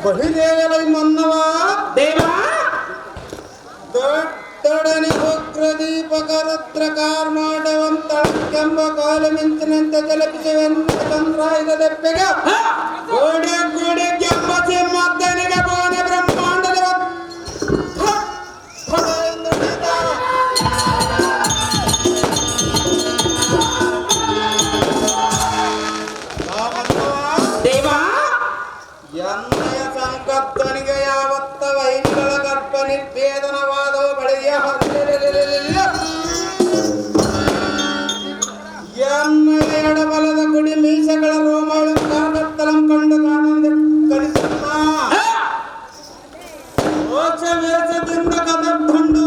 ಬಹಿರೇಗಲೈ ಮನ್ನವ ದೇವ ದೊಡ್ಡೊಡನೆ ಉಗ್ರದೀಪಕ ರುದ್ರ ಕಾರ್ಮಾಟವಂತಳೆಂಬ ಕಾಲು ಮಿಂಚಿನಂತೆ ತಲುಪಿಸುವೆಂದು ಚಂದ್ರಾಯುಧ ದೆಪ್ಪೆಗೆ ಗೋಡೆ ಗೋಡೆ ಕೆಂಬ ಸಿಂಹದ್ದನಿಗೆ ಬೋನೆ ಬ್ರಹ್ಮಾಂಡದ ಎನ್ನಯ ಸಂಕತ್ತನಿಗೆ ಯಾವತ್ತ ವೈರಿಗಳ ಗರ್ಭ ನಿರ್ವೇದನವಾದವು ಬಳಿಯ ಎನ್ನಯ ಎಡಬಲದ ಗುಡಿ ಮೀಸಗಳ ರೋಮಗಳು ಕಾಗತ್ತಲಂ ಕಂಡು ಕಾನಂದ ಕಲಿಸುತ್ತ ರೋಚ ವೇಷದಿಂದ ಕದರ್ಧಂಡು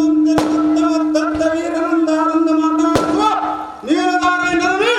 ದತ್ತ ವೀರನಂದಾನಂದ ಮಾತನಾಡುವ ನೀಲದಾರೈನಲ್ಲಿ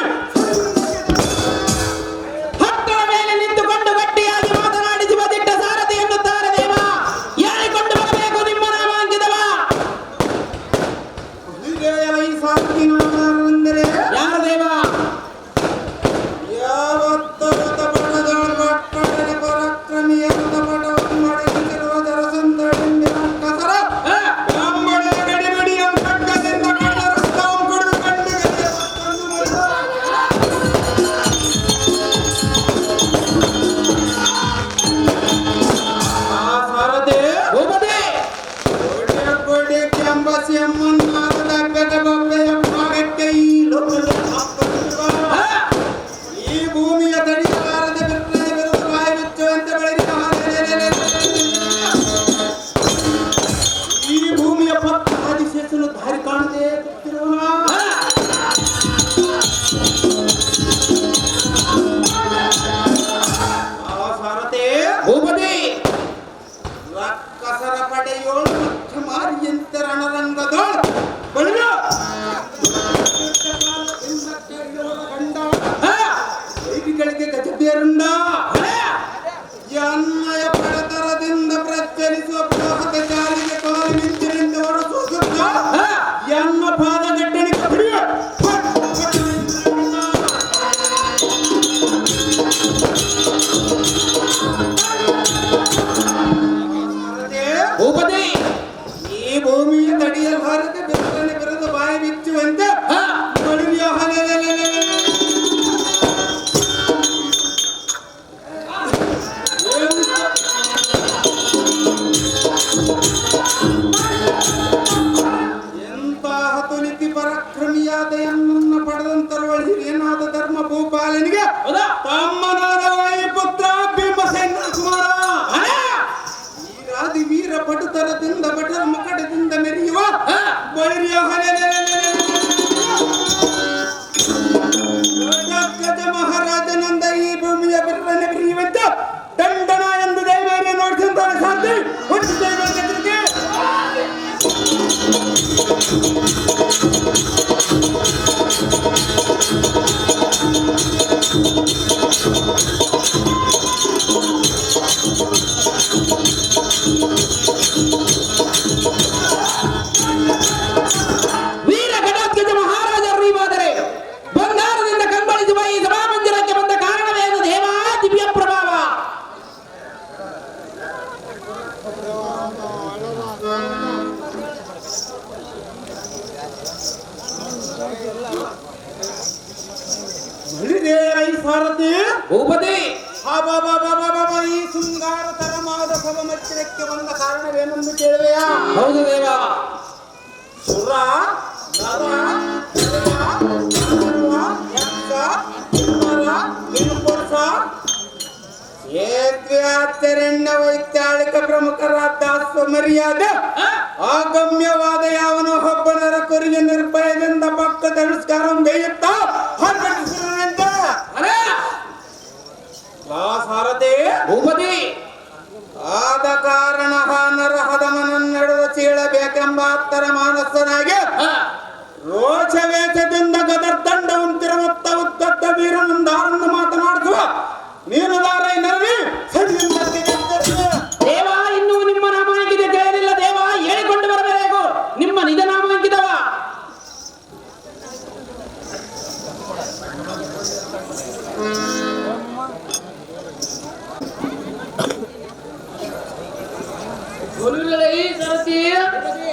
ರಕ್ಕಸರ ಪಡೆಯೋಳು ಮುಖ್ಯ ಮಾರಿಯಂತೆ ರಣರಂಗದೋಳು ಬಳಿಯ ವೈರಿಗಳಿಗೆ ಗಜಬೇರುಂಡ ಎನ್ನಯ ಪಡತರದಿಂದ ಪ್ರಜ್ವಲಿಸುವ ಪ್ರೋಹದ ಜಾಲಿಗೆ ಕಾಲು ಮಿಂಚಿನಿಂದ ಹೊರಸೂಸುತ್ತ ಎನ್ನ ಪಾದಗಟ್ಟಣಿಗೆ ಬಿಡಿಯ ಈ ಭೂಮಿಯ ತಡಿಯ ಭಾರತ ಬಿರುದನೆ ಬಿರುದು ಬಾಯಿ ಬಿಚ್ಚುವಂತೆ ಬಳಿಯ ಎಂತಹ ತುಲಿತಿ ಪರಾಕ್ರಮಿಯಾದ ಎನ್ನನ್ನು ಪಡೆದಂತರವಳು ಹಿರಿಯನಾದ ಧರ್ಮ ಭೂಪಾಲನಿಗೆ ತಮ್ಮನಾದ ವಾಯುಪುತ್ರ ಭೀಮಸೇನ ಕುಮಾರ ಆದಿ ವೀರ ಪಟುತರದಿಂದ ಬಟರ ಮಕಡದಿಂದ ಮೆರೆಯುವ ಬಳಿಯ ಗಜ ಮಹಾರಾಜನಂದ ಈ ಭೂಮಿಯ ಬಿರ್ರನೆ ಬಿರಿಯುವಂತ ದಂಡನ ಎಂದು ದೈವರಿಗೆ ನೋಡಿದಂತಹ ಸಾಧ್ಯ ಹುಟ್ಟು ದೈವಕ್ಕೆ ವೀರ ಘಟೋತ್ಕಚ ಮಹಾರಾಜರು ಇವಾದರೆ ಬಂಗಾರದಿಂದ ಕಂಗೊಳಿಸುವ ಈ ಸಭಾಮಂದಿರಕ್ಕೆ ಬಂದ ಕಾರಣವೇನು ದೇವ ದಿವ್ಯ ಪ್ರಭಾವ ಸಾರಥಿ ಭೂಪತಿ ಈ ಶೃಂಗಾರ ತರಮಾದ ಸಭಮಂದಿರಕ್ಕೆ ಬಂದ ಕಾರಣವೇನೆಂದು ಕೇಳುವೆಯಾ? ಹೌದು ದೇವ. ಸುರ ನರ ದಾನವ, ಯಕ್ಷ, ಕಿನ್ನರ, ಕಿಂಪುರುಷ, ಆಶ್ಚರ್ಯ ವೈತ್ಯಾಳಿಕ ಪ್ರಮುಖರಾದ ಮರ್ಯಾದೆ ಆಗಮ್ಯವಾದ ಯಾವನೋ ಒಬ್ಬನರ ಕುರಿಗೆ ನಿರ್ಭಯದಿಂದ ಪಕ್ಕ ತಿರಸ್ಕಾರ ಗೈಯುತ್ತ ಹೊರಟಿಸಿರುವಂತೆ ಸಾರಥಿ ಭೂಪತಿ ಆದ ಕಾರಣ ನರಹದಮನನ್ನೆಡೆದು ಚೀಳಬೇಕೆಂಬ ಆತ್ತರ ಮಾನಸನಾಗಿ ರೋಷವೇಷದಿಂದ ಗದರ್ದಂಡವಂತಿರುವತ್ತ ಉದ್ದದ್ದ ವೀರನಂದಾರನ್ನು ಮಾತನಾಡಿಸುವ ನೀನುದಾರೈ ನರವಿ ದೇವ. ಇನ್ನೂ ನಿಮ್ಮ ನಾಮಾಂಕಿತ ಕೇಳಿಲ್ಲ ದೇವ, ಹೇಳಿಕೊಂಡು ಬರಬೇಕು. ನಿಮ್ಮ ನಿಜ ನಾಮಾಂಕಿತವ ಸಾರಥಿ,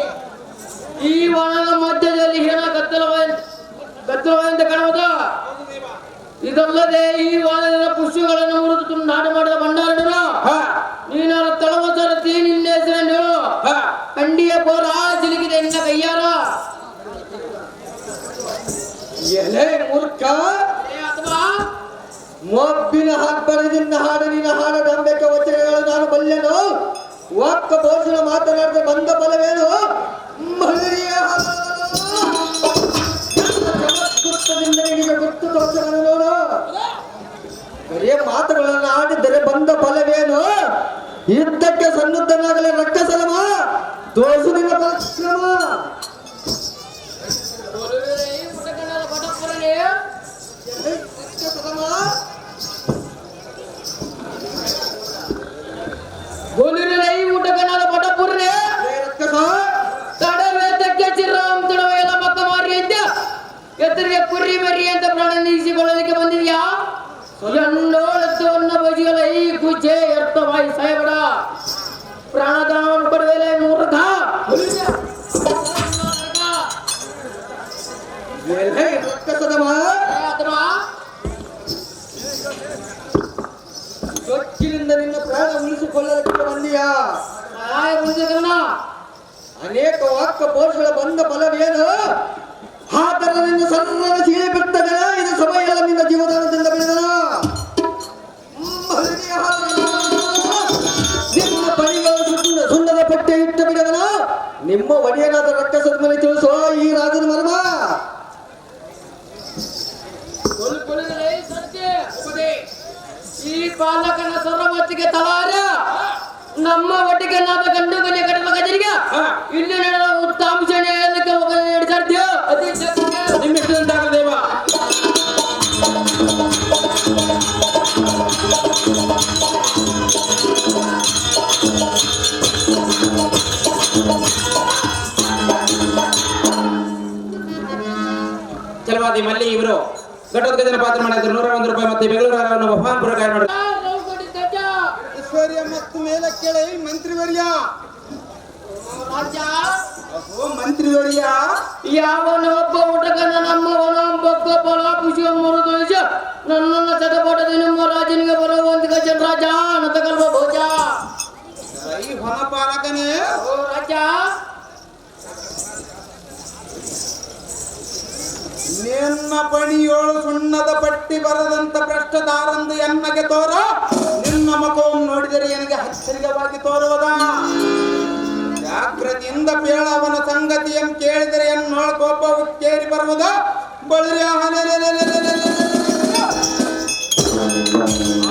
ಈ ವನದ ಮಧ್ಯದಲ್ಲಿ ಹೇಳ ಕತ್ತಲವಾದಂತೆ ಕಾಣುವುದು. ಇದಲ್ಲದೆ ಈ ವನದ ಪುಷ್ಪಗಳನ್ನು ಮುರಿದು ತುಂಡಾಟ ಮಾಡಿದ ಭಂಡಾರನು ನೀನಾರ ತಳವ ಸಾರಥಿ, ನಿನ್ನ ಹೆಸರನ್ನು ಹೇಳು. ಕಂಡಿಯ ಬೋರ ಸಿಲುಕಿದೆ ನಿನ್ನ ಕೈಯಾರ. ಎಲೆ ಮೂರ್ಖ, ಅಥವಾ ಮೊಬ್ಬಿನ ಹಾಡ್ಬರದಿಂದ ಹಾಡು ನಿನ್ನ ಹಾಡ ನಂಬಿಕೆ ವಚನಗಳು ನಾನು ಬಲ್ಲೆನು. ವಾಕ್ಕ ಭೋಷಣ ಮಾತನಾಡದೆ ಬಂದ ಬಲವೇನು? ಮಹಿಳೆಯ ಚಮತ್ಕೃತದಿಂದ ನಿನಗೆ ಗೊತ್ತು ತೋರಿಸಲು ನೋಡು. ಬರೀ ಮಾತುಗಳನ್ನು ಆಡಿದರೆ ಬಂದ ಫಲವೇನು? ಯುದ್ಧಕ್ಕೆ ಸನ್ನದ್ಧನಾಗಲೇ ರಕ್ಕಸಲಮ ತೋರಿಸು ನಿನ್ನ ಪರಿಶ್ರಮ. ಗೋಲಿರಲೈ ಊಟಕನಾದ ಪಟಪುರನೆ ತಡವೇತಕ್ಕೆ ಚಿರಾಮ್ ತಡವೆಲ್ಲ ಮಕ್ಕ ಮಾರಿ ಅಂತ ಎತ್ತರಿಗೆ ಕುರಿ ಮರಿ ಅಂತ ಪ್ರಾಣ ನಿಲ್ಲಿಸಿಕೊಳ್ಳಲಿಕ್ಕೆ ಬಂದಿದ್ಯಾ? ಎನ್ನೋಳತ್ತವನ್ನ ಬಜಿಗಳ ಈ ಕುಜೆ ಎರ್ತವಾಯಿ ಸಾಯಬೇಡ. ಪ್ರಾಣದಾನವನ್ನು ಪಡೆಯಲೇ ಮೂರ್ಖ. ಸೊಕ್ಕಿನಿಂದ ನಿನ್ನ ಪ್ರಾಣ ಉಳಿಸಿಕೊಳ್ಳಲಿಕ್ಕೆ ಬಂದಿಯಾ? ಅನೇಕ ವಾಕ್ಯ ಪೋಷಗಳ ಬಂದ ಫಲವೇನು? ಆತರ ನಿನ್ನ ಸರ್ವನ ಸೀರೆ ಬಿಟ್ಟಗಣ. ಇದು ಸಮಯ ಎಲ್ಲ ನಿನ್ನ ಜೀವದಾನದಿಂದ ಬೆಳೆದನ. ನಿಮ್ಮ ಪಣಿಗಳು ಸುಣ್ಣದ ಪಟ್ಟೆ ಇಟ್ಟು ಬಿಡವನ. ನಿಮ್ಮ ಒಡೆಯನಾದ ರಕ್ಕಸದ ಮೇಲೆ ತಿಳಿಸೋ ಈ ರಾಜನ ಮರ್ಮ. ಈ ಪಾಲಕನ ಸರ್ವತ್ತಿಗೆ ತಲಾರ ನಮ್ಮ ಒಟ್ಟಿಗೆ ನಾದ ಗಂಡು ಗನೆ ಕಡಲ ಗಜರಿಗೆ ಇಲ್ಲಿ ನಡೆದ ಉತ್ತಾಂಶಣೆ ನಡೆಸಾಡ್ತೀಯ. ನಿಮ್ಮೆಷ್ಟಂತಾಗಲ್ಲ ದೇವ. ಚಲವಾದಿ ಮಲ್ಲಿ ಇವರು ಘಟೋತ್ಕಚನ ಪಾತ್ರ ಮಾಡಿದ್ರು 101 ರೂಪಾಯಿ ಮತ್ತೆ ಬೆಂಗಳೂರು ಹಾರವನ್ನು ಬಹುಮಾನ ಪುರಸ್ಕಾರ ಮಾಡಿದ್ರು. ಐಶ್ವರ್ಯ ಮತ್ತು ಮೇಲೆ ಕೇಳಿ ಮಂತ್ರಿವರ್ಯ. ಓ ಮಂತ್ರಿವರ್ಯ, ಯಾವನೊಬ್ಬ ಊಟಕನ ನಮ್ಮವನ ಬೊಕ್ಕ ಫಲ ಪುಷ್ಪ ಮುರಿದೊಳಿಸ ನನ್ನನ್ನು ಚಟಪಟದ ನಿಮ್ಮ ರಾಜನಿಗೆ ಬರುವಂತ ಗಜನ್ ರಾಜ ನತಕಲ್ಪ ಭೋಜ. ಈ ಹೊನಪಾಲಕನೇ ಓ ರಾಜ, ನಿನ್ನ ಪಣಿಯೋಳು ಸುಣ್ಣದ ಪಟ್ಟಿ ಬರದಂತ ಭ್ರಷ್ಟದಾರಂದು ಎನ್ನಗೆ ತೋರ. ನಿನ್ನ ಮುಖವನ್ನು ನೋಡಿದರೆ ನನಗೆ ಆಶ್ಚರ್ಯವಾಗಿ ತೋರುವುದ. ಜಾಗ್ರತೆಯಿಂದ ಬೇಳ ಅವನ ಸಂಗತಿಯನ್ನು ಕೇಳಿದರೆ ಎನ್ನೋಳ ಕೋಪ ಉಕ್ಕೇರಿ ಬರುವುದ. ಬಳಿರಿ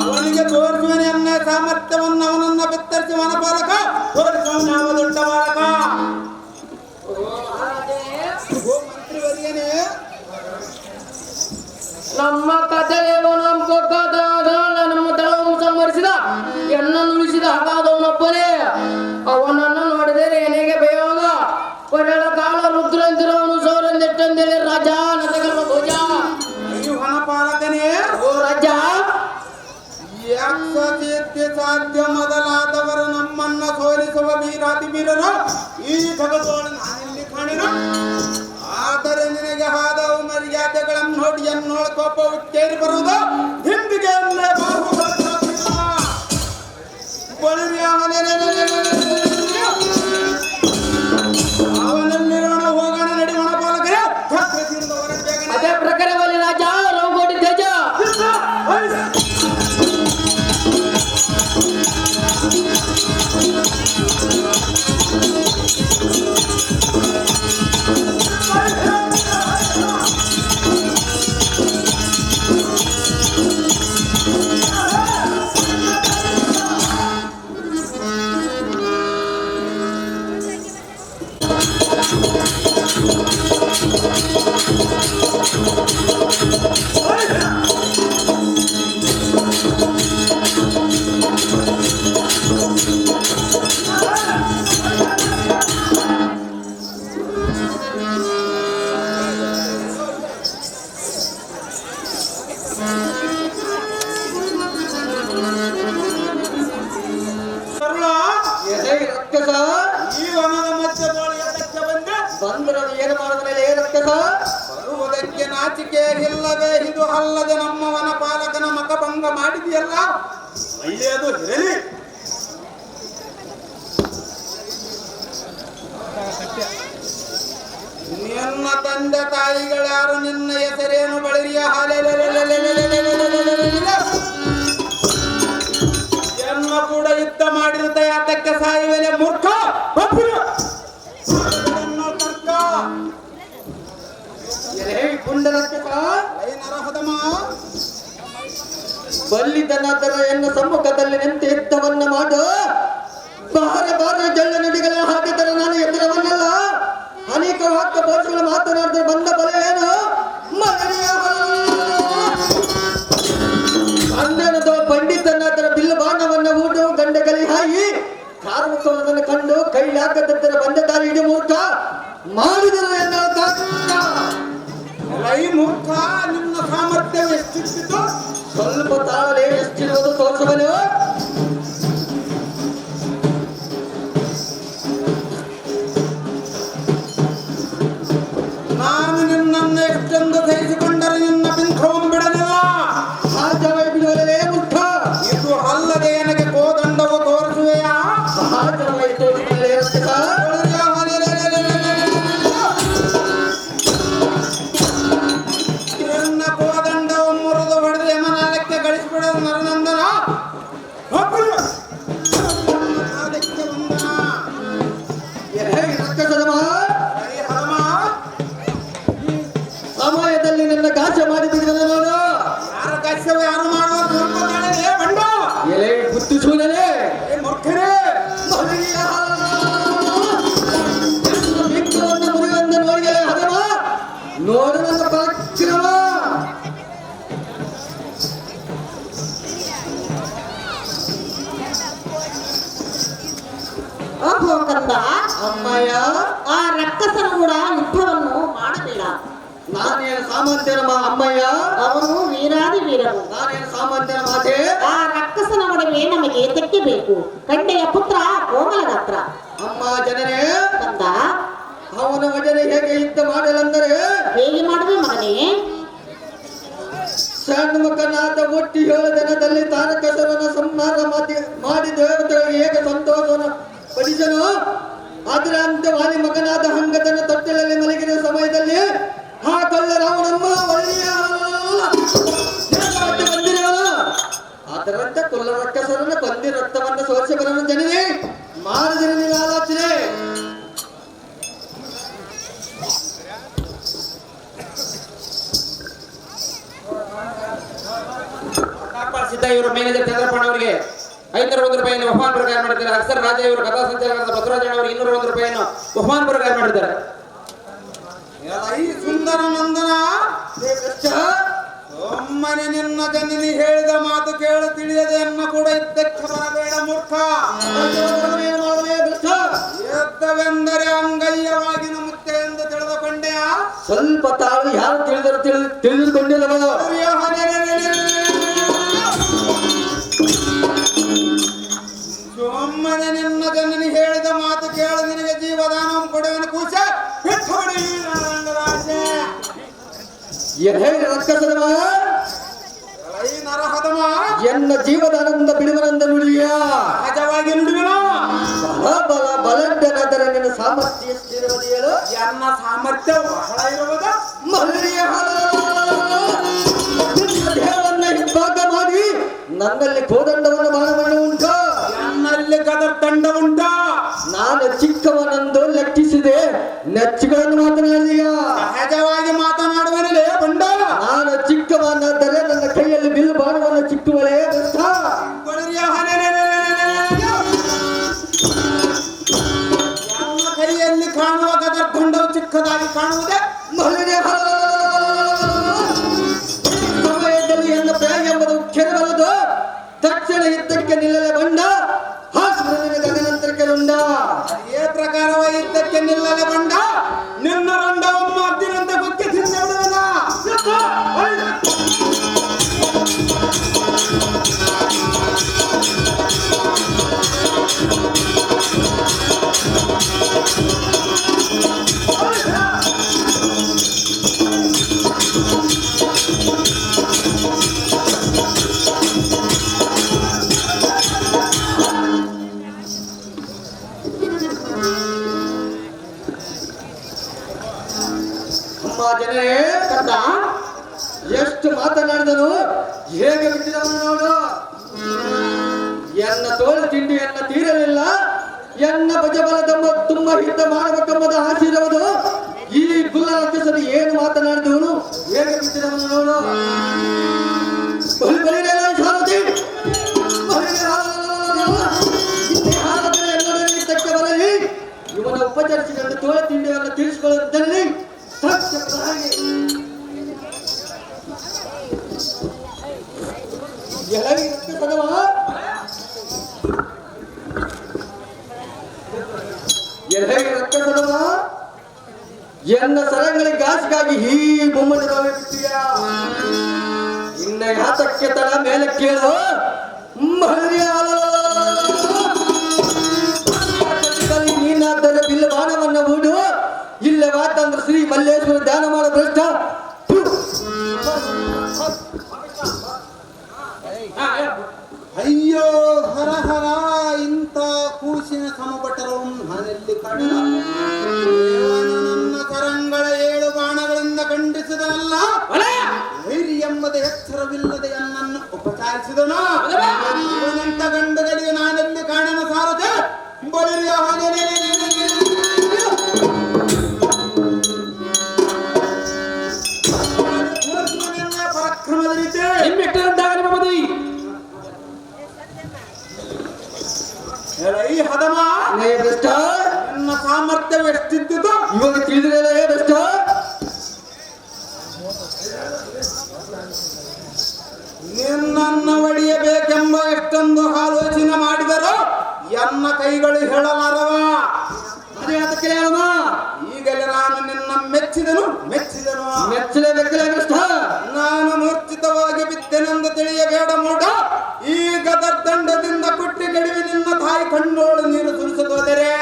ಅವನಿಗೆ ತೋರಿಸುವನೆ ಎನ್ನ ಸಾಮರ್ಥ್ಯವನ್ನು ಅವನನ್ನ ಬಿತ್ತರಿಸಿ ವನಪಾಲಕ ತೋರಿಸುವನು ಯಾವ ದೊಡ್ಡ ಬಾಲಕ. ಓ ಮಂತ್ರಿವರ್ಯನೇ, ನಮ್ಮ ಕಥೆ ನಮ್ಮ ಬೊಕ್ಕದಾದ ನಮ್ಮ ತಳವನ್ನು ಸಂಹರಿಸಿದ ಎನ್ನನ್ನು ಉಳಿಸಿದ ಹಾಗಾದವನೊಬ್ಬನೇ. ಅವನನ್ನು ನೋಡಿದರೆ ಏನೆಗೆ ಭಯವಾಗ ಕೊನೆಯ ಕಾಲ ರುದ್ರಂತಿರವನು ಸೌರಂದೆಟ್ಟಂದೇಳಿ ರಾಜ ನತಕಲ್ಪ ಭೋಜ. ಈ ವನಪಾಲಕನೇ, ಓ ರಾಜ, ಯಾಕೆ ಸಾಧ್ಯ ಮೊದಲಾದವರು ನಮ್ಮನ್ನ ಸೋಲಿಸುವ ವೀರಾತಿ ವೀರರು ಈ ಜಗತ್ತೋಳು ನಾನೆಲ್ಲಿ ಕಾಣಿರು. ಆದರೆ ನಿನಗೆ ಆದವು ಮರ್ಯಾದೆಗಳನ್ನು ನೋಡಿ ಎನ್ನೋಳ ಕೋಪ ಉಕ್ಕೇರಿ ಬರುವುದು. ಹಿಂದಿಗೆ ಅವನಲ್ಲಿರೋಣ ಹೋಗೋಣ ನಡಿ ವನಪಾಲಕರೇ. ಅದೇ ಪ್ರಕಾರದಲ್ಲಿ ರಾಜ ರೌಗೋಟಿ ತೇಜ. ರಕ್ಕಸ ಈ ವನದ ಮಧ್ಯದೊಳಗೆ ಅದಕ್ಕೆ ಬಂದೆ ಬಂದ್ರೆ ಏನು ಮಾಡಿದ್ರೆ ರಕ್ಕಸ ಬರುವುದಕ್ಕೆ ನಾಚಿಕೆ ಇಲ್ಲದೆ ಇದು ಅಲ್ಲದೆ ನಮ್ಮ ವನಪಾಲಕನ ಮಕಭಂಗ ಮಾಡಿದೆಯಲ್ಲ ಒಳ್ಳೆಯದು ಇರಲಿ. ನಿನ್ನ ತಂದೆ ತಾಯಿಗಳ್ಯಾರು ನಿನ್ನ ಹೆಸರೇನು ಬಳಿರಿಯ ಜನ್ಮ ಕೂಡ ಯುದ್ಧ ಮಾಡಿರುತ್ತೆ ಯಾತಕ್ಕೆ ಸಾಯುವೆಲೆ ಮೂರ್ಖ ತರ್ಕ ಪುಂಡರಕ್ಕಸ ನರಹದಮ ಬಲ್ಲಿದನಾದರ ಎನ್ನ ಸಮ್ಮುಖದಲ್ಲಿ ನಿಂತು ಯುದ್ಧವನ್ನ ಮಾಡು. ಬಾರ ಬಾರ ಜಳ್ಳ ನುಡಿಗಳ ಹಾಕಿದರೆ ನಾನು ಎದುರವನ್ನಲ್ಲ. ಅನೇಕ ವಾಕ್ಯ ಬೋಧಗಳು ಮಾತನಾಡಿದ್ರೆ ಬಂದ ಬಲ ಏನು ಅಂದನದು ಪಂಡಿತನಾದರ ಬಿಲ್ಲು ಬಾಣವನ್ನ ಊಟು ಗಂಡಗಲಿ ಹಾಯಿ ಕಾರ್ಮಿಕರನ್ನು ಕಂಡು ಕೈಲಾಗದಿದ್ದರೆ ಬಂದ ದಾರಿ ಇಡೀ ಮೂರ್ಖ ಮಾಡಿದರು ಎನ್ನುವ ಲೈ ಮೂರ್ಖ ನಿನ್ನ ಸಾಮರ್ಥ್ಯ ಎಷ್ಟಿತ್ತು ಸ್ವಲ್ಪ ತಾಳಲೆ ಎಷ್ಟಿರುವುದು ತೋರಿಸಬಲು. ನಾನು ನಿನ್ನನ್ನು ಎಷ್ಟೆಂದು ಸಹಿಸಿಕೊಂಡರೆ ನಿನ್ನ ಬಿಂಕವನ್ನು ಬಿಡಲಿಲ್ಲ. ಸಹಜವಾಗಿ ಬಿಡುವಲೇ ಮುಖ ಇದು ಅಲ್ಲದೆ ನನಗೆ ಕೋದಂಡವು ತೋರಿಸುವೆಯಾ? ಸಹಜವಾಗಿ ತೋರಿಸಲೇ ನಿನ್ನ ಕೋದಂಡವು ಮುರಿದು ಹೊಡೆದು ಯಮನಾಲಕ್ಕೆ ಗಳಿಸಿಬಿಡೋದು ನರನಂದನ. ಅದಕ್ಕೆ ವಂದನ. ಸಮಯದಲ್ಲಿ ನನ್ನ ಕಾಶ ಮಾಡಿಬಿಡುವ ನೋಡು. ಯಾರ ಕಷ್ಟವು ಯಾರು ಮಾಡುವ ಬಂಡ ಎಲೆ ಪುತ್ತು ಸೂನಲೆ ಮೂರ್ಖರೇ ಮುರಿವಂದ ನೋಡಿದರೆ ಹದಮ ನೋಡು ನನ್ನ ಪರಾಕ್ರಮ. ಓಹೋ ಕಂದ, ಅಮ್ಮಯ್ಯ ಆ ರಕ್ಕಸನ ಕೂಡ ಯುದ್ಧವನ್ನು ಮಾಡಬೇಡ. ನಾನೇನು ಸಾಮಂತನ ಅಮ್ಮಯ್ಯ, ಅವನು ವೀರಾದಿ ವೀರನು. ನಾನೇನು ಸಾಮಂತನ ಮಾತೆ. ಆ ರಕ್ಕಸನ ಒಡವೆ ನಮಗೆ ತೆಕ್ಕಬೇಕು. ಕಂಡೆಯ ಪುತ್ರ ಕೋಮಲಗಾತ್ರ. ಅಮ್ಮ ಜನರೇ, ಕಂದ, ಅವನ ಒಡನೆ ಹೇಗೆ ಯುದ್ಧ ಮಾಡಲೆಂದರೆ ಹೇಗೆ ಮಾಡುವೆ ಮಗನೇ? ಷಣ್ಮುಖನಾದ ಒಟ್ಟಿ 7 ದಿನದಲ್ಲಿ ತಾರಕಸರನ ಸಂಹಾರ ಮಾಡಿ ದೇವತೆಗಳಿಗೆ ಹೇಗೆ ಸಂತೋಷವನ್ನು ಪಡಿಸನು. ಅದರ ಅಂತ್ಯವಾಗಿ ಮಗನಾದ ಹಂಗದನ ತೊಟ್ಟಿಲಲ್ಲಿ ಮಲಗಿದ ಸಮಯದಲ್ಲಿ ಆ ಕಳ್ಳ ರಾವಣಮ್ಮ ಒಳ್ಳೆಯ ಬಂದಿರುವನು. ಅದರಂತೆ ಕೊಲ್ಲ ರಕ್ಕಸರನ್ನು ಕೊಂದಿ ರಕ್ತವನ್ನು ಸೋರಿಸಿ ಬರಲು ಜನರೇ ಮಾಡಿದರೆ ನೀವು ಆಲೋಚನೆ. ಸಿದ್ಧ ಇವರು ಮೇನೇಜರ್ ಚಂದ್ರಪ್ಪಣ್ಣ ಅವರಿಗೆ 501 ರೂಪಾಯಿಯನ್ನು ಬಹುಮಾನ ಪ್ರಕಾರ ಮಾಡಿದ್ದಾರೆ. ಅಕ್ಷರ ರಾಜ ಇವರು ಕಥಾ ಸಂಚಾಲಕರಾದ ಬಸವರಾಜಣ್ಣ ಅವರು 201 ರೂಪಾಯಿಯನ್ನು ಬಹುಮಾನ ಪ್ರಕಾರ ಮಾಡಿದ್ದಾರೆ. ಈ ಸುಂದರ ನಂದನ ಒಮ್ಮನೆ ನಿನ್ನ ಜನನಿ ಹೇಳಿದ ಮಾತು ಕೇಳು ತಿಳಿಯದೆ ಅನ್ನ ಕೂಡ ಇದ್ದಕ್ಕೆ ಬರಬೇಡ ಮೂರ್ಖ. ಯುದ್ಧವೆಂದರೆ ಅಂಗಯ್ಯವಾಗಿನ ಮುತ್ತೆ ಎಂದು ತಿಳಿದುಕೊಂಡೆಯ. ಸ್ವಲ್ಪ ತಾಳು ಯಾರು ತಿಳಿದುಕೊಂಡಿಲ್ಲವ. ಒಮ್ಮನೆ ನಿನ್ನ ಜನನಿ ಹೇಳಿದ ಮಾತು ಕೇಳು ನಿನಗೆ ಜೀವದಾನ ಕೊಡುವನು ಕೂಸ ರಕ್ಕಸದವ ನರಹದಮ ಎನ್ನ ಜೀವದಾನಂದ ಬಿಡುವನಂದ ನುಡಿಯ ಸಹಜವಾಗಿ ನುಡಿವಿನ ಬಲ ಬಲ ಬಲಡ್ಡನಾದರೆ ನಿನ್ನ ಸಾಮರ್ಥ್ಯ ಎಷ್ಟಿರುವುದು ಹೇಳು. ಎನ್ನ ಸಾಮರ್ಥ್ಯ ಬಹಳ ಇರುವುದು. ಮಲ್ಲಿಯ ದೇಹವನ್ನ ಹಿಂಭಾಗ ಮಾಡಿ ನನ್ನಲ್ಲಿ ಕೋದಂಡವನ್ನು ಬಾಣವನ್ನು ಉಂಟು. ನನ್ನಲ್ಲಿ ಗದರ್ ದಂಡ ಉಂಟ. ನಾನು ಚಿಕ್ಕವನಂದು ಲೆಕ್ಕಿಸಿದೆ ನೆಚ್ಚುಗಳನ್ನು ಮಾತನಾಡಿದೀಯ. ಸಹಜವಾಗಿ ಮಾತನಾಡುವನಲೇ ಬಂಡ. ನಾನು ಚಿಕ್ಕವನಾದರೆ ನನ್ನ ಕೈಯಲ್ಲಿ ಬಿಲ್ಲು ಬಾಣವನ್ನು ಚಿಕ್ಕವಳೇ ಗೊತ್ತ. ನನ್ನ ಕೈಯಲ್ಲಿ ಕಾಣುವ ಗದರ್ ದಂಡವು ಚಿಕ್ಕದಾಗಿ ಕಾಣುವುದೇ. ಸಮಯದಲ್ಲಿ ಎನ್ನ ಪ್ರಾಯ ಎಂಬುದು ಕೆರವಲದು. ತಕ್ಷಣ ಯುದ್ಧಕ್ಕೆ ನಿಲ್ಲಲೆ ಬಂಡ ಗಗನಂತರಕ್ಕೆ ರುಂಡ. ಏ ಪ್ರಕಾರವಾಗಿ ಯುದ್ಧಕ್ಕೆ ನಿಲ್ಲಲೆ ಬಂಡ. ನಿನ್ನ ರಂಡವನ್ನು ಅರ್ಜುನಂತೆ ಬಗ್ಗೆ ತಿಂದು ಬಿಡುವನ. ಅಮ್ಮ ಜನರೇ ಕಂದ ಎಷ್ಟು ಮಾತನಾಡಿದನು ಹೇಗೆ ಬಿಟ್ಟಿದವನು ನೋಡು. ಎನ್ನ ತೋಳು ತಿಂಡಿಯನ್ನ ತೀರಲಿಲ್ಲ, ಎನ್ನ ಭಜಬಲ ತುಂಬ ಹಿತ ಮಾಡಬೇಕೆಂಬುದು ಆಶೀರ್ವಾದ. ಈ ಗುಲ್ಲ ರಕ್ಷಸರು ಏನು ಮಾತನಾಡಿದವನು ಹೇಗೆ ಬಿಟ್ಟಿದವನು ನೋಡು. ಬಲಿ ಬಲಿರೆಲ್ಲ ಸಾರಥಿ, ತಕ್ಕೆ ಬರಲಿ. ಇವನ ಉಪಚರಿಸಿಕೊಂಡು ತೋಳ ತಿಂಡಿಯನ್ನು ತಿಳಿಸಿಕೊಳ್ಳುವುದರಲ್ಲಿ ಹಾಗೆ ರಕ್ತಸದವ ಎನ್ನ ಸರಗಳಿಗೆ ಗಾಸಿಗಾಗಿ ಈ ಬೊಮ್ಮನೆ ಬಿಟ್ಟಿಯ. ಇನ್ನ ಯಾತಕ್ಕೆ ತಡ ಮೇಲೆ ಕೇಳು. ನೀನಾದರೆ ಬಿಲ್ಲ ಬಾಣವನ್ನ ಹೂಡು, ಇಲ್ಲವಾತಂದ್ರೆ ಶ್ರೀ ಮಲ್ಲೇಶ್ವರ ಧ್ಯಾನ ಮಾಡೋ ಭ್ರಷ್ಟ. ಅಯ್ಯೋ ಹರ ಹರ, ಇಂಥ ಕೂಸಿನ ಸಮಪಟ್ಟರವನ್ನು ನಾನೆಲ್ಲಿ ಕಂಡ. ನನ್ನ ಕರಂಗಳ 7 ಬಾಣಗಳಿಂದ ಖಂಡಿಸಿದನಲ್ಲ, ವೈರಿ ಎಂಬುದ ಎಚ್ಚರವಿಲ್ಲದೆ ನನ್ನನ್ನು ಉಪಚಾರಿಸಿದನು. ಇವನಂತ ಗಂಡಗಳಿಗೆ ನಾನೆಲ್ಲಿ ಕಾಣನ ಸಾರದೆ ಬಳಿಯ ಪರಾಕ್ರಮದ ರೀತಿ ಈ ಹದಮ ನನ್ನ ಸಾಮರ್ಥ್ಯವೆಷ್ಟಿದ್ದು ಇವಾಗ ತಿಳಿದ್ರೆ ಬೆಸ್ಟ್. ನಿನ್ನನ್ನು ಒಡೆಯಬೇಕೆಂಬ ಎಷ್ಟೊಂದು ಆಲೋಚನೆ ಮಾಡಿದರು ಎನ್ನ ಕೈಗಳು ಹೇಳಲಾರವ. ಅದೇ ಅದಕ್ಕೆ ಹೇಳಮ್ಮ, ಈಗಲೇ ನಾನು ನಿನ್ನ ಮೆಚ್ಚಿದನು ಮೆಚ್ಚಲೇಬೇಕಲ್ಲ ಬೆಸ್ಟ್. ನಾನು ಮೂರ್ಛಿತವಾಗಿ ಬಿದ್ದೆನೆಂದು ತಿಳಿಯಬೇಡ ಮೂಢ. ಈ ಗದರ್ದಂಡದಿಂದ ಕುಟ್ಟಿ ಕಡಿಮೆ ನಿನ್ನ ತಾಯಿ ಕಣ್ಣೋಳು ನೀರು ಸುರಿಸೋದರೆ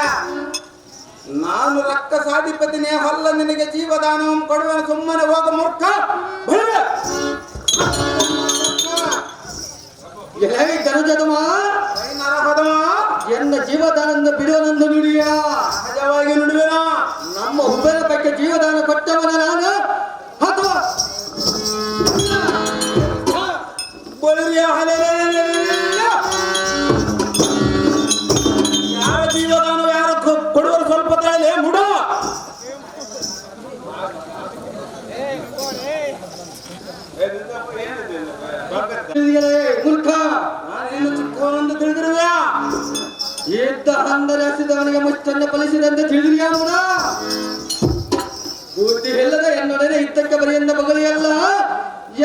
ನಾನು ರಕ್ಕಸಾಧಿಪತಿನೇ ಅಲ್ಲ, ನಿನಗೆ ಜೀವದಾನವನ್ನು ಕೊಡುವ. ಸುಮ್ಮನೆ ಹೋಗ ಮೂರ್ಖ. ಎನ್ನ ಜೀವದಾನದಿಂದ ಬಿಡುವನೆಂದು ನುಡಿಯ. ಸಹಜವಾಗಿ ನುಡಿವೆನ. ನಮ್ಮ ಹುಬ್ಬರ ಬಗ್ಗೆ ಜೀವದಾನ ಕೊಟ್ಟವನ ನಾನು. ಅಥವಾ ಯಾರ ಜೀವದಾನ ಯಾರು ಕೊಡುವರು ಸ್ವಲ್ಪ ತಾಳೆ ಮುಡ. ಮೂರ್ಖ, ನಾನೇನು ಚಿಕ್ಕವನೆಂದು ತಿಳಿದಿರುವೆ. ಇದ್ದ ಅಂದರೆ ಹಸಿದವನಿಗೆ ಮುಚ್ಚನ್ನು ಫಲಿಸಿದಂತೆ ತಿಳಿದಿರಿಯ ಮೂಡ. ಬುದ್ಧಿ ಇಲ್ಲದ ಎನ್ನೊಡನೆ ಇದ್ದಕ್ಕೆ ಬರಿಯಂದ ಬಗಲಿಯಲ್ಲ,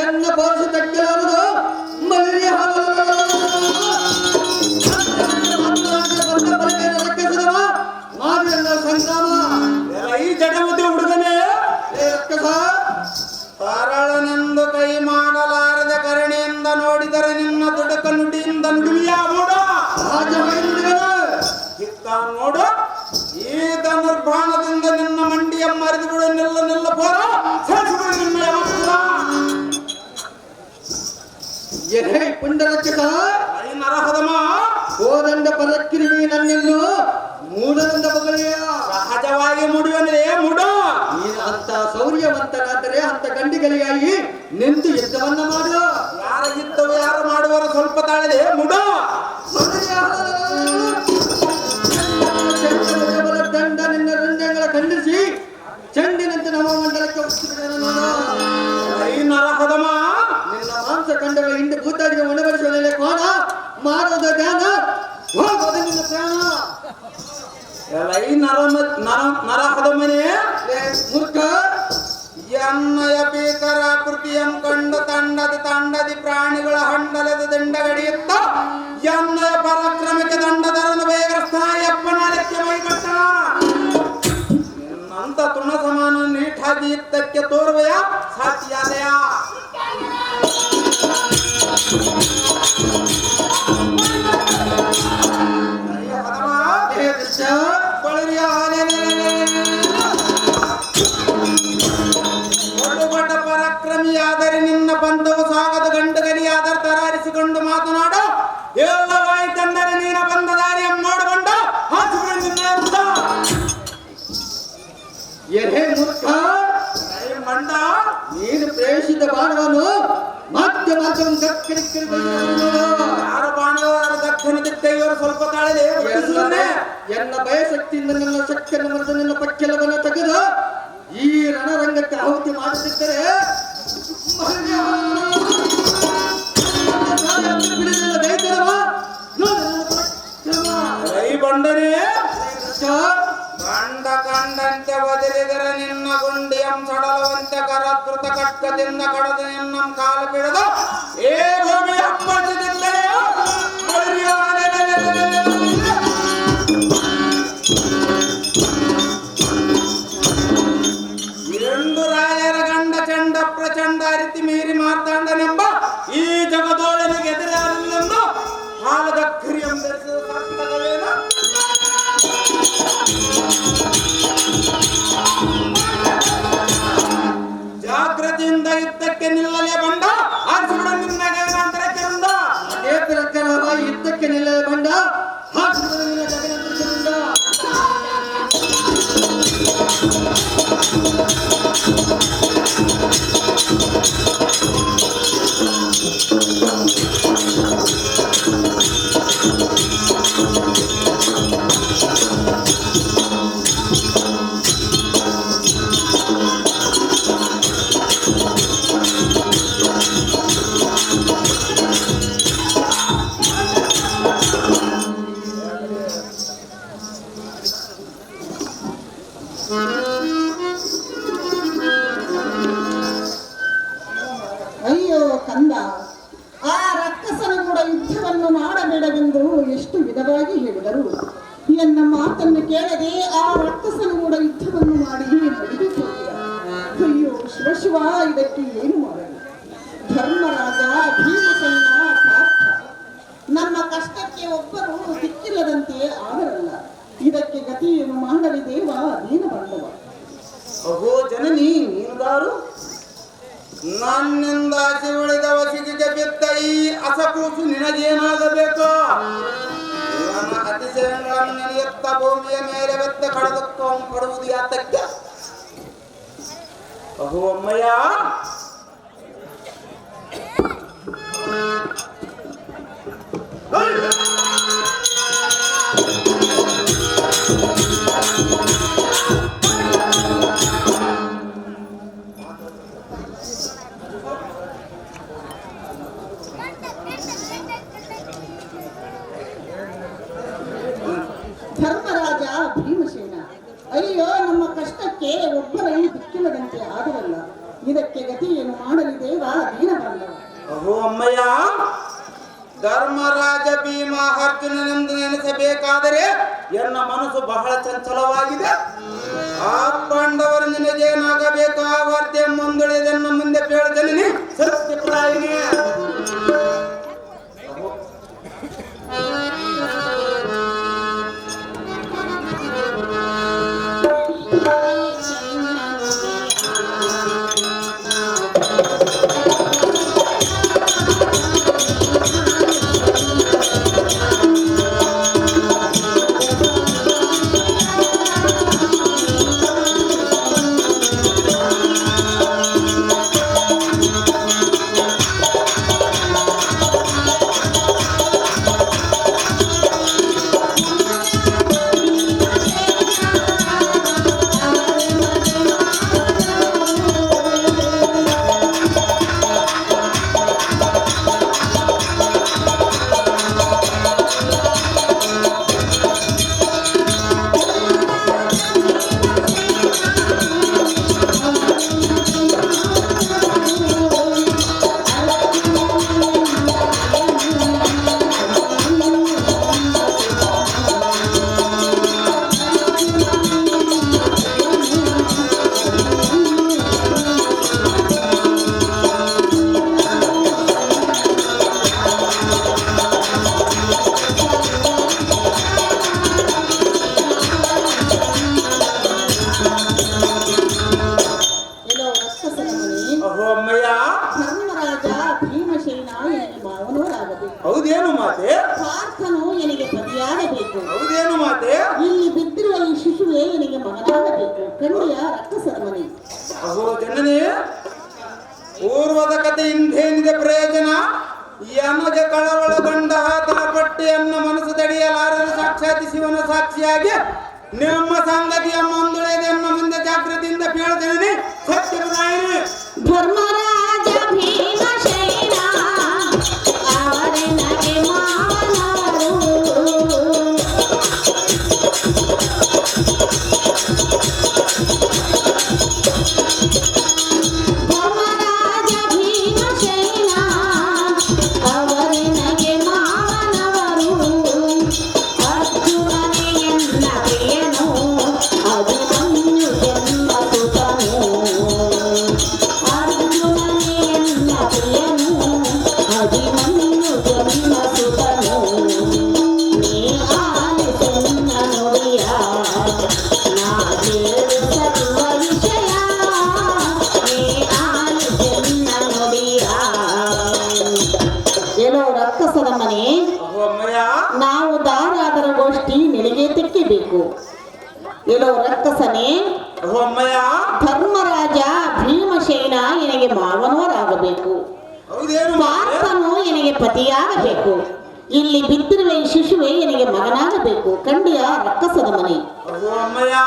ಎನ್ನ ಬಾರಿಸಿ ತಕ್ಕಲಾರದು ಮಲ್ಲಿಯ ಸಂಗ್ರಾಮ. ಈ ಜಡಮುದ್ದೆ ಹುಡುಗನೇ ರಕ್ಕಸ ತಾರಳನೆಂದು ಕೈ ಮಾಡಲಾರದೆ ಕರುಣೆಯಿಂದ ನೋಡಿದರೆ ನಿನ್ನ ತುಡಕ ನುಡಿಯಿಂದ ನುಡಿಯ ಮೂಡ. ಇತ್ತ ನೋಡು, ಈ ಧನುರ್ಬಾಣದಿಂದ ನಿನ್ನ ಮಂಡಿಯ ಮರಿದು ಬಿಡು. ನಿಲ್ಲ ಪೋರ ನಿನ್ನ ಪುಂಡರಕ್ಷಕ ನರಹದಮ ಕೋದಂಡ ಪರಕ್ಕಿರುವಿ ನನ್ನೆನ್ನು ಮೂಡನಂದ ಬಗಲೆಯ. ಸಹಜವಾಗಿ ಮುಡಿಯುವನೇ ಮುಡ. ನೀನು ಅಂತ ಶೌರ್ಯವಂತನಾದರೆ ಅಂತ ಗಂಡಿಗಳಿಗಾಗಿ ನಿಂತು ಯುದ್ಧವನ್ನ ಮಾಡು. ಯಾರ ಯುದ್ಧವು ಯಾರು ಮಾಡುವರು ಸ್ವಲ್ಪ ತಾಳದೆ ಮುಡ. ದಂಡ ನಿನ್ನ ರಂಜಗಳ ಖಂಡಿಸಿ ಚೆಂಡಿನಂತೆ ನಮ್ಮ ಮಂಡಲಕ್ಕೆ ನರಹದಮ ನಿನ್ನ ಮಾಂಸ ಖಂಡಗಳ ಹಿಂದೆ ಭೂತಾಡಿಗೆ ಒಣಬಡಿಸುವ ಕೋಣ ಮಾಡೋದ ಧ್ಯಾನ, ಹೋಗೋದು ನಿನ್ನ ಪ್ರಾಣ. ನರಹದಮನೆ ಮೂರ್ಖ, ಎನ್ನಯ ಭೀಕರ ಕೃತಿಯಂ ಕಂಡು ತಂಡದಿ ಪ್ರಾಣಿಗಳ ಹಂಡಲದ ದಂಡಗಡಿಯುತ್ತ ಎನ್ನಯ ಪರಾಕ್ರಮಕ್ಕೆ ದಂಡದರನ್ನು ಬೇಗಸ್ಥಾಯಪ್ಪನಕ್ಕೆ ಮೈಗಟ್ಟ. ನಿನ್ನಂತ ತೃಣ ಸಮಾನ ನೀಟಾಗಿ ಇದ್ದಕ್ಕೆ ತೋರುವೆಯ ಸಾಧ್ಯಾದಯ. ಬಡ ಪರಾಕ್ರಮಿಯಾದರೆ ನಿನ್ನ ಬಂಧವು ಸಾಗದ ಗಂಡಗರಿಯಾದರೆ ತರಾರಿಸಿಕೊಂಡು ಮಾತನಾಡು. ಎಲ್ಲವಾಯ್ತೆಂದರೆ ನೀನ ಬಂದ ದಾರಿಯನ್ನು ನೋಡಿಕೊಂಡು ಮೂರ್ಖ, ಬಾಣವನ್ನು ಮತ್ತೆ ಮಾರ್ಗವನ್ನು ದಕ್ಕನಿಕ್ಕಿ ಯಾರ ಬಾಣವರು ದಕ್ಷಿಣದಿತ್ತ ಇವರು ಸ್ವಲ್ಪ ತಾಳದೆ ಎನ್ನ ಭಯಶಕ್ತಿಯಿಂದ ನಿನ್ನ ಶಕ್ತಿಯನ್ನು ಮರೆತು ನಿನ್ನ ಪಕ್ಕೆಲವನ್ನು ತೆಗೆದು ಈ ರಣರಂಗಕ್ಕೆ ಆಹುತಿ ಮಾಡುತ್ತಿದ್ದರೆ ರೈ ಬಂಡನೆ ಗಂಡ ಕಂಡಂತೆ ಬದಲಿಗರ ನಿನ್ನ ಗುಂಡಿಯಂ ಸಡಲವಂತೆ ಕರಕೃತ ಕಟ್ಕದಿಂದ ಕಡದ ನಿನ್ನ ಕಾಲ ಬಿಡದು ಏ ಭೂಮಿ ಅಪ್ಪಳಿಸಿದ್ದರೆ ಎಂದು ರಾಯರ ಗಂಡ ಚಂಡ ಪ್ರಚಂಡ ಅರಿತಿ ಮೀರಿ ಮಾರ್ತಾಂಡನೆಂಬ ಈ ಜಗದೋಳನಿಗೆ ಎದುರಾಗಲೆಂದು ಹಾಲದ ಕ್ರಿಯಂ ಧರಿಸಿದ ಸಾರ್ಥಕವೇನ ಜಾಗೃತಿಯಿಂದ ಯುದ್ಧಕ್ಕೆ ನಿಲ್ಲಲೇ ಬಂಡ ಆರ್ಸಿಬಿಡ ನಿನ್ನ ಗಗನಾಂತರ ಚಂದ ಅದೇ ಪ್ರಕಾರವ ಯುದ್ಧಕ್ಕೆ ನಿಲ್ಲಲು ಬಂದ ಹಾಕಿದ ನಿನ್ನ ಜಗನ್ನಾಥ ಚಂದ ಅಯ್ಯೋ ಕಂದ, ಆ ರಕ್ಕಸನ ಕೂಡ ಯುದ್ಧವನ್ನು ಮಾಡಬೇಡವೆಂದು ಎಷ್ಟು ವಿಧವಾಗಿ ಹೇಳಿದರು. ಎನ್ನ ಮಾತನ್ನು ಕೇಳದೆ ಆ ರಕ್ಕಸನ ಕೂಡ ಯುದ್ಧವನ್ನು ಮಾಡಿ ನಡೆದು ಹೋಗಿದ. ಅಯ್ಯೋ ಶಿವ, ಇದಕ್ಕೆ ಏನು ಮಾಡಲಿ? ಧರ್ಮರಾಜ, ಭೀಮಸೇನ, ಪಾರ್ಥ ನಮ್ಮ ಕಷ್ಟಕ್ಕೆ ಒಬ್ಬರು ದಿಕ್ಕಿಲ್ಲದಂತೆ ಆದರಲ್ಲ. ಇದಕ್ಕೆ ಗತಿಯನ್ನು ಮಾಡಲಿ ದೇವ, ನೀನು ಬಂದವ. ಅಹೋ ಜನನಿ, ನೀನುಗಾರು ನನ್ನಿಂದ ಆಸೆ ಉಳಿದ ವಸಿಗೆ ಬಿದ್ದ ಈ ಅಸಕೂಸು ನಿನಗೇನಾಗಬೇಕು? ಇವನ ಅತಿಶಯಗಳನ್ನು ನೆನೆಯುತ್ತ ಭೂಮಿಯ ಮೇಲೆ ಬೆತ್ತ ಕಡದಕ್ಕೂ ಪಡುವುದು ಯಾತಕ್ಕೆ? ಅಹೋ ಅಮ್ಮಯ್ಯ, ಧರ್ಮರಾಜ, ಭೀಮಸೇನ, ಅಯ್ಯೋ ನಮ್ಮ ಕಷ್ಟಕ್ಕೆ ಒಬ್ಬರಲ್ಲಿ ದಿಕ್ಕಿಲ್ಲದಂತೆ ಆದರಲ್ಲ. ಇದಕ್ಕೆ ಗತಿಯನ್ನು ಮಾಡಲಿ ದೇವ, ದೀನ ಬಂದವ. ಅಹೋ ಅಮ್ಮಯ್ಯ, ಧರ್ಮರಾಜ, ಭೀಮ, ಅರ್ಜುನನೆಂದು ನೆನೆಸಬೇಕಾದರೆ ಎನ್ನ ಮನಸ್ಸು ಬಹಳ ಚಂಚಲವಾಗಿದೆ. ಆ ಪಾಂಡವರು ನಿನಗೇನಾಗಬೇಕು? ಆ ವಾರ್ತೆ ಮುಂದುಳಿದನ್ನ ಮುಂದೆ ಬೇಡದನಿ ಸತ್ಯಪ್ರಾಯಿನಿ. ಕಥೆಯಿಂದೇನಿದೆ ಪ್ರಯೋಜನ? ಯಮಗೆ ಕಳವಳಗೊಂಡ ಆತನ ಪಟ್ಟಿಯನ್ನು ಮನಸ್ಸು ತಡೆಯಲಾರದ ಸಾಕ್ಷಾತ್ ಶಿವನ ಸಾಕ್ಷಿಯಾಗಿ ನಿಮ್ಮ ಸಂಗತಿಯ ಮುಂದುಳೆದೆನ್ನ ಮುಂದೆ ಜಾಗೃತಿಯಿಂದ ಕೇಳ್ತೇನೆ. ಸತ್ಯಪ್ರದಾಯಿನಿ ಧರ್ಮರಾಜ ಭೀಮಸೇನ ಅವರನಗೆ ಮಾವನವರು. ಧರ್ಮರಾಜ ಭೀಮಸೇನ ಅವರನಗೆ ಮಾವನವರು. ಅರ್ಜುನನೇ ಎನ್ನ ಪ್ರಿಯನು ಅಭಿಮನ್ಯು ಜನ್ಮ ಸುತನು. ಅರ್ಜುನನೇ ಎನ್ನ ಪ್ರಿಯನು ಅಭಿಮನ್ಯು ಜನ್ಮ ಸುತನು. ನೀ ಆಲಿಸೆನ್ನ ನುಡಿಯ ನಾ ಕೇಳಿಸರುವ ವಿಷಯ. ನೀ ಆಲಿಸೆನ್ನ ನುಡಿಯ. ಏನೋ ರಕ್ಕಸದ ಮನೆ, ಅಮ್ಮಯ್ಯ ನಾವು ದಾರಾದರ ಗೋಷ್ಠಿ ನಿನಗೆ ತೆಕ್ಕಿಬೇಕು. ಎಲ್ಲೋ ರಕ್ಕಸನೇ, ಅಮ್ಮಯ್ಯ ಧರ್ಮರಾಜ ಭೀಮಸೇನ ಎನಗೆ ಮಾವನವರಾಗಬೇಕು. ಹೌದೇನು ಪಾರ್ಥನು ಎನಗೆ ಪತಿಯಾಗಬೇಕು. ಇಲ್ಲಿ ಬಿದ್ದಿರುವ ಈ ಶಿಶುವೆ ಎನಗೆ ಮಗನಾಗಬೇಕು. ಕಂಡಿಯ ರಕ್ಕಸದ ಮನೆ. ಅಮ್ಮಯ್ಯ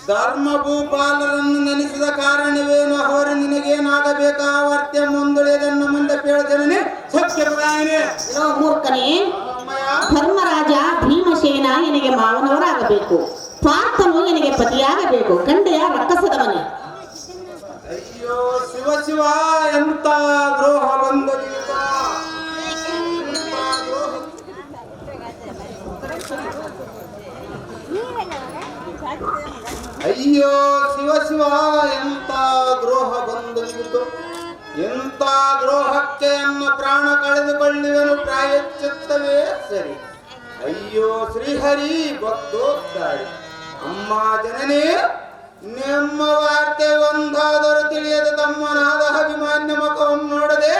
ಧರ್ಮ ಭೂಪಾಲರನ್ನು ನೆನೆಸಿದ ಕಾರಣವೇನು? ಅವರು ನಿನಗೇನಾಗಬೇಕಾ ವರ್ತ್ಯ ಮುಂದುಳೆದನ್ನು ಮುಂದೆ ಕೇಳ್ತೇನೆ. ಸತ್ಯಪ್ರದಾಯಿನಿ ಏನೋ ಮೂರ್ಖನೇ, ಅಮ್ಮಯ್ಯ ಧರ್ಮರಾಜ ಭೀಮಸೇನ ಎನಗೆ ಮಾವನವರಾಗಬೇಕು. ಪಾರ್ಥನು ಎನಗೆ ಪತಿಯಾಗಬೇಕು. ಕಂಡೆಯ ರಕ್ಕಸದ ಮನೆ. ಅಯ್ಯೋ ಶಿವ ಶಿವ, ಎಂತ ದ್ರೋಹ ಬಂದದೀಗ. ಅಯ್ಯೋ ಶಿವ ಶಿವ, ಎಂತ ದ್ರೋಹ ಬಂದದೀಗ. ಎಂತ ದ್ರೋಹಕ್ಕೆ ಅನ್ನ ಪ್ರಾಣ ಕಳೆದುಕೊಳ್ಳುವೆನು ಪ್ರಾಯಶ್ಚಿತ್ತವೇ ಸರಿ. ಅಯ್ಯೋ ಶ್ರೀಹರಿ ಭಕ್ತೋದ್ಧಾರಿ. ಅಮ್ಮ ಜನನೇ, ನಿಮ್ಮ ವಾರ್ತೆ ಒಂದಾದರೂ ತಿಳಿಯದ ತಮ್ಮನಾದ ಅಭಿಮಾನ್ಯ ಮುಖವನ್ನು ನೋಡದೆ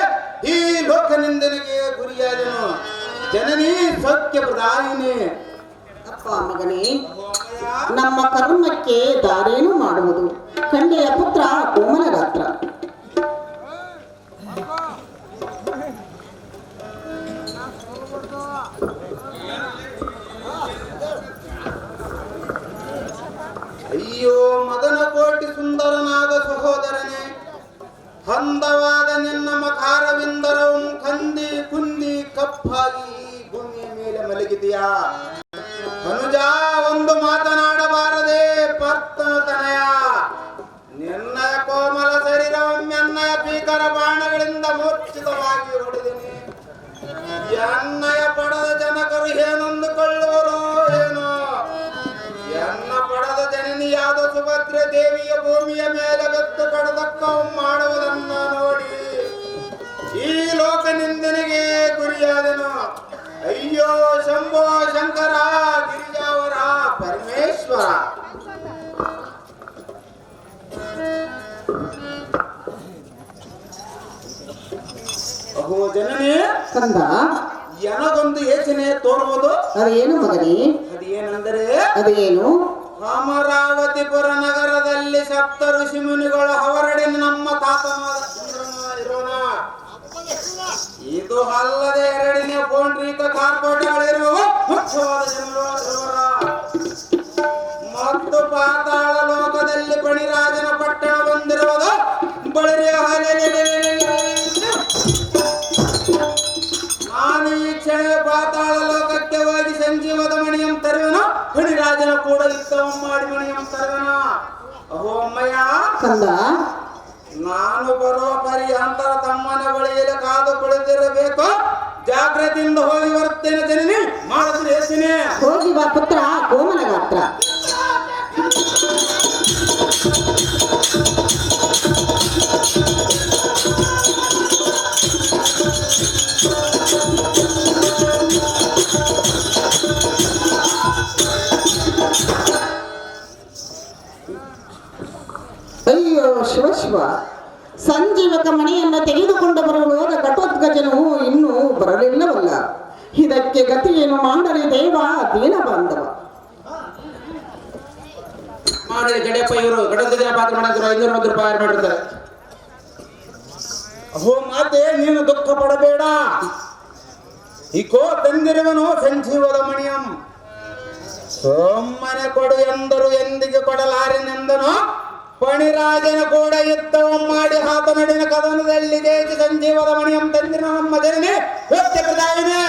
ಈ ಲೋಕನಿಂದನಿಗೆ ಗುರಿಯಾದನು. ಜನನಿ ಸತ್ಯಪ್ರದಾಯಿನಿ. ಅಪ್ಪ ಮಗನೇ, ನಮ್ಮ ಕರ್ಮಕ್ಕೆ ದಾರೇನು ಮಾಡುವುದು. ಕಂಡೆಯ ಪುತ್ರ ಕೋಮಲ ಗಾತ್ರ. ಅಯ್ಯೋ ಮದನ ಕೋಟಿ ಸುಂದರನಾದ ಸಹೋದರನೇ, ಹಂದವಾದ ನಿನ್ನ ಮಕಾರವಿಂದರವು ಕಂದಿ ಕುಂದಿ ಕಪ್ಪಾಗಿ ಈ ಭೂಮಿಯ ಮೇಲೆ ಮಲಗಿದೆಯಾ? ಅನುಜ, ಒಂದು ಮಾತನಾಡಬಾರದೆ ಪರ್ತನತನಯ. ನಿನ್ನ ಕೋಮಲ ಶರೀರವನ್ನೆನ್ನಯ ಭೀಕರ ಬಾಣಗಳಿಂದ ಮೂರ್ಛಿತವಾಗಿ ಹೊಡೆದಿನಿ. ಎನ್ನಯ ಪಡೆದ ಜನಕರು ಏನೊಂದುಕೊಳ್ಳುವರು ಏನೋ. ಎನ್ನ ಪಡೆದ ಜನನಿಯಾದ ಸುಭದ್ರ ದೇವಿಯ ಭೂಮಿಯ ಮೇಲೆ ಬೆತ್ತು ಕಡದಕ್ಕವು ಮಾಡುವುದನ್ನು ನೋಡಿ ಈ ಲೋಕ ನಿಂದನೆಗೆ ಗುರಿಯಾದನು. ಅಯ್ಯೋ ಶಂಭೋ ಶಂಕರ ಗಿರಿಜಾವರ ಪರಮೇಶ್ವರ. ಅಹೋ ಜನನೇ, ಕಂದ, ನನಗೊಂದು ಯೋಚನೆ ತೋರುವುದು. ಅದೇನು ಮಗನೇ? ಅದೇನೆಂದರೆ, ಅದೇನು? ಅಮರಾವತಿಪುರ ನಗರದಲ್ಲಿ ಸಪ್ತ ಋಷಿ ಮುನಿಗಳು ಅವರಡಿ ನಮ್ಮ ತಾತನಾದ ಇರೋಣ. ಇದು ಅಲ್ಲದೆ ಎರಡನೇ ಪೌಂಡ್ರಿಕ ಕಾರ್ಪೋಟಗಳಿರುವ ಮುಖ್ಯವಾದ ಜನರ ಮತ್ತು ಪಾತಾಳ ಲೋಕದಲ್ಲಿ ಬಣಿರಾಜನ ಪಟ್ಟಣ ಬಂದಿರುವುದು ಬಳಿಯ ನಾನು ಈ ಕ್ಷಣ ಪಾತಾಳ ಲೋಕಕ್ಕೆ ಹೋಗಿ ಸಂಜೀವದ ಮಣಿಯಂ ತರುವೆನು. ಬಣಿರಾಜನ ಕೂಡ ಯುದ್ಧವ ಮಾಡಿ ಮಣಿಯಂ ತರುವೆನು. ಅಹೋ ಅಮ್ಮಯ್ಯ ಕಂದ, ನಾನು ಬರುವ ಪರ್ಯಂತರ ತಮ್ಮನ ಬಳಿಯಲ್ಲಿ ಕಾದು ಕುಳಿತಿರಬೇಕು. ಜಾಗ್ರತೆಯಿಂದ ಹೋಗಿ ಬರುತ್ತೇನೆ ಜನನಿ, ಮಾಡಿದ್ರೆ ಹೇಳ್ತೀನಿ. ಹೋಗಿ ಬಾ ಪುತ್ರ ಕೋಮಲ ಗಾತ್ರ. ಅಯ್ಯೋ ಶಿವ ಶಿವ, ಸಂಜೀವಕ ಮಣಿಯನ್ನು ತೆಗೆದುಕೊಂಡು ಬರಲು ಹೋದ ಘಟೋದ್ಗಜನು ಇನ್ನೂ ಬರಲಿಲ್ಲವಲ್ಲ. ಇದಕ್ಕೆ ಗತಿಯೇನು ಮಾಡಲಿ ದೇವ ದೀನ ಬಾಂಧವ. ಮಾಡಿದ ಜಡೆಯಪ್ಪ ಇವರು ಗಡದ ಪಾತ್ರ ಮಾಡಿದ್ರು 501 ರೂಪಾಯಿ ಮಾಡಿರ್ತಾರೆ. ಅಹೋ ಮಾತೆ, ನೀನು ದುಃಖ ಪಡಬೇಡ. ಇಕೋ ತಂದಿರುವನು ಸಂಜೀವದ ಮಣಿಯಂ. ಸೊಮ್ಮನೆ ಕೊಡು ಎಂದರು ಎಂದಿಗೆ ಕೊಡಲಾರೆನೆಂದನು. ಪಣಿರಾಜನ ಕೂಡ ಯುದ್ಧವಂ ಮಾಡಿ ಹಾತನಡಿನ ಕದನದಲ್ಲಿ ಜಯಿಸಿ ಸಂಜೀವದ ಮಣಿಯಂ ತಂದಿರ ನಮ್ಮ ಜನನಿ ಪ್ರದಾಯನೆ.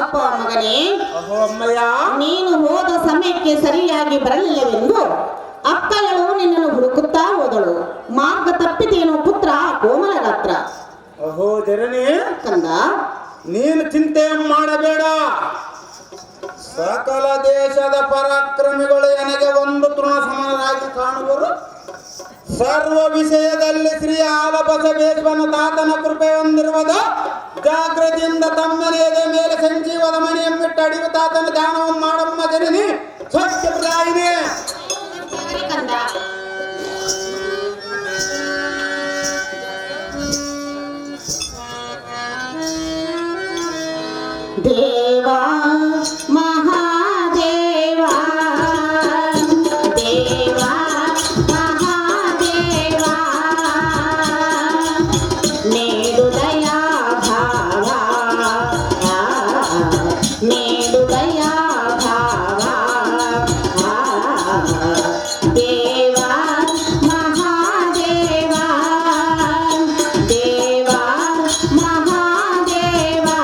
ಅಪ್ಪ ಮಗನೇ, ಅಹೋ ಅಮ್ಮಯ್ಯ, ನೀನು ಹೋದ ಸಮಯಕ್ಕೆ ಸರಿಯಾಗಿ ಬರಲಿಲ್ಲವೆಂದು ಅಕ್ಕಗಳು ನಿನ್ನನ್ನು ಹುಡುಕುತ್ತಾ ಹೋದಳು. ಮಾರ್ಗ ತಪ್ಪಿತೇನು ಪುತ್ರ ಕೋಮಲಗಾತ್ರ. ಅಹೋ ಜನನಿ, ಕಂದ, ನೀನು ಚಿಂತೆ ಮಾಡಬೇಡ. ಸಕಲ ದೇಶದ ಪರಾಕ್ರಮಿಗಳು ನನಗೆ ಒಂದು ತೃಣ ಸಮನಾಗಿ ಕಾಣುವರು. ಸರ್ವ ವಿಷಯದಲ್ಲಿ ಶ್ರೀ ಆಲಬಸವೇಶ್ವರನ ತಾತನ ಕೃಪೆ ಹೊಂದಿರುವುದು. ಜಾಗೃತಿಯಿಂದ ತಮ್ಮನೆಯದ ಮೇಲೆ ಸಂಜೀವದ ಮನೆಯನ್ನಿಟ್ಟು ಅಡಿವು ತಾತನ ಧ್ಯಾನವನ್ನು ಮಾಡಮ್ಮ ಜನನಿ ಸ್ವಚ್ಛ ಪ್ರದಾಯಿನಿ. ಕಂದ, ದೇವಾ ಮಹಾದೇವಾ, ದೇವಾ ಮಹಾದೇವಾ, ನೇಡು ದಯಾ ಭಾವ, ನೇಡು ದಯಾ ಭಾವ, ದೇವಾ ಮಹಾದೇವಾ, ದೇವಾ ಮಹಾದೇವಾ.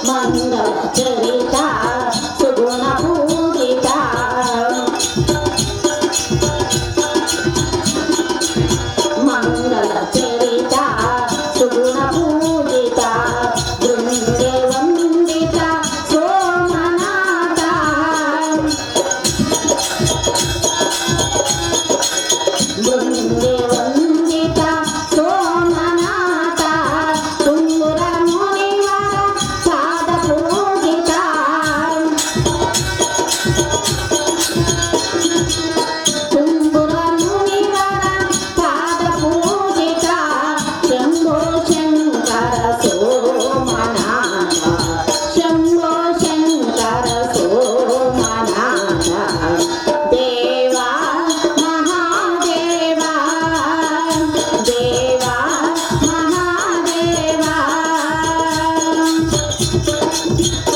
ಮಂಗಳ ಚರಿತ ಸುಗುಣ ಪೂಜಿತ, ಮಂಗಳ ಚರಿತ ಸುಗುಣ ಪೂಜಿತ, ಬೃಂದೆ ವಂದಿತ ಸೋಮನಾಥ, ಬೃಂದೆ ವಂದಿತ ಸೋಮನಾಥ, ತುಂಬುರ ಮುನಿವರ ಪಾದ ಪೂಜಿತ, ತುಂಬುರ ಮುನಿವರ ಪಾದ ಪೂಜಿತ, ಶಂಭೋ ಶಂಕರ ಸೋಮನಾಥ, ಶಂಭೋ ಶಂಕರ ಸೋಮನಾಥ, ದೇವಾ ಮಹಾದೇವಾ, ದೇವಾ ಮಹಾದೇವಾ.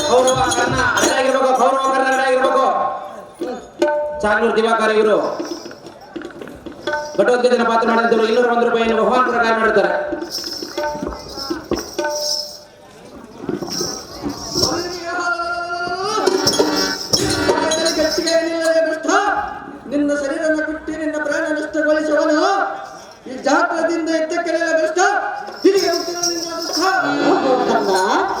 ಕೌರವ ಕರ್ಣ ಅಡಗಿರ್ಬೇಕು, ಕೌರವ ಕರ್ಣ ಅಡಗಿರ್ಬೇಕು. ಚಾಗ್ನೂರ್ ದಿವಾಕರ್ ಇವರು ಘಟೋದ್ಗತಿನ ಪಾತ್ರ ಮಾಡಿದ್ರು. 201 ರೂಪಾಯಿಯನ್ನು ಬಹುಮಾನ ಪ್ರಕಾರ ಮಾಡ್ತಾರೆ. ನಿನ್ನ ಶರೀರವನ್ನು ಬಿಟ್ಟು ನಿನ್ನ ಪ್ರಾಣ ನಷ್ಟಗೊಳಿಸುವನು ಈ ಜಾತಕದಿಂದ ಎತ್ತಕ್ಕೆಲ್ಲ ಬೆಸ್ಟ್. ತಿರುಗಿ ಹೋಗ್ತಿರೋ ನಿನ್ನ ದುಃಖ. ಕಂದ,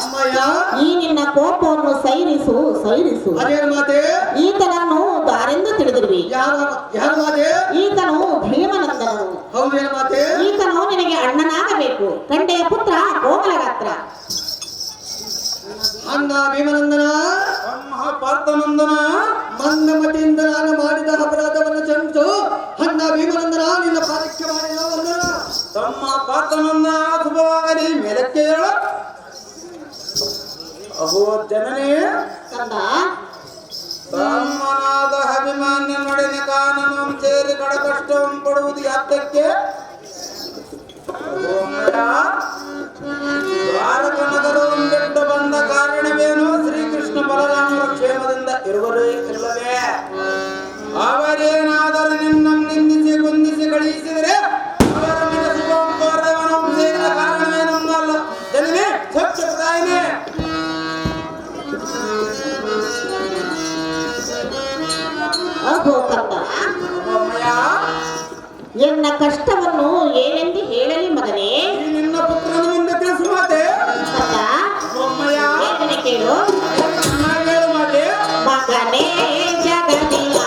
ಅಮ್ಮಯ್ಯ, ಈ ನಿನ್ನ ಕೋಪವನ್ನು ಸೈರಿಸು ಸೈರಿಸು. ಅದೇನು ಮಾತೆ? ಈತನನ್ನು ದಾರೆಂದು ತಿಳಿದಿರುವಿ. ಯಾರ ಮಾತೆ? ಈತನು ಭೀಮನಂದನನು. ಹೌದೇನು ಮಾತೆ? ಈತನು ನಿನಗೆ ಅಣ್ಣನಾಗಬೇಕು. ಕಂಡೆಯ ಪುತ್ರ ಕೋಮಲಗಾತ್ರ. ಅಣ್ಣ ಭೀಮನಂದನ, ಪಾರ್ಥನಂದನ, ಮಂದಮತಿಯಿಂದ ನಾನು ಮಾಡಿದ ಅಪರಾಧವನ್ನು ಕ್ಷಮಿಸು. ಅಣ್ಣ ಭೀಮನಂದನ, ನಿನ್ನ ಪಾದಕ್ಕೆ ಮಾಡಿದ ವಂದನ. ತಮ್ಮ ಪಾರ್ಥನಂದನ ಶುಭವಾಗಲಿ. ಮೇಲಕ್ಕೆ ಹೇಳು. ಅಹೋ ಜನನಿ, ಕಂದ, ತಮ್ಮನಾದ ಅಭಿಮಾನ್ಯ ನೊಡನೆ ಕಾನನಂ ಸೇರಿ ಕಡ ಕಷ್ಟವಂ ಪಡುವುದು ಯಾತಕ್ಕೆ? ಅಹೋ ಅಮ್ಮಯ್ಯ, ದ್ವಾರಕ ನಗರವನ್ನು ಬಿಟ್ಟು ಬಂದ ಕಾರಣವೇನು? ಶ್ರೀಕೃಷ್ಣ ಬಲರಾಮರ ಕ್ಷೇಮದಿಂದ ಇರುವರೇ ಇಲ್ಲವೇ? ಅವರೇನಾದರೂ ನಿನ್ನನ್ನು ನಿಂದಿಸಿ ಕುಂದಿಸಿ ಕಳುಹಿಸಿದರೆ ಅವರ ಮೇಲೆ ಶುಭಂ ಕೋರದವನು ಸೇರಿದ ಕಾರಣವೇನಲ್ಲ ಜನನಿ ಸ್ವಚ್ಛ ಪ್ರದಾಯಿನಿ. ಅಹೋ ಕಂದ, ಅಮ್ಮಯ್ಯ, ಎನ್ನ ಕಷ್ಟವನ್ನು ಏನೆಂದು ಹೇಳಲಿ ಮಗನೇ? ಈ ನಿನ್ನ ಪುತ್ರನ ಮುಂದೆ ತಿಳಿಸು ಮಾತೆ. ಕಂದ, ಅಮ್ಮಯ್ಯ, ಬೇಗನೆ ಕೇಳು. ಹೇಳು ಮಾತೆ. ಮಗನೇ ಜಗದಿನ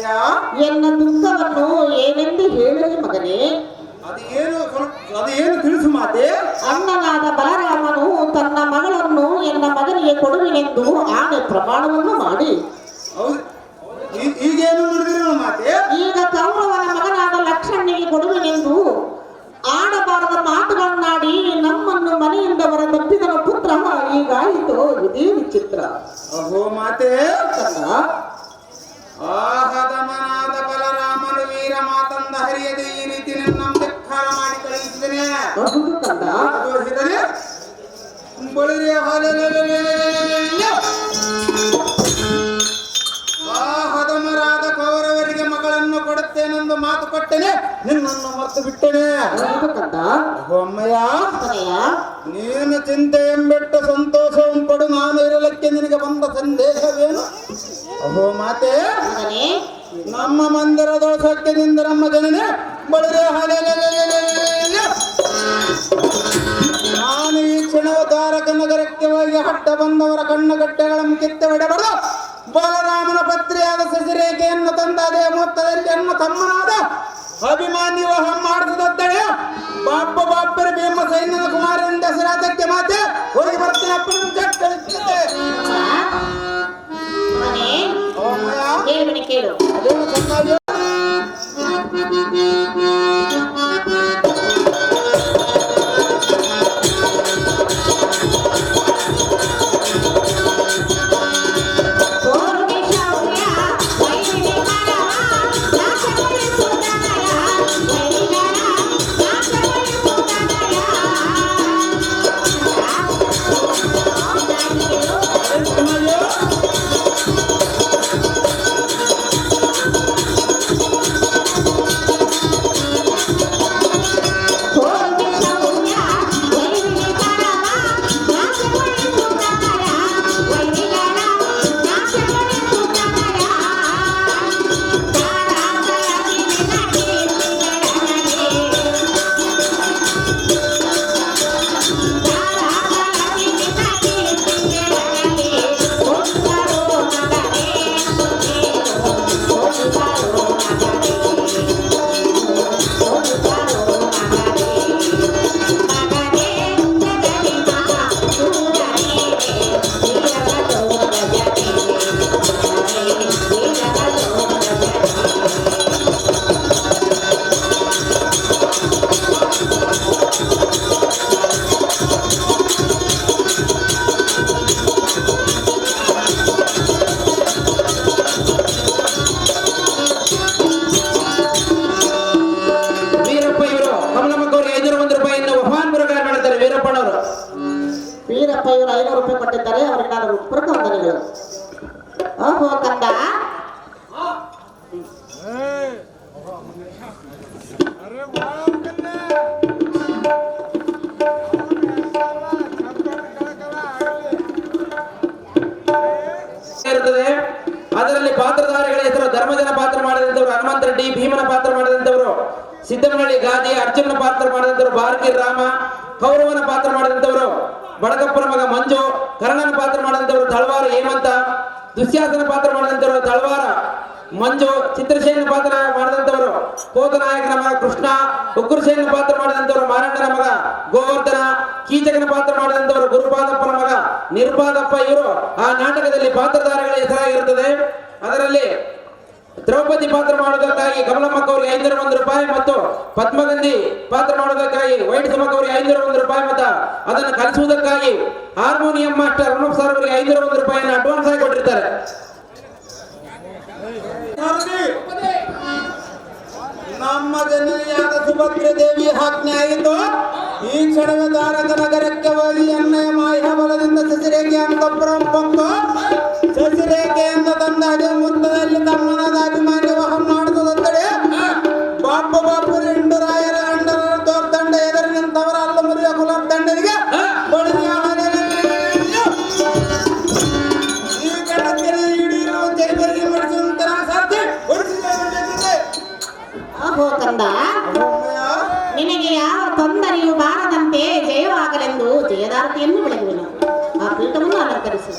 ಅಮ್ಮಯ್ಯ ಎನ್ನ ದುಃಖವನ್ನು ಏನೆಂದು ಹೇಳಲಿ ಮಗನೇ. ಅದೇನು ತಿಳಿಸು ಮಾತೆ. ಅಣ್ಣನಾದ ಬಲರಾಮನು ತನ್ನ ಮಗಳನ್ನು ಎನ್ನ ಮಗನಿಗೆ ಕೊಡುವೆನೆಂದು ಆನೆ ಪ್ರಮಾಣವನ್ನು ಮಾಡಿ ಹೌದು, ಈಗೇನು ನುಡಿದಿರೋ ಮಾತೆ. ಈಗ ಕೌರವನ ಮಗನಾದ ಲಕ್ಷ್ಮಣನಿಗೆ ಕೊಡುವೆನೆಂದು ಆಡಬಾರದ ಮಾತುಗಳನ್ನಾಡಿ ನಮ್ಮನ್ನು ಮನೆಯಿಂದ ಹೊರ ತಪ್ಪಿದನ ಪುತ್ರ ಹೀಗಾಯಿತು. ಇದೇ ವಿಚಿತ್ರ. ಅಹೋ ಮಾತೆ. ಕನ್ನ ಆಹದಮನಾದ ಬಲರಾಮನು ವೀರ ಮಾತಂದ ಹರಿಯದೆ ಈ ರೀತಿ ನನ್ನ ಧಿಕ್ಕಾರ ಮಾಡಿ ಕಳುಹಿಸಿದನೆ. ಹೌದು ಕಂದ. ತೋರಿಸಿದರೆ ಬಳಿರೆ ಆಹದಮರಾದ ಕೌರವರಿಗೆ ಮಗಳನ್ನು ಕೊಡುತ್ತೇನೆಂದು ಮಾತು ಕೊಟ್ಟೆನೆ, ನಿನ್ನನ್ನು ಮರೆತು ಬಿಟ್ಟೆನೆ. ಹೌದು ಕಂದ. ಅಹೋ ಅಮ್ಮಯ್ಯ, ಕನೆಯ ನೀನು ಚಿಂತೆ ಎಂಬೆಟ್ಟು ಸಂತೋಷವನ್ನು ಪಡು, ನಾನು ಇರಲಿಕ್ಕೆ ನಿನಗೆ ಬಂದ ಸಂದೇಶವೇನು. ಅಹೋ ಮಾತೆ, ಮಗನೇ ನಮ್ಮ ಮಂದಿರ ದೋಷಕ್ಕೆ ನಿಂದ ನಮ್ಮ ಜನನೆ ಬಳಿರೆ ನಾನು ಈ ಕ್ಷಣವ ದ್ವಾರಕ ನಗರಕ್ಕೆ ಹೋಗಿ ಹಟ್ಟ ಬಂದವರ ಕಣ್ಣುಗಟ್ಟೆಗಳನ್ನು ಕಿತ್ತೆ ಹೊಡೆಬಾರದು. ಬಲರಾಮನ ಪತ್ರಿಯಾದ ಸಸಿರೇಖೆಯನ್ನು ತಂದಾದೆ ಮೊತ್ತದಲ್ಲಿ ಎನ್ನ ತಮ್ಮನಾದ ಅಭಿಮಾನ್ಯವಾಹ ಮಾಡಿಸದತ್ತಳೆ ಬಾಪ್ಪರ ಭೀಮ ಸೈನ್ಯದ ಕುಮಾರನ ದಸರಾತಕ್ಕೆ ಮಾತೆ ಹೋಗಿ ಬರ್ತೀನಿ. ಅಪ್ಪನ ಕಳಿಸುತ್ತೆ. ಮಗನೇ ಹೇಳುವನೆ ಕೇಳು. ಅದೇನು ಚೆನ್ನಾಗಿ ವೀರಪ್ಪ ಇವರು 500 ರೂಪಾಯಿ ಕೊಟ್ಟಿದ್ದಾರೆ. ಅವರಿಗೆ ನಾನು ವಂದನೆಗಳು. ಓಹೋ ಕಂದ, ಇರುತ್ತದೆ. ಅದರಲ್ಲಿ ಪಾತ್ರಧಾರಿಗಳ ಹೆಸರು ಧರ್ಮಜನ ಪಾತ್ರ ಮಾಡಿದಂತವರು ಹನುಮಂತ ರೆಡ್ಡಿ, ಭೀಮನ ಪಾತ್ರ ಮಾಡಿದಂತವರು ಸಿದ್ದಮನಹಳ್ಳಿ ಗಾದಿ, ಅರ್ಜುನನ ಪಾತ್ರ ಮಾಡಿದಂತವರು ಬಾರ್ಕಿರ್ ರಾಮ, ಕೌರವನ ಪಾತ್ರ ಮಾಡಿದಂತವರು ಬಡಕಪ್ಪನ ಮಗ ಮಂಜು, ಕರ್ಣನ ಪಾತ್ರ ಮಾಡಿದಂತವರು ತಳವಾರ ಹೇಮಂತ, ದುಶ್ಯಾಸನ ಪಾತ್ರ ಮಾಡಿದಂತವರು ತಳವಾರ ಮಂಜು, ಚಿತ್ರಸೇನ ಪಾತ್ರ ಮಾಡಿದಂತವರು ಕೋತನಾಯಕನ ಮಗ ಕೃಷ್ಣ, ಉಗ್ರಸೇನ ಪಾತ್ರ ಮಾಡಿದಂತವರು ಮಾರಣ್ಣನ ಮಗ ಗೋವರ್ಧನ, ಕೀಚಕನ ಪಾತ್ರ ಮಾಡಿದಂತವರು ಗುರುಪಾದಪ್ಪನ ಮಗ ನಿರ್ಪಾದಪ್ಪ. ಇವರು ಆ ನಾಟಕದಲ್ಲಿ ಪಾತ್ರಧಾರಿಗಳ ಹೆಸರಾಗಿರುತ್ತದೆ. ಅದರಲ್ಲಿ ದ್ರೌಪದಿ ಪಾತ್ರ ಮಾಡುವುದಕ್ಕಾಗಿ ಕಮಲಮ್ಮಕ್ಕ ಅವರಿಗೆ 501 ರೂಪಾಯಿ ಮತ್ತು ಪದ್ಮಗಂಧಿ ಪಾತ್ರ ಮಾಡುವುದಕ್ಕಾಗಿ ವೈಟ್ ಸಮಕ್ಕ ಅವರಿಗೆ 501 ರೂಪಾಯಿ ಮತ್ತು ಅದನ್ನು ಕಲಿಸುವುದಕ್ಕಾಗಿ ಹಾರ್ಮೋನಿಯಂ ಮಾಸ್ಟರ್ ಅರ್ಣಬ್ ಸರ್ ಅವರಿಗೆ 501 ರೂಪಾಯಿಯನ್ನು ಅಡ್ವಾನ್ಸ್ ಆಗಿ ಕೊಟ್ಟಿರ್ತಾರೆ. ನಮ್ಮ ಜನನಿಯಾದ ಸುಭದ್ರ ದೇವಿ ಆಜ್ಞೆ ಆಯಿತು. ಈ ಕ್ಷಣವೇ ದ್ವಾರಕ ನಗರಕ್ಕೆ ಹೋಗಿ ಎಣ್ಣೆಯ ಮಾಯ ಬಲದಿಂದ ಸಸಿರೇಖೆ ಅಂತ ಪಂಪು ಸಸಿರೇಖೆಯಿಂದ ತಂದ ಅದೇ ಮೊತ್ತದಲ್ಲಿ ತಮ್ಮನಾದ ಅಭಿಮಾನ್ಯವಾಹ ಮಾಡುವುದಂತಡೆ ಬಾಪರು ಇಂಡುರಾಯರ ಗಂಡರ ತೋರ್ದಂಡ ಎದುರು ನಿಂತವರ ಅಲ್ಲ ಮುರಿಯ ಕುಲ ದಂಡರಿಗೆ ಈ ಗಣಕ್ಕೆ ಹಿಡಿಯುವ ಜೈಬರಿಗೆ ಮಾಡಿಸುವಂತ ಸಾಧ್ಯ ಓಹೋ ಕಂದ, ನಿನಗೆ ಯಾವ ತೊಂದರೆಯೂ ಬಾರದಂತೆ ಜಯವಾಗಲೆಂದು ಜಯದಾರತಿಯನ್ನು ಬೆಳಗುವೆನು. ಆ ಪೀಠವನ್ನು ಅಲಂಕರಿಸು.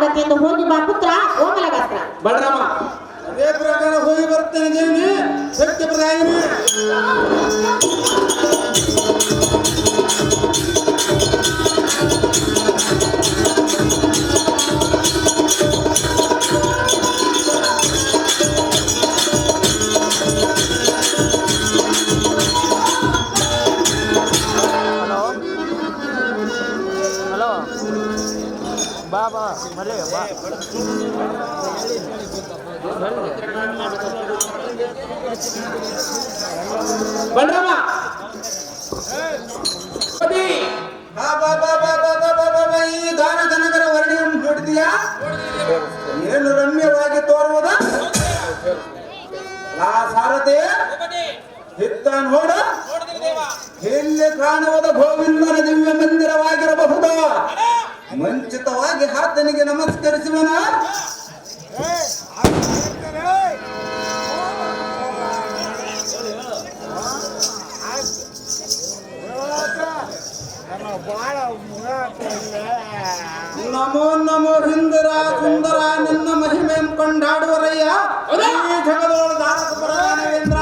ಜಾಗ್ರತೆಯಿಂದ ಹೋಗಿ ಬಾ ಪುತ್ರ ಓಮಲಗಾಸ್ತ್ರ. ಬಲರಾಮ ಅದೇ ಪ್ರಕಾರ ಹೋಗಿ ಬರ್ತೇನೆ ದೇವಿ ಸತ್ಯ ಪ್ರದಾಯಿನಿ. ಬಲರಾಮ ಈ ದಾನ ಜನಕರ ವರ್ಣಿಯನ್ನು ನೋಡಿದೀಯಾ? ಏನು ರಮ್ಯವಾಗಿ ತೋರುವುದ ಆ ಸಾರಥಿ ಹಿತ್ತ ನೋಡ ಎಲ್ಲಿ ಕಾಣುವುದ ಗೋವಿಂದನ ದಿವ್ಯ ಮಂದಿರವಾಗಿರಬಹುದು. ಮುಂಚಿತವಾಗಿ ಆತನಿಗೆ ನಮಸ್ಕರಿಸುವನ. ನಮೋ ನಮೋ ಹಿಂದರ ಸುಂದರ ನಿನ್ನ ಮಹಿಮೆ ಕೊಂಡಾಡುವರಯ್ಯ ಈ ಜಗದೋಳು ದಾನಕ ಪರಮಾನವೇಂದ್ರ.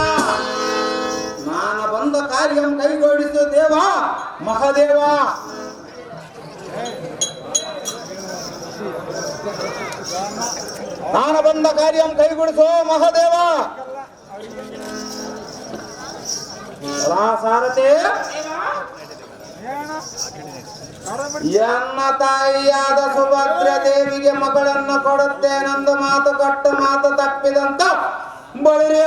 ನಾನು ಬಂದ ಕಾರ್ಯ ಕೈಗೂಡಿಸು ದೇವ ಮಹಾದೇವ. ನಾನು ಬಂದ ಕಾರ್ಯ ಕೈಗೂಡಿಸು ಮಹಾದೇವ. ಸಾರಥಿ ಎನ್ನ ತಾಯಿಯಾದ ಸುಭದ್ರ ದೇವಿಗೆ ಮಗಳನ್ನು ಕೊಡುತ್ತೇನೆಂದು ಮಾತು ಕೊಟ್ಟು ಮಾತು ತಪ್ಪಿದಂತ ಬಳಿಯ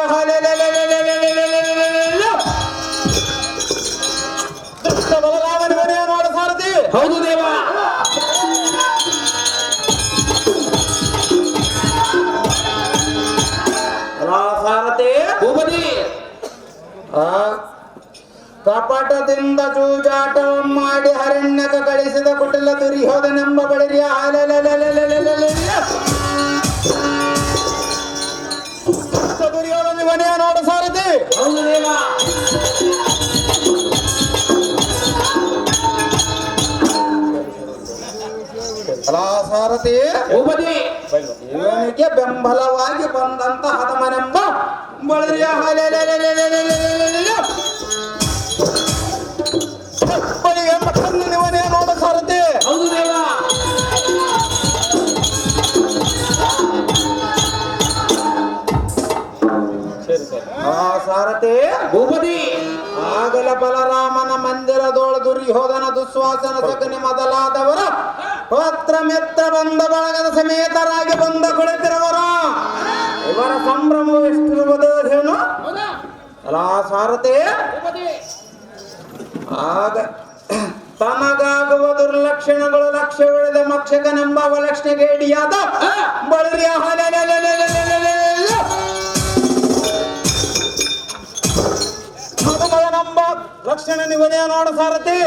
ದುಷ್ಟ ಬಲರಾಮನಿಗೆ ನೋಡ ಸಾರಥಿ. ಹೌದು ದೇವ. ಸಾರಥಿ ಭೂಪತಿ ಕಪಟದಿಂದ ಜೂಜಾಟ ಮಾಡಿ ಅರಣ್ಯಕ ಕಳಿಸಿದ ಕುಟಿಲ ದುರ್ಯೋಧನೆಂಬ ಬಳಿರಿಯ ದುರ್ಯೋಧನ ಮನೆಯ ನೋಡ ಸಾರಥಿ. ಹೌದು ದೇವ. ಸಾರಥಿ ಭೂಪತಿ ಇವನಿಗೆ ಬೆಂಬಲವಾಗಿ ಬಂದಂತ ಹದಮನೆಂಬ ಬಳಿರಿಯ ಮನೆಯ ನೋಡ ಸಾರಥಿ. ಹೌದು ದೇವ. ಸಾರಥಿ ಭೂಪತಿ ಆಗಲ ಬಲರಾಮನ ಮಂದಿರದೋಳ ದುರ್ಯೋಧನ ದುಶ್ವಾಸನ ಸಗನಿ ಮೊದಲಾದವರ ಪತ್ರ ಮಿತ್ರ ಬಂದ ಬಳಗದ ಸಮೇತರಾಗಿ ಬಂದ ಕುಳಿತಿರುವರು. ಇವರ ಸಂಭ್ರಮವು ಎಷ್ಟಿರುವುದೇನು ಅಲ್ಲ ಸಾರಥಿ. ಆಗ ತನಗಾಗುವ ದುರ್ಲಕ್ಷಣಗಳು ಲಕ್ಷ್ಯವಿಳಿದ ಮಕ್ಷಕನೆಂಬ ಅವಲಕ್ಷಣಗೇಡಿಯಾದ ಬಳಿಯ ಹನುಮನಂಬ ಲಕ್ಷಣ ನಿವನೆಯ ನೋಡ ಸಾರಥಿ.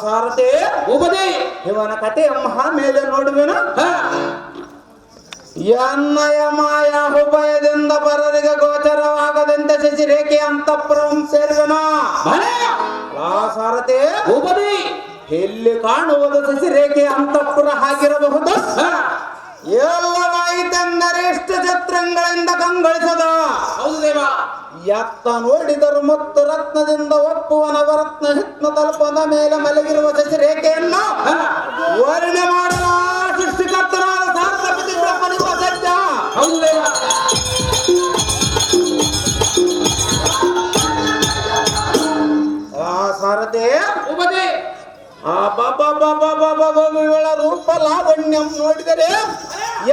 ಸಾರಥಿ ಭೂಪತಿ ಇವನ ಕಥೆ ಮಹಾ ಮೇಲೆ ನೋಡುವೆನು. ಎನ್ನಯ ಮಾಯ ಉಭಯದಿಂದ ಪರರಿಗೆ ಗೋಚರವಾಗದಂತೆ ಶಶಿರೇಖೆ ಅಂತಃಪುರಂ ಸೇರುವೆನು. ಸಾರಥಿ ಭೂಪತಿ ಎಲ್ಲಿ ಕಾಣುವುದು ಶಶಿರೇಖೆ ಅಂತಃಪುರ ಆಗಿರಬಹುದು. ಎಲ್ಲವಾಯಿತೆಂದರೆ ಇಷ್ಟ ಚಿತ್ರಗಳಿಂದ ಕಂಗೊಳಿಸದ. ಹೌದು ದೇವ. ಎತ್ತ ನೋಡಿದರು ಮತ್ತು ರತ್ನದಿಂದ ಒಪ್ಪುವ ನವರತ್ನ ಹಿತ್ನ ತಲುಪದ ಮೇಲೆ ಮಲಗಿರುವ ಶಶಿರೇಖೆಯನ್ನು ವರ್ಣೆ ಮಾಡುವ ಸೃಷ್ಟಿಕರ್ತನಾದ ಸಾರ್ಥಪತಿ ಬ್ರಹ್ಮನಿರುವ ಸತ್ಯ. ಹೌದು ದೇವ. ಸಾರಥಿ ಭೂಪತಿ ಇವಳ ರೂಪ ಲಾವಣ್ಯಂ ನೋಡಿದರೆ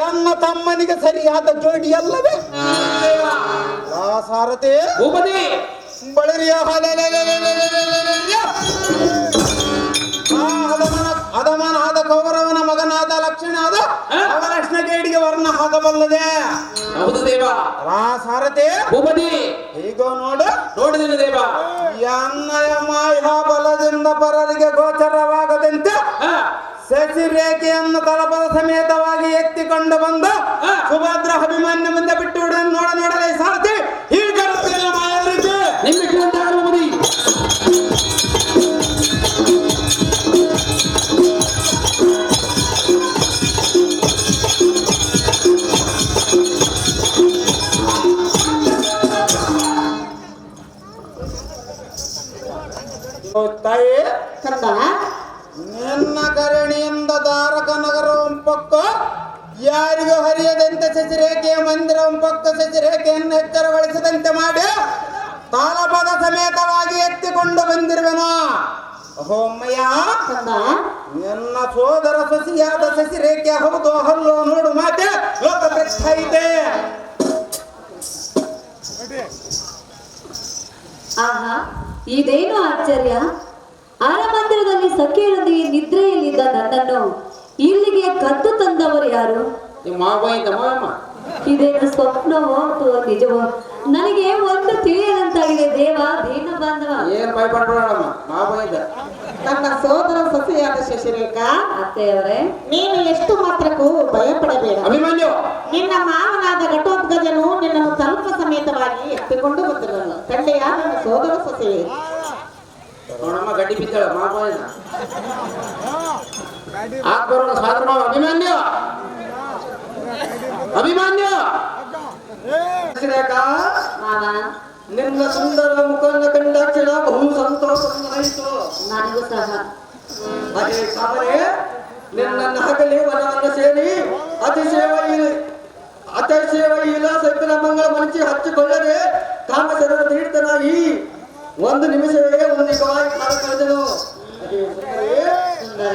ಎನ್ನ ತಮ್ಮನಿಗೆ ಸರಿಯಾದ ಜೋಡಿ ಅಲ್ಲವೇ. ಸಾರಥಿ ಭೂಪತಿ ಬಳಿರಿಯ ಹದಮನಾದ ಕೌರವನ ಮಗನಾದ ಲಕ್ಷಣಾದ ಅವಲಕ್ಷಣಗೇಡಿಗೆ ವರ್ಣ ಆಗಬಲ್ಲದೆ. ಹೌದು ದೇವ. ಸಾರಥಿ ಭೂಪತಿ ಈಗ ನೋಡು ನೋಡಿದನು ದೇವ. ಎನ್ನಯ ಮಾಯಾ ಬಲದಿಂದ ಪರರಿಗೆ ಗೋಚರವಾಗದಂತೆ ಶಶಿರೇಖೆಯನ್ನು ತಲಪದ ಸಮೇತವಾಗಿ ಎತ್ತಿಕೊಂಡು ಬಂದು ಸುಭದ್ರ ಅಭಿಮನ್ಯ ಮುಂದೆ ಬಿಟ್ಟು ನೋಡಲೇ ಸಾರಥಿ. ಈ ಮಾಯ ನಿಮ್ಮಿಟ್ಟು ಪಕ್ಕ ಯಾರಿಗೂ ಹರಿಯದಂತೆ ಶಶಿರೇಖೆಯ ಮಂದಿರಂ ಪಕ್ಕ ಶಶಿರೇಖೆಯನ್ನು ಎಚ್ಚರಗೊಳಿಸದಂತೆ ಮಾಡಿ ತಾಲಪದ ಸಮೇತವಾಗಿ ಎತ್ತಿಕೊಂಡು ಬಂದಿರುವೆನು. ಹೋಮಯ್ಯ, ನನ್ನ ಸೋದರ ಸಸಿಯಾದ ಶಶಿರೇಖೆ ಹೌದು ಹಲ್ಲು ನೋಡು ಮಾತೆ ಲೋಕ ಐತೆ. ಆಹಾ, ಇದೇನು ಆಶ್ಚರ್ಯ! ಆರಮಂದಿರದಲ್ಲಿ ಸಖಿಯರೊಂದಿಗೆ ನಿದ್ರೆಯಲ್ಲಿದ್ದ ನನ್ನನ್ನು ಇಲ್ಲಿಗೆ ಕದ್ದು ತಂದವರು ಯಾರು? ಇದೇನು ಸ್ವಪ್ನವೋ ಅಥವಾ ನಿಜವೋ ನನಗೆ ಒಂದು ತಿಳಿಯದಂತಾಗಿದೆ. ದೇವ ದೀನ ಬಾಂಧವ, ಏನ್ ಭಯಪಡ್ಬೇಡಮ್ಮ, ನನ್ನ ಸೋದರ ಸೊಸೆಯಾದ ಶಶಿರೇಖಾ, ಅತ್ತೆಯವರೇ, ನೀನು ಎಷ್ಟು ಮಾತ್ರಕ್ಕೂ ಭಯಪಡಬೇಡ. ಅಭಿಮನ್ಯು, ನಿನ್ನ ಮಾವನಾದ ಘಟೋತ್ಕಜನು ನಿನ್ನನ್ನು ಸ್ವಲ್ಪ ಸಮೇತವಾಗಿ ಎತ್ತಿಕೊಂಡು ಬಂದಿರಲ್ಲ. ಕಳ್ಳೆಯ ನನ್ನ ಸೋದರ ಸೊಸೆಯೇ. ನೋಡಮ್ಮ ಗಡ್ಡಿ ಬಿದ್ದಾಳ ಮಾಬೋಯ್ದ ಬರೋಣ ಸಾದ್ರ ಮಾವ. ಅಭಿಮನ್ಯು, ಅಭಿಮನ್ಯು, ಶಶಿರೇಖಾ, ಮಾವ, ನಿನ್ನ ಸುಂದರ ಮುಖವನ್ನು ಕಂಡಾಕ್ಷಣ ಬಹು ಸಂತೋಷವಾಯಿತು. ನನಗೂ ಸಹ. ಅದೇ ಕಾವಲೆ ನಿನ್ನನ್ನು ಹಗಲಿ ವನವನ್ನು ಸೇರಿ ಅತಿಶಯವಿಲ್ಲ ಸೈತನ ಮಂಗಳ ಮನಸ್ಸಿ ಹಚ್ಚಿಕೊಳ್ಳದೆ ಕಾಮಸರ ತೀರ್ಥನಾಗಿ ಒಂದು ನಿಮಿಷವೇ ಉನ್ನಿಕವಾಗಿ ಕಾಲ ಕಳೆದನು. ಸುಂದರ,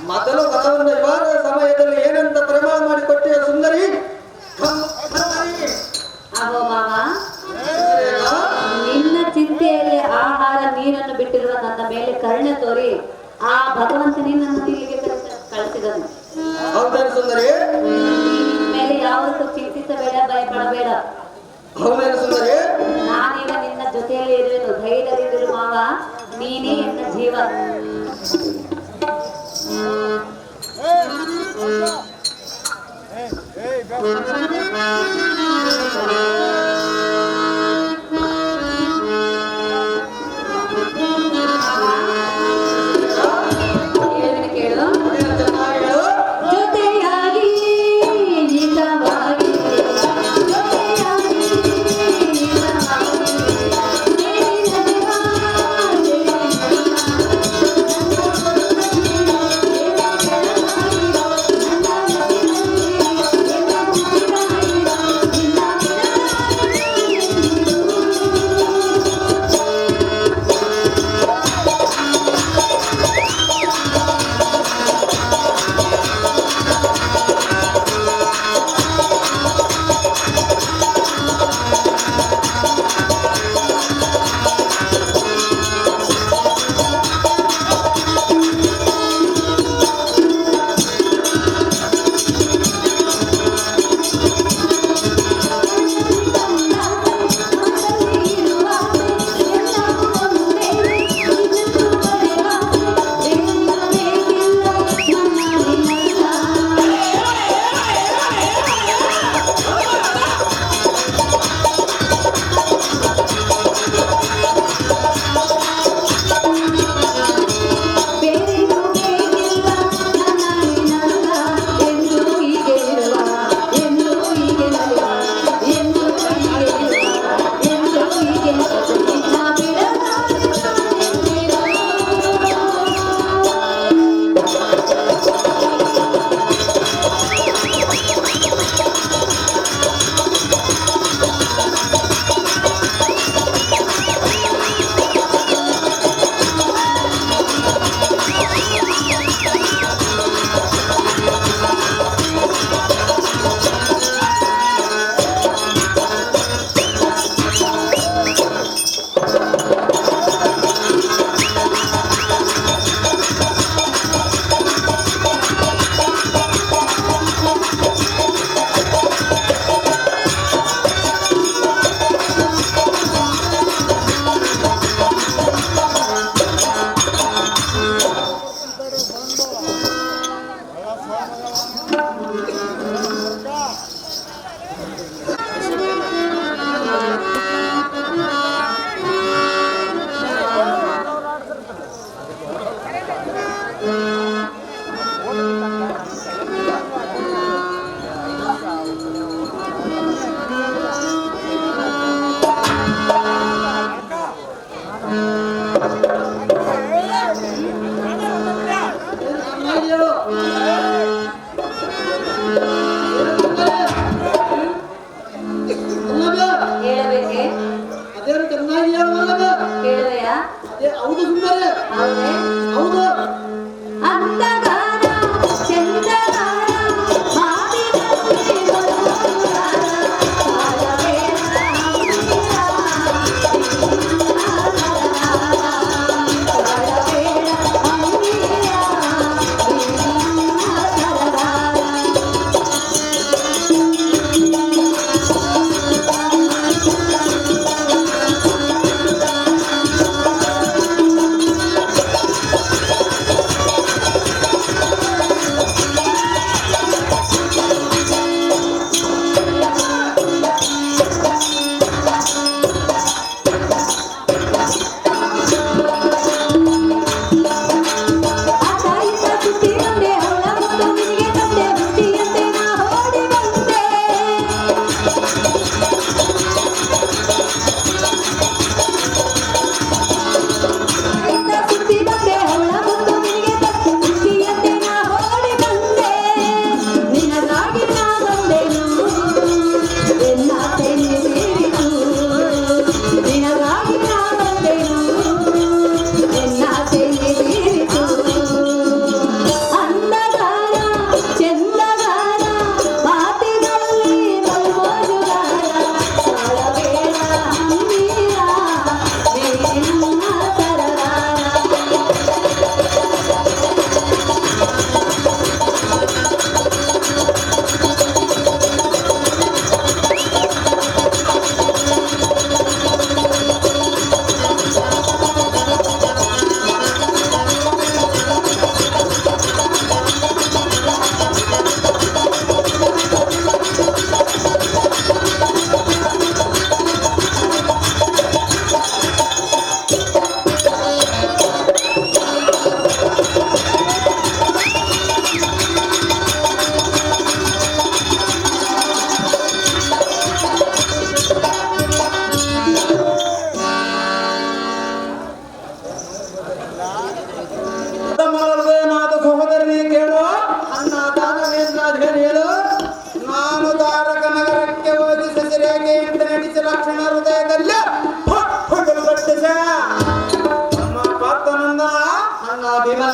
ಮೊದಲು ವನವನ್ನು ನಿವಾರಣೆ ಸಮಯದಲ್ಲಿ ಏನಂತ ಪ್ರಮಾಣ ಮಾಡಿಕೊಟ್ಟೆ ಸುಂದರಿ. ಅಹೋ ಮಾವ, ನಿನ್ನ ಚಿಂತೆಯಲ್ಲಿ ಆಹಾರ ನೀರನ್ನು ಬಿಟ್ಟಿರುವ ನನ್ನ ಮೇಲೆ ಕರುಣೆ ತೋರಿ ಆ ಭಗವಂತನೇ ನನ್ನ ಇಲ್ಲಿಗೆ ಕಳಿಸಿದನು. ಹೌದೇನು ಸುಂದರಿ? ಮೇಲೆ ಯಾವತ್ತೂ ಚಿಂತಿಸಬೇಡ, ಭಯಪಡಬೇಡ. ಹೌದೇನು ಸುಂದರಿ? ನಾನೀಗ ನಿನ್ನ ಜೊತೆಯಲ್ಲಿ ಇರುವೆನು. ಧೈರ್ಯದಿಂದಿರು ಮಾವ, ನೀನೇ ನನ್ನ ಜೀವ. ಕೇಳು, ಜೊತೆಯಾಗಿ ಹಿತವಾಗಿ,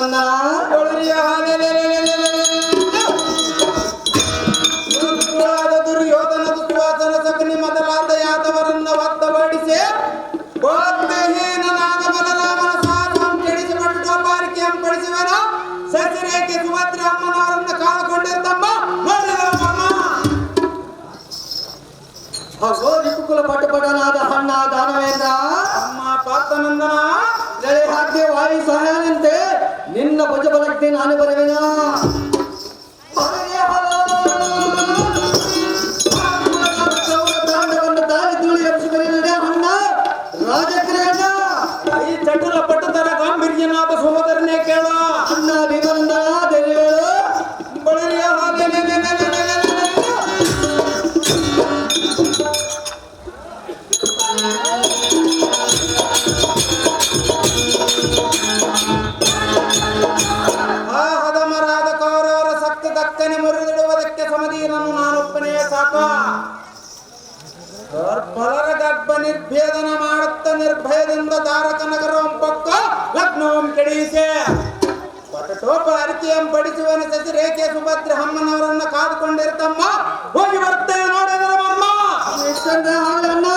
ಭೀಮನಂದ ದುರ್ಯೋಧನ ದುರ್ವಾಸನ ಸಗ್ನಿ ಮೊದಲಾದ ಯಾದವರನ್ನ ಒತ್ತಬಡಿಸಿ ಬೌದ್ಧಹೀನನಾದ ಬಲರಾಮನ ಸಾರವನ್ನು ಕೆಡಿಸಿಬಿಟ್ಟು ಬಾರಿಕೆಯನ್ನು ಪಡಿಸುವನ ಸಚಿರೇಖೆ ಸುಭದ್ರ ಅಮ್ಮನವರನ್ನ ಕಾದುಕೊಂಡಿರ್ತಮ್ಮ ಕುಲ ಪಟುಪಟನಾದ ಹಣ್ಣ ದಾನವೇಂದ್ರ ಅಮ್ಮ ಪಾರ್ಥನಂದನ ಜಯ ಹಾಕಿ ವಾಯು ಸಹಾಯಂತೆ ನಿನ್ನ ಭುಜಬಲಕ್ಕೆ ನಾನು ಬರುವೆನ ದಾರಿ ತುಳಿ ಎಬ್ಸಿದರೆ ಹಣ್ಣ ರಾಜಕ್ರಿಯಣ್ಣ ಈ ಚಟುಲ ಪಟ್ಟದರ ಗಾಂಭೀರ್ಯನಾದ ಸಹೋದರನೇ ಕೇಳ ಅಣ್ಣ ಭೀಮನಂದ ದೇವಿಗಳು ಬಳಿಯ ಹದಮರಾದ ಕೌರವರ ಸಕ್ತ ದಕ್ಕನೆ ಮುರಿದಿಡುವುದಕ್ಕೆ ಸಮಧೀನನು ನಾನೊಬ್ಬನೇ ಸಾಕ ಬಲರ ಗರ್ಭ ನಿರ್ಭೇದನ ಮಾಡುತ್ತ ನಿರ್ಭಯದಿಂದ ದಾರಕ ನಗರಂ ಪಕ್ಕ ಲಗ್ನವಂ ಕೆಡಿಸೆ ಪಟಟೋಪ ಅರಿಕೆಯಂ ಪಡಿಸುವನ ಸಚಿರೇಖೆ ಸುಭದ್ರ ಅಮ್ಮನವರನ್ನ ಕಾದುಕೊಂಡಿರ್ತಮ್ಮ ಹೋಗಿ ಬರ್ತೇವೆ ನೋಡಿದರಮ್ಮ ಇಷ್ಟಂದ ಹಾಲಣ್ಣ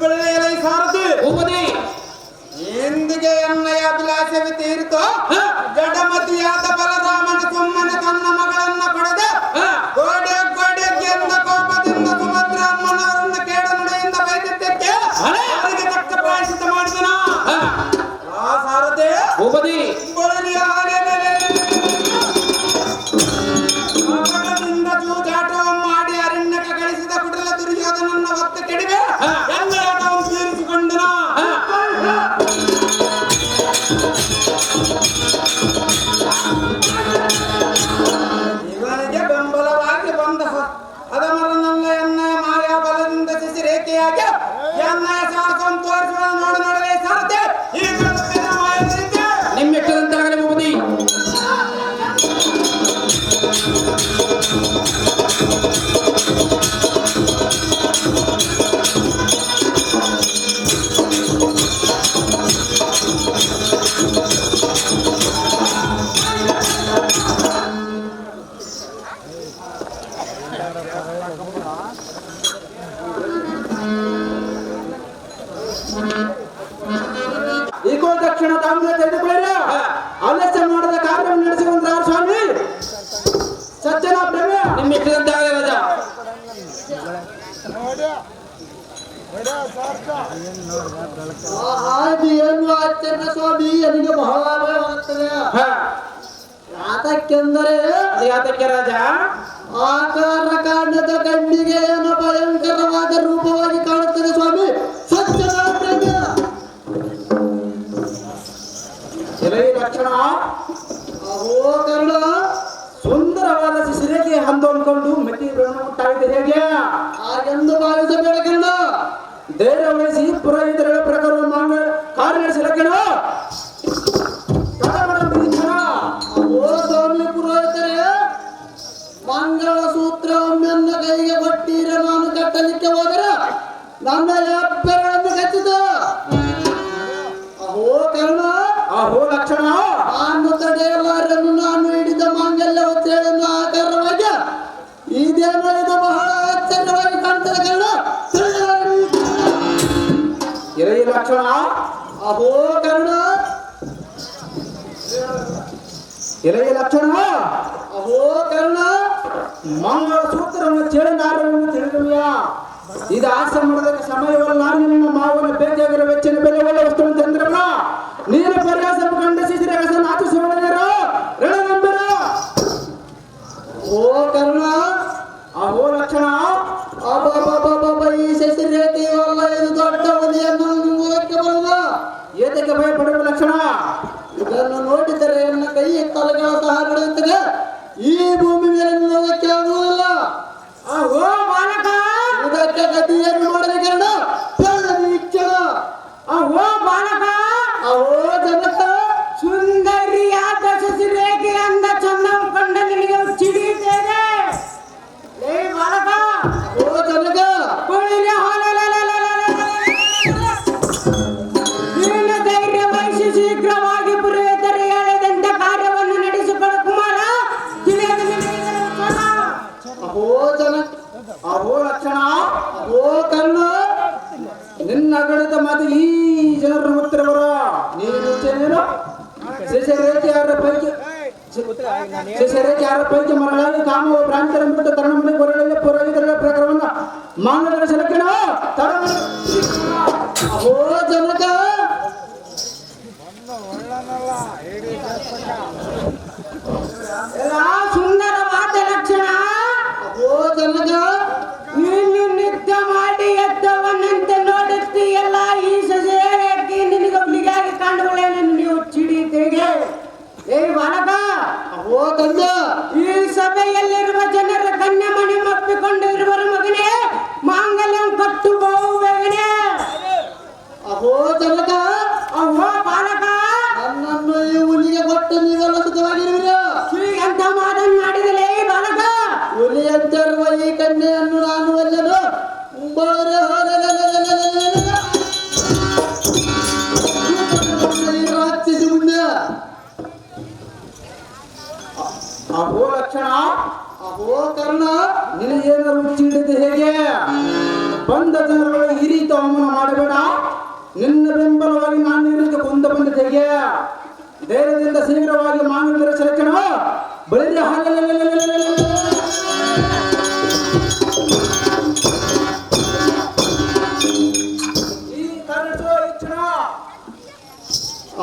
ಬೆಳೆಯಲೈ ಸಾರಥಿ ಭೂಪತಿ ಎಂದಿಗೆ ಎನ್ನಯ ಅಭಿಲಾಷವೇ ತೀರಿತೋ ಜಡಮತಿಯಾದ ಬಲರಾಮನ ಸುಮ್ಮನೆ ತನ್ನ ಮಗಳನ್ನ ಪಡೆದ ಗೋಡೆ ಗೋಡೆಗೆಂದ ಕೋಪದಿಂದ ಸುಭದ್ರ ಅಮ್ಮನವರನ್ನ ಕೇಡ ನುಡಿಯಿಂದ ಬೈದಿದ್ದಕ್ಕೆ ಅವರಿಗೆ ತಕ್ಕ ಪ್ರಾಯಶ್ಚಿತ್ತ ಮಾಡಿದನ ಆ ಸಾರಥಿ ಭೂಪತಿ ಮಗದಿಂದ ಜೂಜಾಟವನ್ನು ಮಾಡಿ ಅರಣ್ಯಕ್ಕೆ ಗಳಿಸಿದ ಕುಟಿಲ ದುರ್ಯೋಧನನ್ನ ಒತ್ತ ಕೆಡಿವೆ ಎಲ್ಲ ಆಟವನ್ನು ತೀರಿಸಿಕೊಂಡನ ಇವನಿಗೆ ಬೆಂಬಲವಾಗಿ ಬಂದ ಅದಮರನಲ್ಲ ಎನ್ನಯ ಮಾಯಾ ಬಲದಿಂದ ಶಿಶಿರೇಖೆಯಾಗಿ ಎನ್ನಯ ಸಾಹಸವನ್ನು ತೋರಿಸುವ ನೋಡಲೇ ಸಾರಥಿ ಈಗ ಮಾಯದಿಂದ ನಿಮ್ಮೆಟ್ಟದಂತಾಗಲಿ ಭೂಪತಿ ಈಕೋ ದಕ್ಷಿಣ ತಾಮ್ರ ತೆಗೆದುಕೊಳ್ಳಿರ ಆಲಸ್ಯ ಮಾಡದ ಕಾರ್ಯ ನಡೆಸಿಕೊಂಡ್ರ ಸ್ವಾಮಿ ಸಜ್ಜನ ಪ್ರಮೇಯ ನಿಮ್ಮೆಟ್ಟದಂತಾಗಲಿ ರಾಜ ಏನು ಆಶ್ಚರ್ಯ ಸ್ವಾಮಿ ನನಗೆ ಬಹಳ ಭಯವಾಗುತ್ತದೆ ಯಾತಕ್ಕೆಂದರೆ ಯಾತಕ್ಕೆ ರಾಜ ಆಕಾರ ಕಾಂಡದ ಕಣ್ಣಿಗೆ ಏನು ಭಯಂಕರವಾದ ರೂಪವಾಗಿ ಕಾಣುತ್ತದೆ ಸ್ವಾಮಿ ಸಜ್ಜನ ಪ್ರಮೇಯ ಎಲೈ ಲಕ್ಷಣ ಅಹೋ ಕರ್ಣ ಸುಂದರವಾದ ಶಿಶಿರೇಖೆ ಹೊಂದ್ಕೊಂಡು ಮೆಟ್ಟಿ ಮುಟ್ಟಾಗಿದೆ ಹೇಗೆ ಹಾಗೆಂದು ಭಾವಿಸಬೇಡ ಕರ್ಣ ಧೈರ್ಯ ವಹಿಸಿ ಪುರೋಹಿತರ ಪ್ರಕಾರ ಕಾರ್ಯ ನಡೆಸಲಕ್ಕಣ ಓ ಸ್ವಾಮಿ ಪುರೋಹಿತರೇ ಮಂಗಳ ಸೂತ್ರ ಒಮ್ಮೆನ್ನ ಕೈಗೆ ಕೊಟ್ಟೀರ ನಾನು ಕಟ್ಟಲಿಕ್ಕೆ ಹೋದರೆ ನನ್ನ ಹೆಬ್ಬೆರಳನ್ನು ಕಚ್ಚಿದ ಅಹೋ ಕರ್ಣ ಅಹೋ ಲಕ್ಷಣ ನಾನು ತಡೆಯಲಾರನ್ನು ನಾನು ಹಿಡಿದ ಮಾಂಗಲ್ಯ ಒತ್ತೇಳನ್ನು ಆಕಾರವಾಗಿ ಇದೇನೋ ಇದು ಬಹಳ ಆಶ್ಚರ್ಯವಾಗಿ ಕಾಣ್ತದೆ ಕರ್ಣ ಎಲೈ ಲಕ್ಷಣ ಅಹೋ ಕರ್ಣ ಎಲೈ ಲಕ್ಷಣ ಅಹೋ ಕರ್ಣ ಮಂಗಳ ಸೂತ್ರವನ್ನು ಚೇಳನಾರವನ್ನು ತಿಳಿದವ್ಯ ಇದು ಆಸೆ ಮಾಡೋದಕ್ಕೆ ಸಮಯವಲ್ಲ ನಿನ್ನ ಮಾವನ ಬೇಕಾಗಿರೋ ವೆಚ್ಚನ ಬೆಲೆ ಒಳ್ಳೆ ವಸ್ತುವನ್ನು ತಂದ್ರಲ್ಲ ನೀನು ಪರ್ಯಾಸ ಕಂಡ ಶಿಶಿರೇಖೆ ನಾಚಿಸಿಕೊಳ್ಳದಿರ ರಣಗಂಭೀರ ಓ ಕರ್ಣ ಅಹೋ ಲಕ್ಷಣ ಅಬ್ಬಬ್ಬಬ್ಬಬ್ಬ ಈ ಶಶಿರೇಖೆಯು ಅಲ್ಲ ಇದು ದೊಡ್ಡ ಒಲಿಯನ್ನು ಮೂಲಕ್ಕೆ ಬರುವುದ ಏತಕ್ಕೆ ಭಯಪಡುವ ಲಕ್ಷಣ ಇದನ್ನು ನೋಡಿದರೆ ನನ್ನ ಕೈ ತಲೆಗಳ ಸಹ ನಡೆಯುತ್ತದೆ ಈ ಭೂಮಿ ಮೇಲೆ ನಿಲ್ಲೋದಕ್ಕೆ ಆಗುವುದಿಲ್ಲ ಅಹೋ ಬಾಲಕ ಶಶರಕ್ಕೆ ಯಾರ ಪೈಕಿ ಮರಳಾಗಿ ಕಾಮವ ಭ್ರಾಂತರಂಬಿಟ್ಟು ತರುಣಮಣಿ ಕೊರಳಲ್ಲಿ ಪುರೋಹಿತರ ಪ್ರಕಾರವನ್ನ ಮಾಂಗಲ್ಯ ಸಲಕಣ ಅಹೋ ಜನಕ ಎಲ್ಲ ಸುಂದರವಾದ ಲಕ್ಷಣ. ಅಹೋ ಜನಕ ನೀನು ನಿತ್ಯ ಮಾಡಿ ಎದ್ದವನಂತೆ ನೋಡುತ್ತೀಯಲ್ಲ, ಈ ಸೊಸೆಯಾಗಿ ನಿನಗೊಬ್ಳಿಗಾಗಿ ಕಂಡುಗಳೇನು ನೀವು ಚಿಡಿತೆಗೆ. ಏ ಬಾಲಕ, ಅಹೋ ಕಂದ ಈ ಸಭೆಯಲ್ಲಿರುವ ಜನರ ಕನ್ಯಮಣಿ ಒಪ್ಪಿಕೊಂಡು ಇರುವರು ಮಗನೇ, ಮಾಂಗಲ್ಯ ಕಟ್ಟು ಬಹುಬೇಗನೆ. ಅಹೋ ಜನಕ ಅಹೋ ಬಾಲಕ, ನನ್ನನ್ನು ಈ ಹುಲಿಗೆ ಕೊಟ್ಟು ನೀವೆಲ್ಲ ಸುಖವಾಗಿರುವಿರ. ಎಂತ ಮಾತನಾಡಿದಲೇ ಬಾಲಕ. ಹುಲಿಯಂತಿರುವ ಈ ಕನ್ಯೆಯನ್ನು ನಾನು ಒಲ್ಲೆನು. ರಾಕ್ಷಸಿ ಮುಂದೆ ಅಹೋ ಲಕ್ಷಣ, ಅಹೋ ಕರ್ಣ ನಿನಗೇನಾದ್ರು ಹುಚ್ಚಿ ಹಿಡಿದು ಹೇಗೆ? ಬಂದ ಜನರುಗಳು ಈ ರೀತಿ ಅವಮಾನ ಮಾಡಬೇಡ. ನಿನ್ನ ಬೆಂಬಲವಾಗಿ ನಾನು ಈ ರೀತಿ ಕೊಂದ ಬಂದ ಹೇಗೆ? ಧೈರ್ಯದಿಂದ ಶೀಘ್ರವಾಗಿ ಮಾಂಗಲ್ಯ ಸೆಲೆಕ್ಷನ್ ಬಳಿದ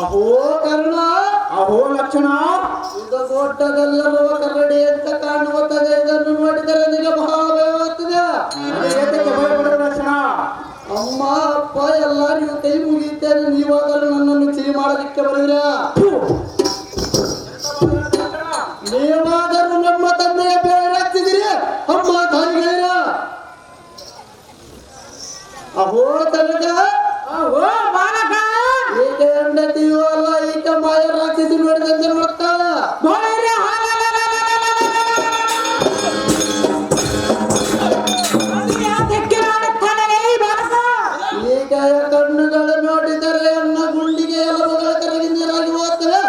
ಅಹೋ ಕರ್ಣ ಅಹೋ ಲಕ್ಷಣ, ಇದು ದೊಡ್ಡದಲ್ಲಿರುವ ಕರಡಿ ಅಂತ ಕಾಣುತ್ತದೆ. ಇದನ್ನು ನೋಡಿದರೆ ನನಗೆ ಬಹಳ ಭಯವಾಗ್ತದೆ. ಏತಕ್ಕೆ ಭಯಪಡುವ ಲಕ್ಷಣ? ಅಮ್ಮ ಅಪ್ಪ ಎಲ್ಲ ನೀವು ಕೈ ಮುಗಿಯುತ್ತೇನೆ, ನೀವಾಗಲೂ ನನ್ನನ್ನು ಸಿಹಿ ಮಾಡಲಿಕ್ಕೆ ಬರುವಿರ. ನೀವಾದರೂ ನಮ್ಮ ತಂದೆಯ ಬೇರೆ ಹಾಕ್ತಿದ್ದೀರಿ ಅಮ್ಮ ತಾಯಿಗಳಿರ. ಅಹೋ ತನಕ ಅಹೋ ಬಾಲಕ, ಈಕೆ ಹೆಂಡತಿಯೂ ಅಲ್ಲ, ಈಕೆ ಮಾಯ ರಾಕ್ಷಸಿ ನೋಡಿದಂತೆ ನೋಡ್ತಾಳ. ಈಕೆಯ ಕಣ್ಣುಗಳು ನೋಡಿದರೆ ಅನ್ನ ಗುಂಡಿಗೆ ಎಲಬುಗಳ ಕರಗಿ ನೀರಾಗಿ ಹೋಗ್ತವೆ.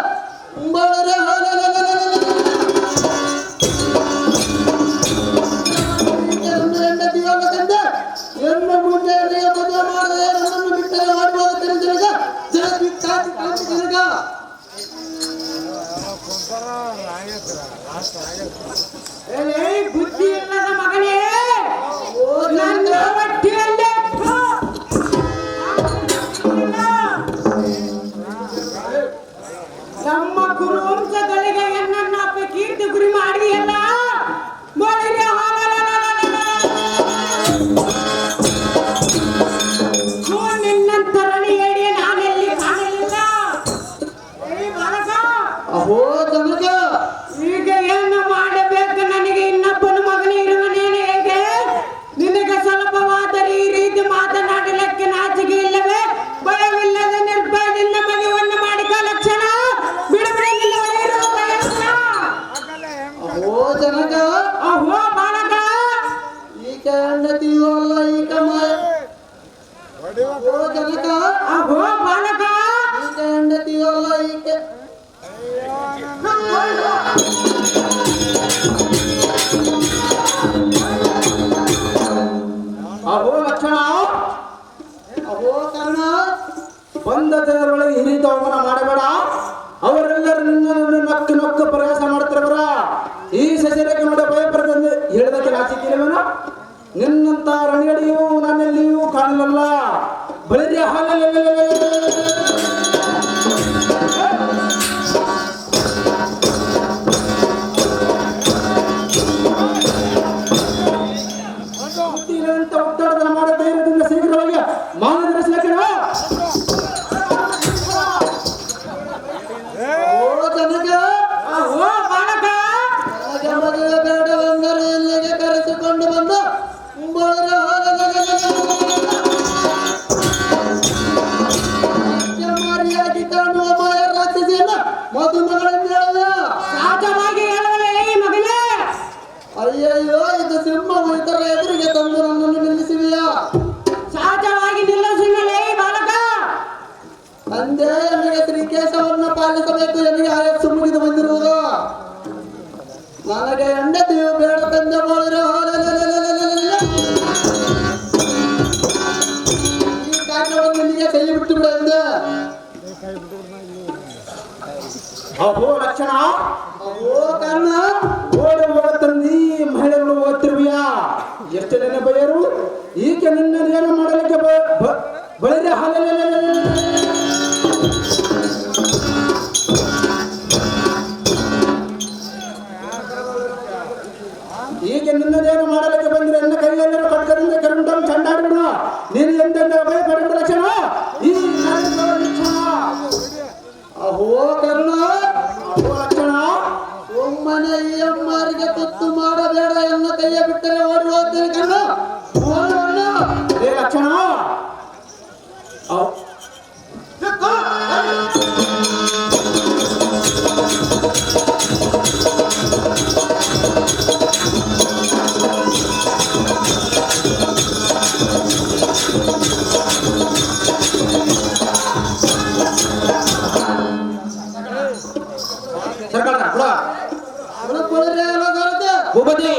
ಹೆಂಡತಿಯೂ ಅಲ್ಲ ತಂದೆ, ಹೆಣ್ಣು ಮುಂದೆ ಮದುವೆ ಮಾಡದೆ ನನ್ನನ್ನು ಬಿಟ್ಟರೆ ಆಡಿ ಹೋಗುತ್ತೇನೆ ಜನಗ. ಬುದ್ಧಿ ಇಲ್ಲದ ಮಗನೇ, ನನ್ನ ಹೊಟ್ಟೆಯಲ್ಲೇ ನಮ್ಮ ಕುರುವಂಶಗಳಿಗೆ ಎನ್ನನ್ನು ಅಪ್ಪ ಕೀರ್ತಿ ಗುರಿ ಮಾಡಿದೆಯಲ್ಲ. ನಿನ್ನಂತರಣಿ ಹೇಳಿ ನಾನೆಲ್ಲಿ ಕಾಣಲಿಲ್ಲ. ಅಹೋ ಜನಕ ಈಗ ಏನು ಮಾಡಬೇಕು? ನನಗೆ ಇನ್ನೊಬ್ಬನ ಮಗನೇ ಇರುವನೇನು ಹೇಗೆ? ನಿನಗೆ ಸ್ವಲ್ಪವಾದರೆ ಈ ರೀತಿ ಮಾತನಾಡಲಿಕ್ಕೆ ನಾಚಿಕೆ ಇಲ್ಲವೇ? ಭಯವಿಲ್ಲದ ನಿರ್ಭಯದಿಂದ ಮಗುವನ್ನು ಮಾಡಿಕ ಲಕ್ಷಣ ಬಿಡುಬಿಡಿ. ಅಹೋ ಜನಕ ಅಹೋ ಬಾಲಕ, ಈಕೆ ಹೆಂಡತಿಯೂ ಅಲ್ಲ, ಈಕೆ ಮಾಯ. ಅಹೋ ಜನಕ ಅಹೋ ಬಾಲಕ, ಈಕೆ ಹೆಂಡತಿಯೂ ಅಲ್ಲ, ಈಕೆ ಅಹೋ ಲಕ್ಷಣ, ಅಹೋ ಕರ್ಣ ಬಂದ ಜನರೊಳಗೆ ಈ ರೀತಿ ಅವಮಾನ ಮಾಡಬೇಡ. ಅವರೆಲ್ಲರೂ ನಿನ್ನನ್ನು ನಕ್ಕು ನಕ್ಕು ಪ್ರಯಾಸ ಮಾಡ್ತಿರಬರ. ಈ ಸಶರಕ್ಕೆ ನೋಡಿ ಭಯಪಡದಂದು ಹೇಳದಕ್ಕೆ ನಾಚಿಕೆಯಿಲ್ಲವೇನು? ನಿನ್ನಂತ ರಣಗಡಿಯೂ ನನ್ನೆಲ್ಲಿಯೂ ಕಾಣಲಿಲ್ಲ. ಬಳಿದ ಒತ್ತಡದ ಮಾಡೋ ಧೈರ್ಯದಿಂದ ಶೀಘ್ರವಾಗಿ ಮಾನವ ಸೆಲೆಕ್ಷನ್. ಅಹೋ ಜನಕ ಅಹೋ ಬಾಲಕ, ನನಗೆ ಮದುವೆ ಬೇಡವೆಂದರೆ ಇಲ್ಲಿಗೆ ಕರೆಸಿಕೊಂಡು ಬಂದು ಮಾರಿಯಾಗಿ ಕಾಣುವ ಮಾಯ ರಾಕ್ಷಸಿಯನ್ನ ಮದುಮಗಳನ್ನು ಹೇಳಿದ. ಸಹಜವಾಗಿ ಹೇಳುವಲೇ ಈ ಮಗನೇ. ಅಯ್ಯಯ್ಯೋ, ಇದು ಸಿಂಹವು ಇತರ ಎದುರಿಗೆ ತಂದು ನನ್ನನ್ನು ನಿಲ್ಲಿಸಿದೆಯಾ? ಸಹಜವಾಗಿ ನಿಲ್ಲಿಸಿನಲೇ ಈ ಬಾಲಕ. ತಂದೆ ನನಗೆ ಶ್ರೀಕೇಶವನ್ನು ಪಾಲಿಸಬೇಕು, ನನಗೆ ಆಯಸ್ಸು ಮುಗಿದು ಬಂದಿರುವುದು. ನನಗೆ ಹೆಂಡತಿಯು ಬೇಡ ತಂದೆ ಮಾಡಿದ್ರೆ ಈ ಕಾರ್ಯವನ್ನು ನಿನಗೆ ಕೈ ಬಿಟ್ಟು ಬಿಡ ಎಂದೆ. ಅಹೋ ಲಕ್ಷಣ, ಓ ಕಾರಣ ಓಡಿ ತಂದಿ ಮಹಿಳೆಗಳು ಓದ್ತಿರುವಿಯಾ ಎಷ್ಟು ಜನ ಬಯರು ಈಕೆ ನಿನ್ನ ಏನು ಮಾಡಲಿಕ್ಕೆ ಬಳಿರೆ ಈಗ ನಿನ್ನದೇನು ಮಾಡಲಿಕ್ಕೆ ಬಂದ್ರೆ ನನ್ನ ಕೈಯಲ್ಲಿರೋ ಕಟ್ಕದಿಂದ ಕರೆಂಟನ್ನು ಚಂಡಾಡಿಬಿಡು ನೀನು ಎಂತೆಂದ ಭಯಪಡಿದ ಲಕ್ಷಣ ಈ ಲಕ್ಷಣ ಅಹೋ ಕರ್ಣ ಅಹೋ ಲಕ್ಷಣ ಒಮ್ಮನೆ ಈ ಅಮ್ಮರಿಗೆ ತುತ್ತು ಮಾಡಬೇಡ ಎನ್ನ ಕೈಯ ಬಿಟ್ಟರೆ ಓಡಿ ಹೋಗ್ತೀನಿ ಕರ್ಣ ಅದೇ ಲಕ್ಷಣ ಭೂಪತಿ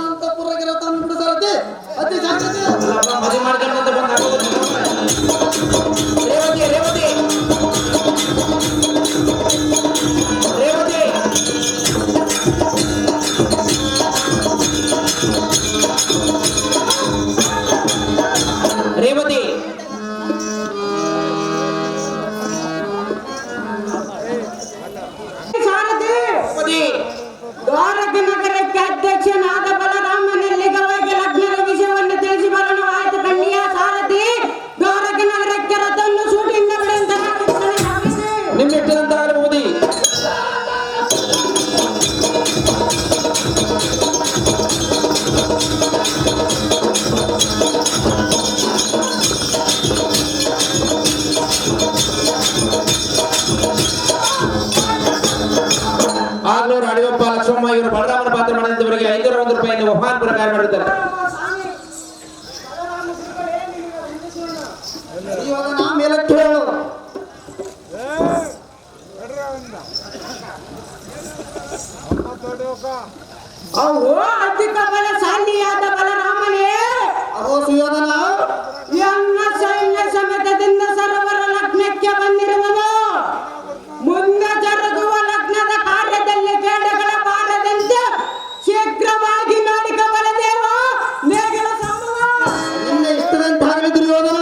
ಅಂತಪುರಗಿರ ತಂದ್ಬಿಡು ಸರತಿ ಅತಿ ಜಾಗ್ರತೆ ಮದುವೆ ಮಾಡ್ಕೊಂಡಂತ ಬಂದ ರೇವತಿ ರೇವತಿ ರೇವತಿ ರೇವತಿ ದ್ವಾರಕ ನಗರಕ್ಕೆ ಅಧ್ಯಕ್ಷನಾದ ಬಲರಾಮನಲ್ಲಿ ಹೋಗಿ ಲಗ್ನದ ವಿಷಯವನ್ನು ತಿಳಿಸಿ ಬರೋಣವಾಯಿತು. ಕನ್ಯಾ ಸಾರಥಿ ದ್ವಾರಕ ನಗರಕ್ಕೆ ರಥವನ್ನು ಶೂಟಿಂಗ್ ನಿಮ್ಮೆಷ್ಟಂತ ಆಗಬಹುದು. ಆಗ್ಲೂರು ಅಡಿಯಪ್ಪ ಲಕ್ಷ್ಮಮ್ಮ ಇವರು ಬಲರಾಮನ ಪಾತ್ರ ಮಾಡಿದವರಿಗೆ 501 ರೂಪಾಯಿಯನ್ನು ಬಹುಮಾನ ಪ್ರಕಾರ ಮಾಡಿದ್ದಾರೆ. ಇವಾಗ ನಾ ಮೇಲೆ ಕೇಳು ಅವು ಅಧಿಕ ಬಲಶಾಲಿಯಾದ ಬಲರಾಮನೇ ಅಹೋ ಸುಯೋಧನ ಎನ್ನ ಸೈನ್ಯ ಸಮೇತದಿಂದ ಸರ್ವರ ಲಗ್ನಕ್ಕೆ ಬಂದಿರುವುದು. ಮುಂದೆ ಜರುಗುವ ಲಗ್ನದ ಕಾರ್ಯದಲ್ಲಿ ಕೇಡಗಳ ಬಾರದಂತೆ ಶೀಘ್ರವಾಗಿ ನೋಡಿಕ ಬಲದೇವ ನೇಗಿಲ ಸಂಭವ. ನಿನ್ನ ಇಷ್ಟದಂತಾಗಲಿ ದುರ್ಯೋಧನ.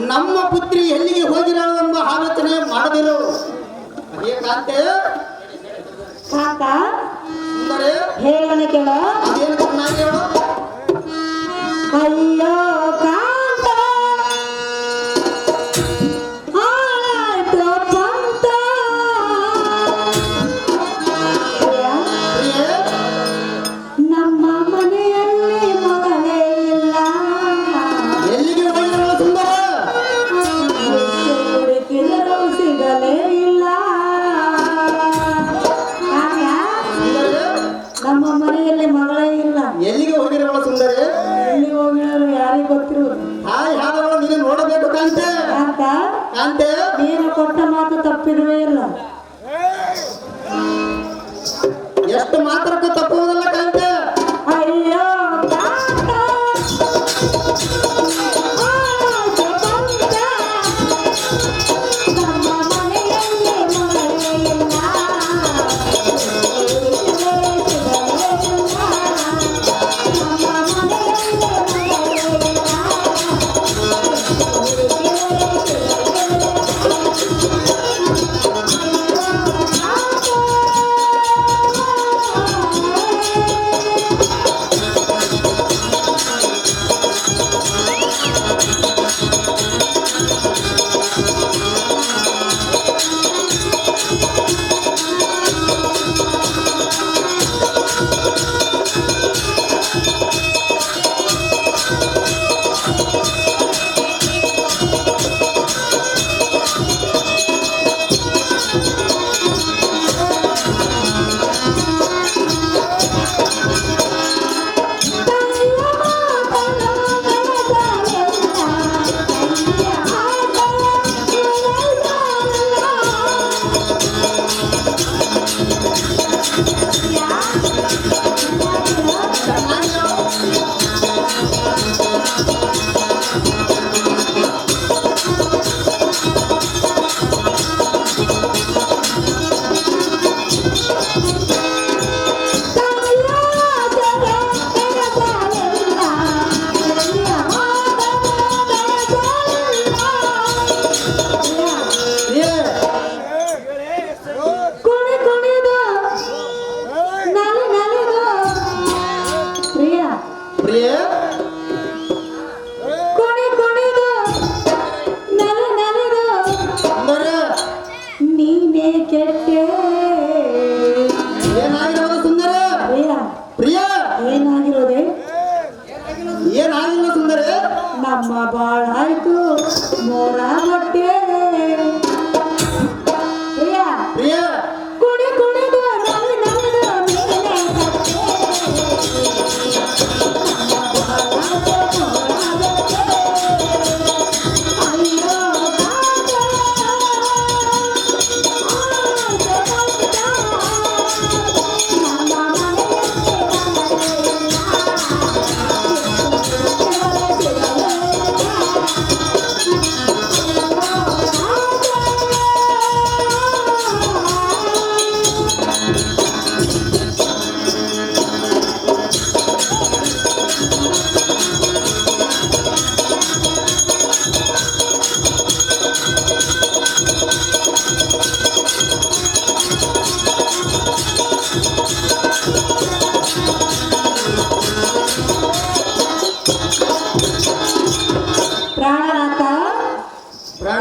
ನಮ್ಮ ಪುತ್ರಿ ಎಲ್ಲಿಗೆ ಹೋಗಿರೋ ಎಂಬ ಆಲೋಚನೆ ಮಾಡದಿರು. ಅದೇ ಕಾಂತೆ ಕಾಕ ಸುಂದರೇ ಹೇಳೋಣ ಕೇಳ. ಅದೇನು ಚೆನ್ನಾಗಿ ಹೇಳು. ಅಯ್ಯೋ ಕಾಂತ ಆಯ್ತು ಪಂತ. ಪ್ರಿಯೆ, ನಮ್ಮ ಮನೆಯಲ್ಲಿ ಮಗಳೇ ಇಲ್ಲ. ಎಲ್ಲಿಗೆ ಹೋಗಿರೋ ಸುಂದರ? ಹುಡುಕಿದರೂ ಸಿಗಲೇ ಇಲ್ಲ. ಸುಂದರೇ, ನಮ್ಮ ಮನೆಯಲ್ಲಿ ಮಗಳೇ ಇಲ್ಲ. ಎಲ್ಲಿಗೆ ಹೋಗಿರೋ ಸುಂದರೇ? ಎಲ್ಲಿ ಹೋಗಿರೋರು ಯಾರಿಗೆ ಗೊತ್ತಿರುವುದು. ಹಾಯ್ ಹಾಡಗಳು ನೀನು ನೋಡಬೇಕು ಕಾಂತೆ. ಕಾಕ ಕಾಂತೆ ನೀನು ಕೊಟ್ಟ ಮಾತು ತಪ್ಪಿರುವೇ ಇಲ್ಲ. ಎಷ್ಟು ಮಾತ್ರಕ್ಕೂ ತಪ್ಪುವುದಲ್ಲ ಕಾಂತೆ. ಅಯ್ಯೋ ಕಾಕ ಆಯ್ತು ಪಂತ. ನಮ್ಮ ಮನೆಯಲ್ಲಿ ಮಗಳೇ ಇಲ್ಲ.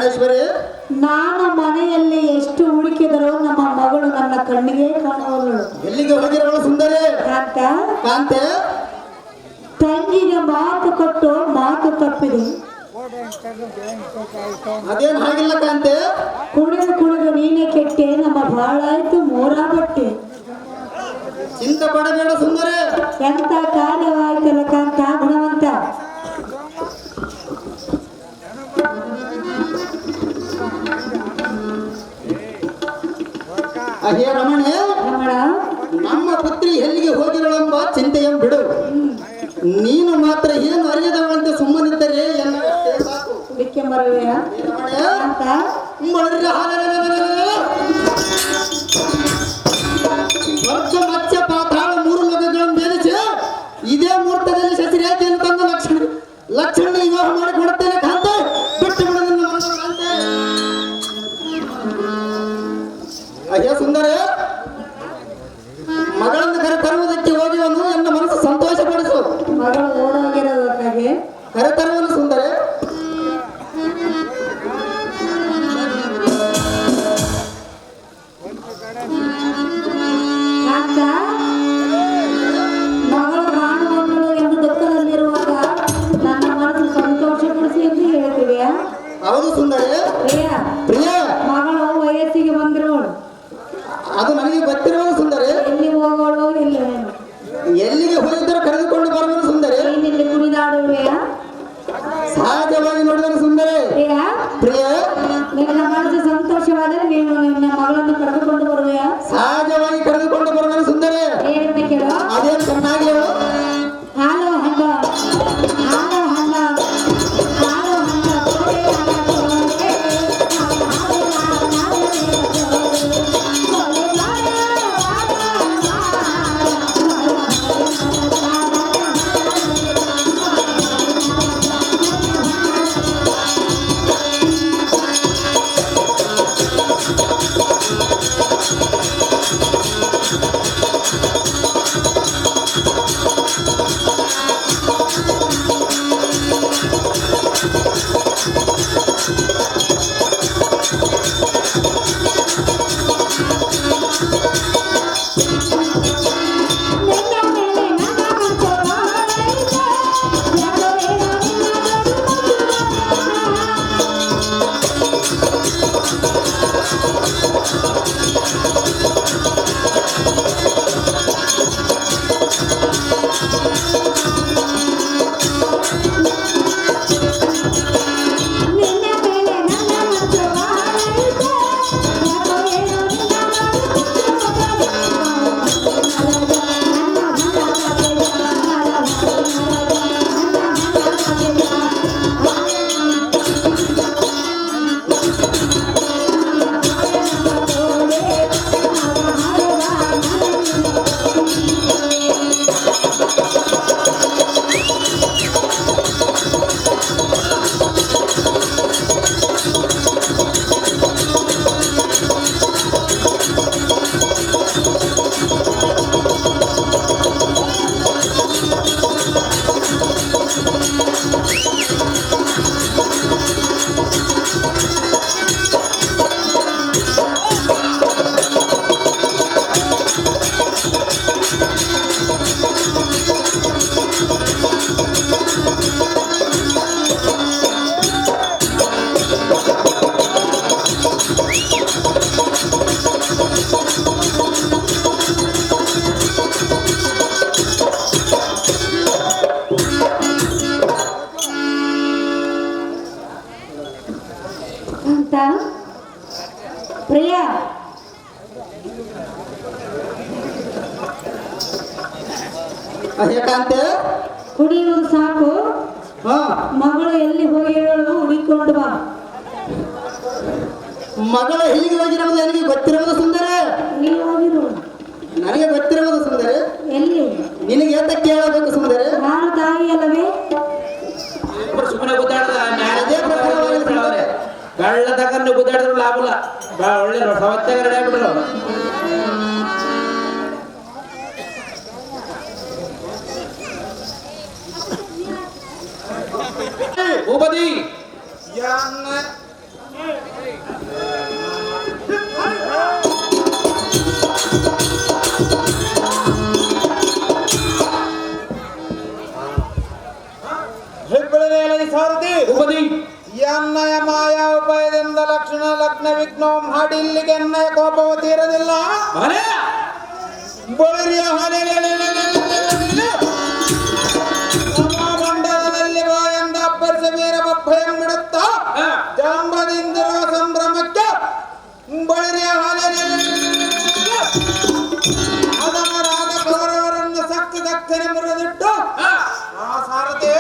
ಪ್ರಾಣೇಶ್ವರಿ, ನಾನು ಮನೆಯಲ್ಲಿ ಎಷ್ಟು ಹುಡುಕಿದರೂ ನಮ್ಮ ಮಗಳು ನನ್ನ ಕಣ್ಣಿಗೆ ಕಾಣುವಳು. ಎಲ್ಲಿಗೆ ಹೋಗಿರೋಳು ಸುಂದರಿ? ಅಂತ ಕಾಂತೆ, ತಂಗಿಗೆ ಮಾತು ಕೊಟ್ಟು ಮಾತು ತಪ್ಪಿದೆ. ಅದೇನ್ ಹಾಗಿಲ್ಲ ಕಾಂತೆ. ಕುಡಿದು ಕುಡಿದು ನೀನೇ ಕೆಟ್ಟೆ, ನಮ್ಮ ಬಾಳಾಯ್ತು ಮೂರ ಬಟ್ಟೆ. ಚಿಂತೆ ಪಡಬೇಡ ಸುಂದರಿ. ಎಂತ ಕಾರ್ಯವಾಯ್ತಲ್ಲ ಕಾಂತ ಗುಣವಂತ. ಅಹೇ ರಮಣೆ, ರಮಣ, ನಮ್ಮ ಪುತ್ರಿ ಎಲ್ಲಿಗೆ ಹೋಗಿರಳೆಂಬ ಚಿಂತೆಯನ್ನು ಬಿಡು. ನೀನು ಮಾತ್ರ ಏನು ಅರಿಯದವಂತೆ ಸುಮ್ಮನಿದ್ದರೆ ಎನ್ನಷ್ಟೇ ಸಾಕು. ಬಿಕ್ಕೆ ಮರವೆಯ ರಮಣೆ, ಅಂತ ಸ್ವರ್ಗ ಮತ್ಸ್ಯ ಪಾತಾಳ 3 ಲೋಕಗಳನ್ನು ಬೇರಿಸಿ ಇದೇ ಮುಹೂರ್ತದಲ್ಲಿ ಶಶಿರೇಖೆಯನ್ನು ತಂದು ಲಕ್ಷಣ ವಿವಾಹ ಮಾಡಿ ಕೊಡುತ್ತೇನೆ ಕಾಂತೆ. ಬಿಟ್ಟು ಬಿಡು ನನ್ನ ಮನಸ್ಸು ಕಾಂತೆ. ಅಯ್ಯ ಸುಂದರ, ಮಗಳನ್ನು ಕರೆ ತರುವುದಕ್ಕೆ ಹೋಗಿವನು ನನ್ನ ಮನಸ್ಸು ಸಂತೋಷಪಡಿಸು. ಮಗಳು ಓಡೋಗಿರೋದಕ್ಕಾಗಿ ಕರೆ ತರುವನು ಸುಂದರ. ಕಾಂತ, ಮಗಳು ಕಾಣುವವಳು ಎಂದು ದುಃಖದಲ್ಲಿರುವಾಗ ನನ್ನ ಮನಸ್ಸು ಸಂತೋಷಪಡಿಸಿ ಎಂದು ಹೇಳ್ತೀವಿಯಾ? ಹೌದು ಸುಂದರ. ಪ್ರಿಯ, ಪ್ರಿಯ, ಮಗಳು ವಯಸ್ಸಿಗೆ ಬಂದಿರೋಳು. ಅದು ನನಗೆ ಗೊತ್ತಿರುವುದು ಸುಂದರಿ. ಎಲ್ಲಿ ಹೋಗೋಳು ಇಲ್ಲ ಎಲ್ಲಿಗೆ ಹೋಗಿದ್ದರೂ ಕರೆದುಕೊಂಡು ಬರುವನು ಸುಂದರಿ. ನೀನಿಲ್ಲಿ ಕುಣಿದಾಡುವೆಯಾ? ಸಹಜವಾಗಿ ನೋಡಿದನು ಸುಂದರಿ. ಪ್ರಿಯ, ಪ್ರಿಯ, ನಿನ್ನ ಮನಸ್ಸು ಸಂತೋಷವಾದರೆ ನೀನು ನಿನ್ನ ಮಗಳನ್ನು ಕರೆದುಕೊಂಡು ಬರುವೆಯಾ? ಸಹಜವಾಗಿ ಕರೆದುಕೊಂಡು ಬರುವನು ಸುಂದರಿ. ಏನಂತ ಕೇಳು. ಅದೇನು ಚೆನ್ನಾಗಿ ಹೇಳು. ಹಾಲು ಹಂಗ, ಹಾಲು ಹಂಗ, ಹಾಲು ಹಂಗ, ಕೋಡೆ ಹಂಗ, ಕೋಡೆ, ಹಾಲು ಹಂಗ, ಕೋಡೆ ಅಂತ. ಪ್ರಿಯ, ಅಹೇ ಕಾಂತೆ, ಕುಡಿಯುವುದು ಸಾಕು. ಹಾ, ಮಗಳು ಎಲ್ಲಿ ಹೋಗಿರೋಳು ಹುಡುಕೊಂಡು ಬಾ. ಮಗಳ ಎಲ್ಲಿಗೆ ಹೋಗಿರುವುದು ನನಗೆ ಗೊತ್ತಿರುವುದು ಸುಂದರ. ನೀವು ಹೋಗಿರೋಳು ನನಗೆ ಗೊತ್ತಿರುವುದು ಸುಂದರ. ಎಲ್ಲಿ? ನಿನಗೆ ಏತಕ್ಕೆ ಹೇಳಬೇಕು ಸುಂದರ? ನಾನು ತಾಯಿ ಅಲ್ಲವೇ? ಸುಮ್ಮನೆ ಗುದ್ದಾಡದ ಅದೇ ಪ್ರಕಾರವಾಗಿ ಸುಂದರ. ಕಳ್ಳ ತಗೊಂಡು ಗುದ್ದಾಡಿದ್ರು ಲಾಭ ಇಲ್ಲ. ಒಳ್ಳೆ ಸವತ್ತಾಗ ರೆಡಿ ಆಗ್ಬಿಟ್ರು. ಭೂಪತಿ, ತಕ್ಷಣ ಲಗ್ನ ವಿಘ್ನ ಮಾಡಿ ಇಲ್ಲಿಗೆ ಎನ್ನ ಕೋಪವು ತೀರದಿಲ್ಲ. ಬಳಿರಿಯ ಮಂಡಲದಲ್ಲಿ ಬಾ ಎಂದ ಅಪ್ಪರಿಸ ವೀರ ಭಯ ಬಿಡುತ್ತಾ ಜಾಂಬದಿಂದಿರುವ ಸಂಭ್ರಮಕ್ಕೆ ಬಳಿರಿಯ ಅದಮರಾದ ಕೌರವರನ್ನು ಸಕ್ಕು ದಕ್ಕನೆ ಮುರಿದಿಟ್ಟು ಆ ಸಾರಥಿ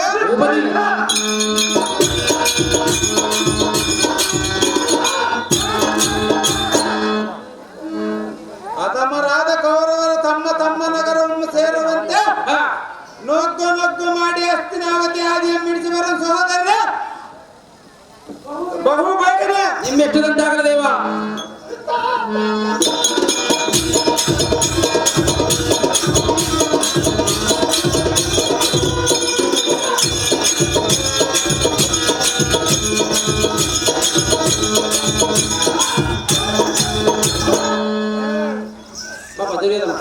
ಅದಮರಾದ ಕೌರವರು ತಮ್ಮ ತಮ್ಮ ನಗರವನ್ನು ಸೇರುವಂತೆ ನೊಗ್ಗು ಮಾಡಿ ಹಸ್ತಿನಾವತಿ ಆದಿಯ ಮಿಡಿಸಿ ಬರೋ ಸಹೋದರ ಬಹು ಬೇಗನೆ ನಿಮ್ಮೆಷ್ಟದಂತಾಗಲ ದೇವ. ಪಾಪ ದುರ್ಯೋಧನ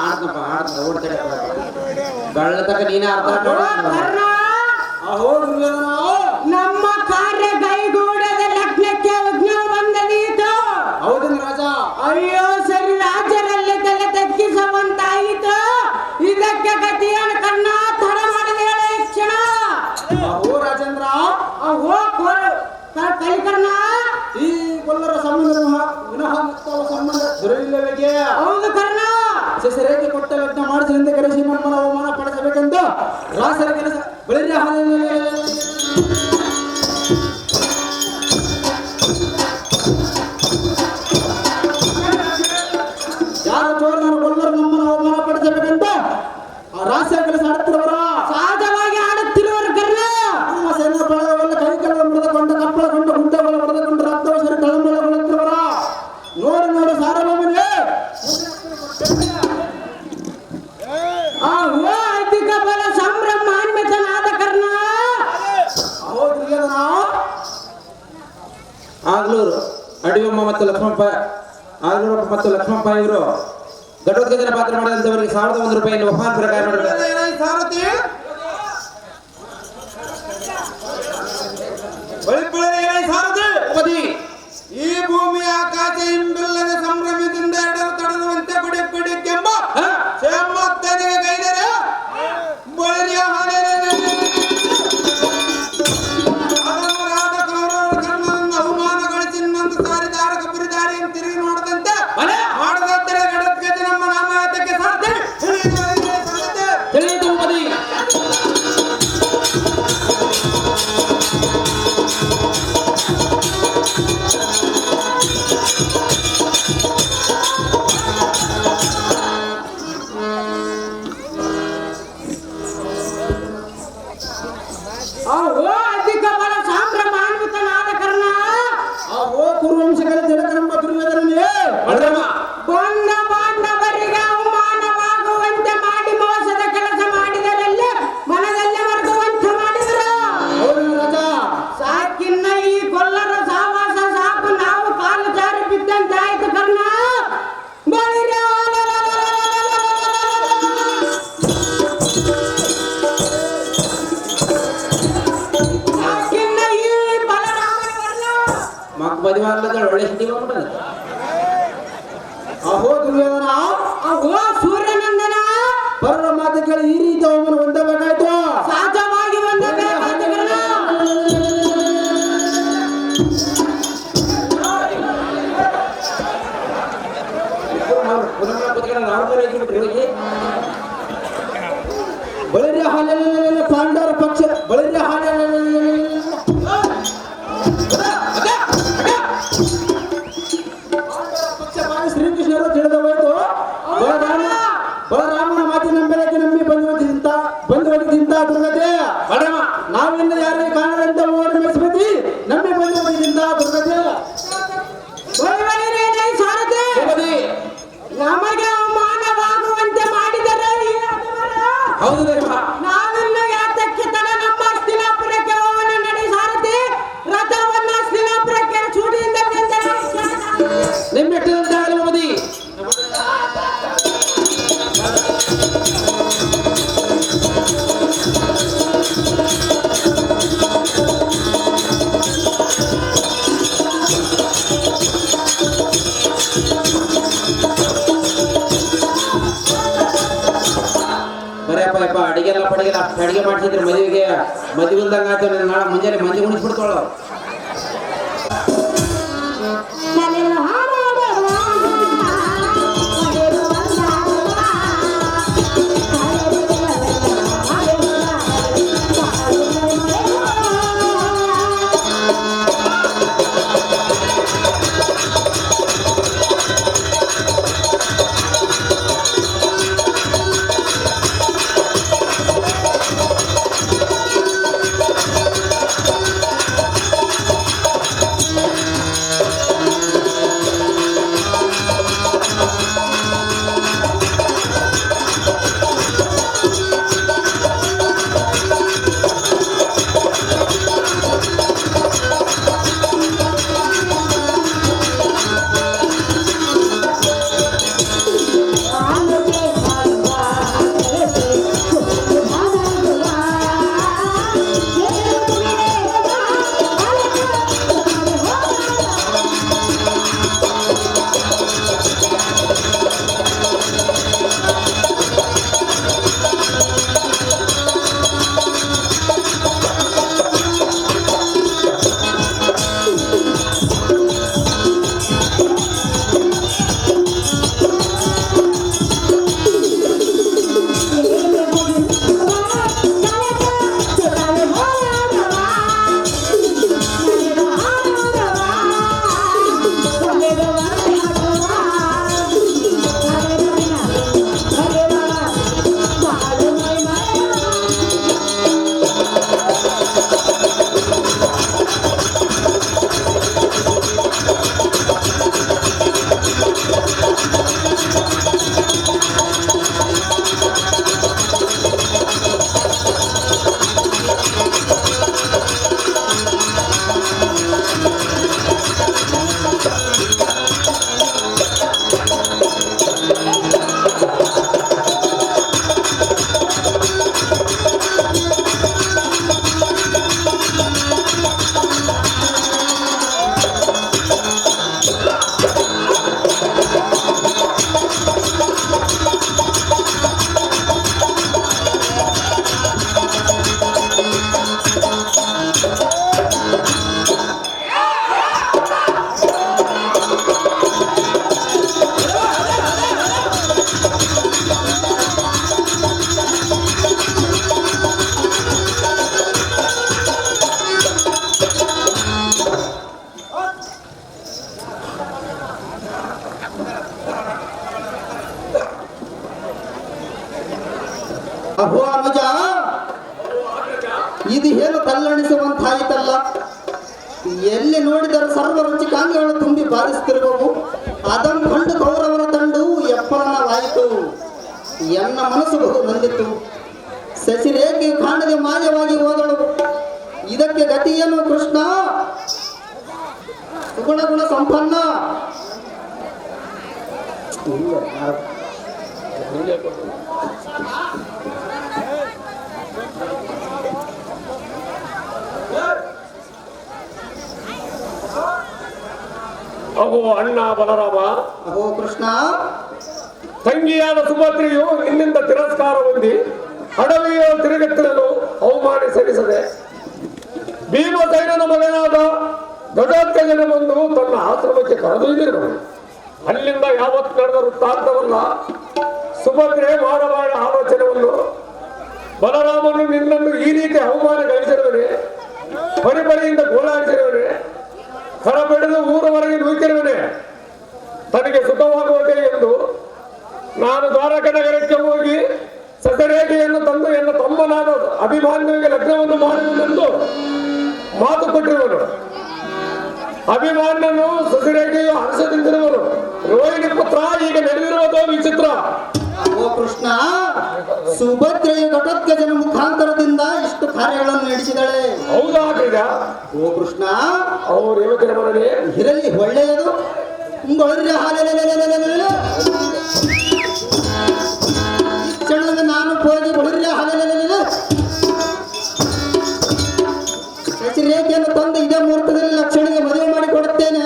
ಆಡ್ತಪ್ಪ ಓಡ್ತಾರೆ ಗಳ್ಳ ತಕ ನೀನೇ ಅರ್ಥ ಕರ್ಣ, ನಮ್ಮ ಕಾರ್ಯ ಕೈಗೂಡದ ಲಗ್ನಕ್ಕೆ ವಿಘ್ನ ಬಂದದೀತು. ಹೌದನ್ ರಾಜ. ಅಯ್ಯೋ ಸರಿ, ರಾಜ್ಯರಲ್ಲಿ ತಲೆ ತಗ್ಗಿಸುವಂತಾಯಿತು. ಇದಕ್ಕೆ ಗತಿಯನ್ನು ಕರ್ಣ ತಡ ಮಾಡಿದ ಕ್ಷಣ. ಓ ರಾಜೇಂದ್ರ, ಕಲಿಕರ್ಣ, ಈ ಕೊಲ್ಲರ ಸಂಬಂಧ ವಿನಃ ಮುಕ್ತವ ಸಂಬಂಧ ದೊರೆಯಿಲ್ಲವೇ? ಹೌದು ಕರ್ಣ. ಸೆಸರೇಗೆ ಕೊಟ್ಟ ಲಗ್ನ ಮಾಡಿಸಿದಂತೆ ಕರೆಸಿ ನಮ್ಮನ ಅವಮಾನ ಪಡಿಸಬೇಕೆಂದು ರಾಸರ ಕೆಲಸ ಬಳಿರ ಯಾರ ಚೋರನ ಕೊಲ್ಲರು ನಮ್ಮನ ಅವಮಾನ ಪಡಿಸಬೇಕಂತ ರಾಸರ ಕೆಲಸ ಆಡುತ್ತಿರುವರ ಸಹಜವಾಗಿ ಆಡುತ್ತಿರುವರು ಕರ್ಣ. ನಮ್ಮ ಸೇನಾ ಬಳಗವೆಲ್ಲ ಕೈಕಲ್ಲ ಮುರಿದುಕೊಂಡು ಕಪ್ಪಳಕೊಂಡು ಗುಡ್ಡಗಳ ಹೊಡೆದುಕೊಂಡು ರಕ್ತವಸರಿ ತಳಮಳಗೊಳ್ಳುತ್ತಿರುವರ ನೋಡು ಸಾರಭೌಮನೇ. ಅಧಿಕ ಬಲ ಸಂಭ್ರಮಾನ್ವಿತನಾದ ಕರ್ಣ. ಆಗ್ಲೂರು ಅಡಿಯಮ್ಮ ಮತ್ತು ಲಕ್ಷ್ಮಪ್ಪ, ಆಗ್ಲೂರಪ್ಪ ಮತ್ತು ಲಕ್ಷ್ಮಪ್ಪ ಇವರು ಘಟೋತ್ಕಚನ ಪಾತ್ರ ಮಾಡಿದಂತವರಿಗೆ 1001 ರೂಪಾಯಿಯನ್ನು ಬಹುಮಾನ ಪ್ರಕಾರ ಮಾಡಿದ್ದಾರೆ. ಸಾರಥಿ ಸಾರಥಿ ಈ ಭೂಮಿ ಆಕಾಶ ಹಿಂಬಿಲ್ಲದ ಸಂಭ್ರಮದಿಂದ ಎರಡರು ತಡರುವಂತೆ ಕೊಡಿಕೆಂಬ ಶೇಮತ್ತನಿಗೆ ಗೈದರೆ ಬಳಿಯ ಅದಮರಾದ ಕೌರವರ ಕರ್ಣನನ್ನು ಅವಮಾನಗೊಳಿಸಿ ಇನ್ನೊಂದು ಸಾರಿ ದಾರಕ ಪುರಿದಾರಿಯನ್ನು ತಿರುಗಿ ನೋಡದಂತೆ ಮಾಡದಂತೆ ಗಡತ್ಕಜ ನಮ್ಮ ನಾಮಾತಕ್ಕೆ ಸಾಧ್ಯ ತಿಳಿಯಿತು ಉಪದಿ. ಅಧಿಕ ಬಲ ಸಂಭ್ರಮಾನ್ವಿತನಾದ ಕರ್ಣ. ಕುರುವಂಶಗಳ ಜನಕರಂಬ ದುರ್ಯೋಧನನೇ ಬಂದ ಬಾಂಧವರಿಗೆ ಅವಮಾನವಾಗುವಂತೆ ಮಾಡಿ ಮೋಸದ ಕೆಲಸ ಮಾಡಿದರೆಲ್ಲ ಮನದಲ್ಲೇ ಮರೆಯುವಂತೆ ಮಾಡಿದರು. ರಾಜ. ಸಾಕಿನ್ನ ಈ ಕೊಲ್ಲರ ಸಹವಾಸ ಸಾಕು, ನಾವು ಕಾಲು ಜಾರಿ ಬಿದ್ದಂತಾಯ್ತು ಕರ್ಣ. ಸಾಕಿನ್ನ ಈ ಬಲರಾಮನ ಮಕ್ ಮದುವೆ ಒಳ್ಳೆ ಸ್ಥಿತಿ ಮಾಡ್ಬಿಟ್ಟದ. ಅಹೋ ದುರ್ಯೋಧನ, ಅಹೋ ಸೂರ್ಯನಂದನ, ಪರರ ಮಾತು ಕೇಳಿ ಈ ರೀತಿ ಅವಮಾನ ಹೊಂದಬೇಕಾಯ್ತು. ಸಹಜವಾಗಿ ಬಂದಬೇಕಾಯ್ತು ಕರ್ಣ. ಬಳಿರ ಹಾಲೆಲ್ಲ ಪಾಂಡವರ ಪಕ್ಷ ಬಳಿರ ಪಕ್ಷ ಶ್ರೀಕೃಷ್ಣರು ತಿಳಿದವಾಯ್ತು. ಬಲರಾಮನ ಮಾತಿನ ಬೆಳಗ್ಗೆ ನಂಬಿ ಬಂಧುವರಿಗಿಂತ ದುರ್ಗತೆ ನಾವಿಂದ ಯಾರಿಗೆ ಕಾಣದಂತ ಓಡಿ ಮೆಚ್ಚಿ ನಂಬಿ ಬಂಧುವರಿಗಿಂತ ದುರ್ಗತೆ. ನಮಗೆ ಅವಮಾನವಾಗುವಂತೆ ಮಾಡಿದರೆ ಹೌದು ದೇವ. ನಾವಿನ್ನು ಯಾತಕ್ಕೆ ತಡ ನಮ್ಮ ಹಸ್ತಿನಾಪುರಕ್ಕೆ ಹೋಗೋಣ. ನಡಿ ಸಾರಥಿ, ರಥವನ್ನು ಹಸ್ತಿನಾಪುರಕ್ಕೆ ಚೂಡಿಯಿಂದ ನಿಮ್ಮ ಪಡಿಗೆಲ್ಲ ಅಷ್ಟು ಅಡಿಗೆ ಮಾಡಿಸಿದ್ರೆ ಮದುವೆ ಇಲ್ದಂಗ ಆಯ್ತು. ನಾಳೆ ಮುಂಜಾನೆ ಮಂದಿ ಉಣಿಸ್ಬಿಡ್ತಾಳ. ಅಹೋ ಅನುಜ, ಇದು ಏನು ತಲ್ಲಣಿಸುವಂತಾಯಿತಲ್ಲ. ಎಲ್ಲಿ ನೋಡಿದರೆ ಸರ್ವ ರುಚಿಕಾಂಗಗಳು ತುಂಬಿ ಬಾರಿಸುತ್ತಿರುವವು. ಅದನ್ನು ಕಂಡು ಕೌರವರ ತಂಡು ಎಪ್ಪರನವಾಯಿತು. ಎನ್ನ ಮನಸ್ಸು ಬಹು ನೊಂದಿತ್ತು. ಶಶಿರೇಖೆ ಕಾಣದೆ ಮಾಯವಾಗಿ ಹೋದಳು. ಇದಕ್ಕೆ ಗತಿಯೇನು ಕೃಷ್ಣ? ಸುಗುಣ ಸಂಪನ್ನ ಅಹೋ ಅಣ್ಣ ಬಲರಾಮ. ಅಹೋ ಕೃಷ್ಣ. ತಂಗಿಯಾದ ಸುಭದ್ರೆಯು ನಿನ್ನಿಂದ ತಿರಸ್ಕಾರ ಹೊಂದಿ ಅಡವಿಯ ತಿರುಗುತ್ತಿರಲು ಅವಮಾನ ಸಲ್ಲಿಸದೆ ಭೀಮಸೈನನ ಮಗನಾದ ಘಟೋತ್ಕಜನ ಬಂದು ತನ್ನ ಆಶ್ರಮಕ್ಕೆ ಕರೆದೊಯ್ದಿರು. ಅಲ್ಲಿಂದ ಯಾವತ್ತು ನಡೆದ ವೃತ್ತಾಂತವಲ್ಲ ಸುಭದ್ರೆ ಮಾಡಬಾರ ಆಲೋಚನೆಯನ್ನು ಬಲರಾಮನು ನಿನ್ನನ್ನು ಈ ರೀತಿ ಅವಮಾನ ಗಳಿಸಿರುವನೆ, ಪರಿಪರಿಯಿಂದ ಗೋಳಾಡಿಸಿರುವನೆ, ಕರಬೆಳೆದು ಊರವರೆಗೆ ನುಗ್ಗಿರುವನೆ. ತನಗೆ ಸುಖವಾಗುವುದೇ ಎಂದು ನಾನು ದ್ವಾರಕ ನಗರಕ್ಕೆ ಹೋಗಿ ಸತರೇಖೆಯನ್ನು ತಂದು ಎನ್ನ ತಮ್ಮನಾದ ಅಭಿಮಾನ್ಯುವಿಗೆ ಲಗ್ನವನ್ನು ಮಾಡುವುದೆಂದು ಮಾತು ಕೊಟ್ಟಿರುವನು. ಅಭಿಮಾನ್ಯನು ಸತರೇಖೆಯು ಹರ್ಷದಿಂದಿರುವನು. ರೋಹಿಣಿ ಪುತ್ರ ಈಗ ನಡೆದಿರುವುದೋ ವಿಚಿತ್ರ. ಓ ಕೃಷ್ಣ, ಸುಭದ್ರೆಯ ಘಟೋತ್ಕಜನ ಮುಖಾಂತರದಿಂದ ಇಷ್ಟು ಕಾರ್ಯಗಳನ್ನು ನಡೆಸಿದಳೆ. ಹೌದಾ ಈಗ? ಓ ಕೃಷ್ಣ, ಅವರು ಯುವಕರ ಮನವೇ ಇರಲಿ, ಒಳ್ಳೆಯದು. ಕ್ಷಣದ ನಾನು ಹೋಗಿ ಬಳಿರ್ಯ ಹಾಲೆಲ್ಲ ಶಶಿರೇಖೆಯನ್ನು ತಂದು ಇದೇ ಮುಹೂರ್ತದಲ್ಲಿ ಲಕ್ಷಣಿಗೆ ಮದುವೆ ಮಾಡಿಕೊಡುತ್ತೇನೆ.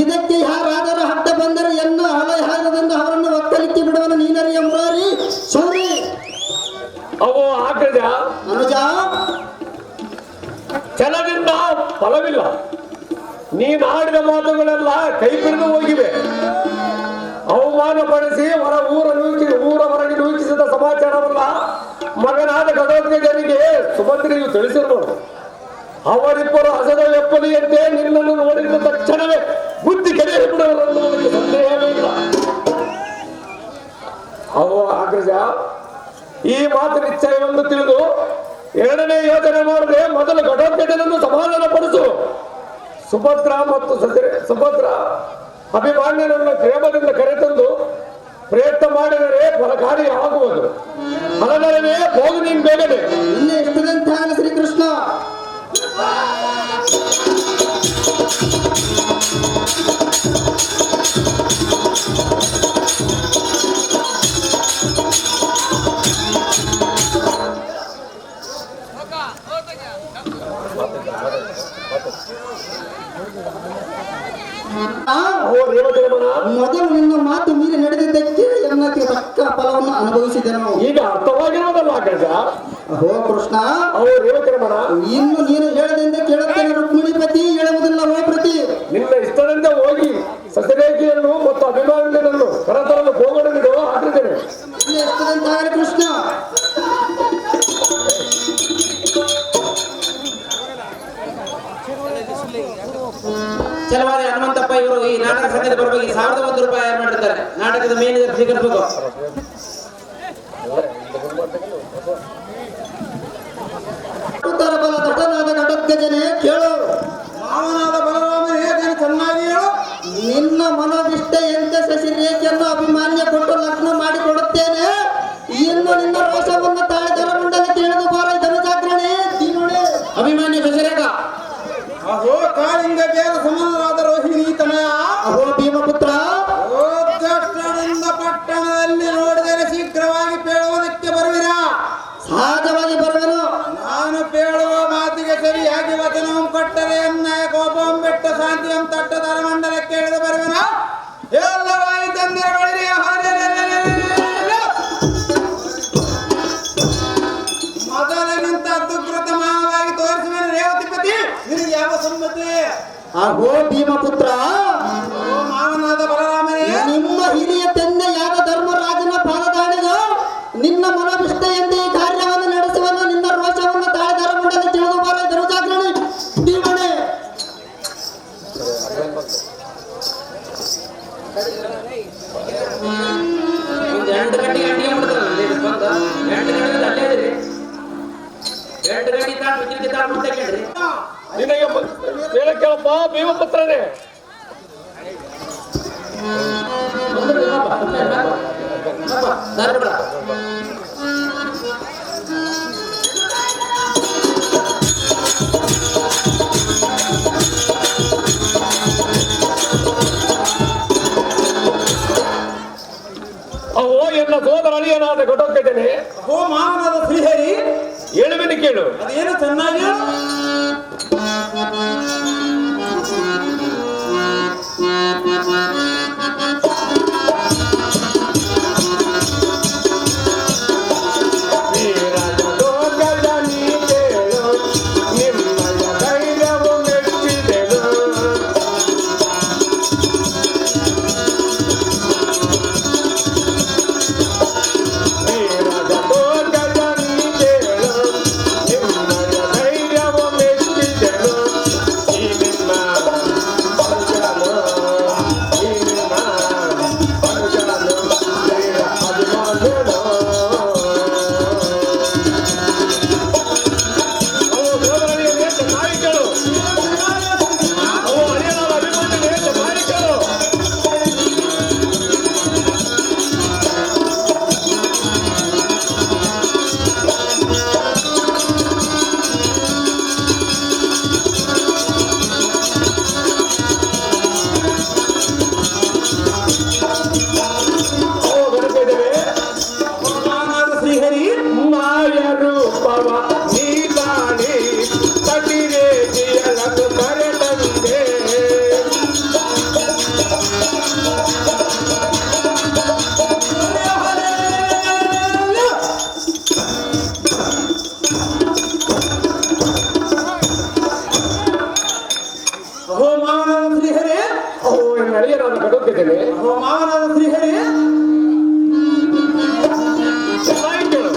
ಇದಕ್ಕೆ ಯಾರಾದರೂ ಅಡ್ಡ ಬಂದರೆ ಎನ್ನ ಹಲದಿಂದ ಅವರನ್ನು ಒಕ್ಕಲಿಕ್ಕೆ ಬಿಡುವನು ನೀನರಿಯ ಮುರಾರಿ ಸೌರಿ. ಅವು ಆಗ ನೀನಾಡಿದ ಮಾತುಗಳೆಲ್ಲ ಕೈ ಬಿಡದು ಹೋಗಿವೆ. ಅವಮಾನ ಪಡಿಸಿ ಊರ ಹೊರಗೆ ನೂಕಿಸಿದ ಸಮಾಚಾರವಲ್ಲ ಮಗನಾದ ಘಟೋತ್ಕಜನಿಗೆ ಸುಭದ್ರೆಯು ತಿಳಿಸಿರುವುದು. ಅವರಿಬ್ಬರು ಹಸದ ಎಪ್ಪಲಿಯಂತೆ ನಿನ್ನನ್ನು ನೋಡಿದ ತಕ್ಷಣವೇ ಬುದ್ಧಿ ಕೆಡೆಯ ಬಿಡುವುದಕ್ಕೆ ಸಂದೇಹವೇ ಇಲ್ಲ. ಅಗ್ರಜ, ಈ ಮಾತು ನಿಶ್ಚಯವೆಂದು ತಿಳಿದು ಎರಡನೇ ಯೋಚನೆ ಮಾಡದೆ ಮೊದಲು ಘಟೋತ್ಕಜನನ್ನು ಸಮಾಧಾನ ಪಡಿಸು. ಸುಭದ್ರ ಅಭಿಮಾನ್ಯನನ್ನು ಪ್ರೇಮದಿಂದ ಕರೆತಂದು ಪ್ರಯತ್ನ ಮಾಡಿದರೆ ಫಲಕಾರಿ ಆಗುವುದು. ಫಲನರವೇ ಹೋಗು ನೀನು ಬೇಗನೆ. ಇನ್ನೇ ಎಷ್ಟದಂತ ಶ್ರೀಕೃಷ್ಣ. ಮೊದಲು ನಿನ್ನ ಮಾತು ಮೀರಿ ನಡೆದಿದ್ದಕ್ಕೆ ಎನ್ನಕ್ಕೆ ತಕ್ಕ ಫಲವನ್ನು ಅನುಭವಿಸಿದೆನು. ಈಗ ಅರ್ಥವಾಗಿರುವುದಲ್ಲ ಅಗ್ರಜ. ಹೋ ಕೃಷ್ಣ, ರೇವತಿರಮಣ, ಇನ್ನು ನೀನು ಹೇಳದಿಂದ ಕೇಳುತ್ತೇನೆ. ರುಕ್ಮಿಣಿಪತಿ ಹೇಳುವುದಿಲ್ಲ. ಹೋ ಪ್ರತಿ ನಿನ್ನ ಇಷ್ಟದಂತೆ ಹೋಗಿ ಸಸರೇಖಿಯನ್ನು ಮತ್ತು ಅಭಿಮಾನಿಗಳನ್ನು ಕರತರಲು ಹೋಗಣೆಂದು ಹಾಕಿದ್ದೇನೆ. ಎಷ್ಟದಂತಾಗಲಿ ಕೃಷ್ಣ. ಛಲವಾದಿ ಹನುಮಂತಪ್ಪ ಇವರು ಈ ನಾಟಕ ಸಂಘದ ಪರವಾಗಿ 1001 ರೂಪಾಯಿ ಮಾಡಿರ್ತಾರೆ. ನಾಟಕದ ಮೇನೇಜರ್ ಸ್ವೀಕರಿಸಬೇಕು. ಬಲ ದಟ್ಟನಾದ ಘಟೋತ್ಕಜನೇ ಕೇಳು. ಮಾವನಾದ ಬಲರಾಮನೇ ನೀನು ಚೆನ್ನಾಗಿ ಹೇಳು. ನಿನ್ನ ಮನೋವಿಷ್ಟೆಯಂತೆ ಶಶಿರೇಖೆಯನ್ನು ಅಭಿಮಾನ್ಯ ಕೊಟ್ಟು ಲಗ್ನ ಮಾಡಿಕೊಡುತ್ತೇನೆ. ಇನ್ನು ನಿನ್ನ ರೋಷವನ್ನು ತಾಳಿದರ ಮುಂಡಲ್ಲಿ ತಿಳಿದು ಬಾರ. ಧನುಜಾಗ್ರಣೆ ತೀನುಣೆ. ಅಭಿಮಾನ್ಯ ಶಶಿರೇಖಾ, ಅಹೋ ಕಾಳಿಂಗ ಬೇರ ಸಮಾನರಾದ ರೋಹಿಣಿ ತನಯ. ಅಹೋ ಭೀಮಪುತ್ರ, ದಕ್ಷಿಣದಿಂದ ಪಟ್ಟಣದಲ್ಲಿ ನೋಡಿದರೆ ಶೀಘ್ರವಾಗಿ ಪೇಳುವುದಕ್ಕೆ ಬರುವಿರಾ? ಸಹಜವಾಗಿ ಬರುವೆನು. ನಾನು ಪೇಳುವ ಮಾತಿಗೆ ಸರಿಯಾಗಿ ವಚನವನ್ನು ಕೊಟ್ಟರೆ ಅನ್ಯಾಯ ಕೋಪಂ ಬೆಟ್ಟ ಶಾಂತಿಯಂ ತಟ್ಟದರ ಮಂಡಲಕ್ಕೆ ಇಳಿದು ಬರುವೆನ. ಎಲ್ಲವಾಯಿ ತಂದಿರ ಬಳಿರಿ. ಮೊದಲಿನಿಂತ ಅತ್ಯುಕೃತಮವಾಗಿ ತೋರಿಸುವೆನು ರೇವತಿಪತಿ. ನಿನಗೆ ಯಾವ ಸಮ್ಮತಿ? ಅಹೋ ಭೀಮಪುತ್ರ, ಮಾವನಾದ ಬಲರಾಮನೇ, ನಿಮ್ಮ ಹಿರಿಯ ತಂದೆಯಾದ ಧರ್ಮರಾಜನ ಪಾದದಾಣಿದು ನಿನ್ನ ಮನೋವಿಷ್ಟೆಯಂತೆ ಈ ಕಾರ್ಯವನ್ನು ನಡೆಸುವನು. ನಿನ್ನ ರೋಷವನ್ನು ತಾಳಿದರ ಮುಂಡಲ್ಲಿ ತಿಳಿದು ಬಾರ. ಧನುಜಾಗ್ರಣೆ ತೀನುಣೆ. ಒಂದು 2 ಗಂಟೆಗೆ ಅಡಿಗೆ ಮಾಡ್ತಾರೆ. 2 ಗಂಟೆಗೆ ಅಲ್ಲೇ ಇದ್ರಿ. 2 ಗಂಟೆ ತಾಳು ವಿದ್ಯುತ್ ತಾಳು ಮುಂದೆ ಕೇಳ್ರಿ. ನಿನಗೆ ಕೇಳಪ್ಪ ಭೀಮಪುತ್ರನೇ. ಅಹೋ ಎನ್ನ ಸೋದರ ಅಳಿಯನಾದ ಘಟೋತ್ಕಜನೇ. ಅಹೋ ಮಾವನಾದ ಶ್ರೀಹರಿ, ಹೇಳುವೆನು ಕೇಳು. ಅದೇನು ಚೆನ್ನಾಗಿ ಹೇಳು. ಧೈರ್ಯವು ಅವಮಾನದ ಶ್ರೀಹರಿ ಚೆನ್ನಾಗಿ ಕೇಳು.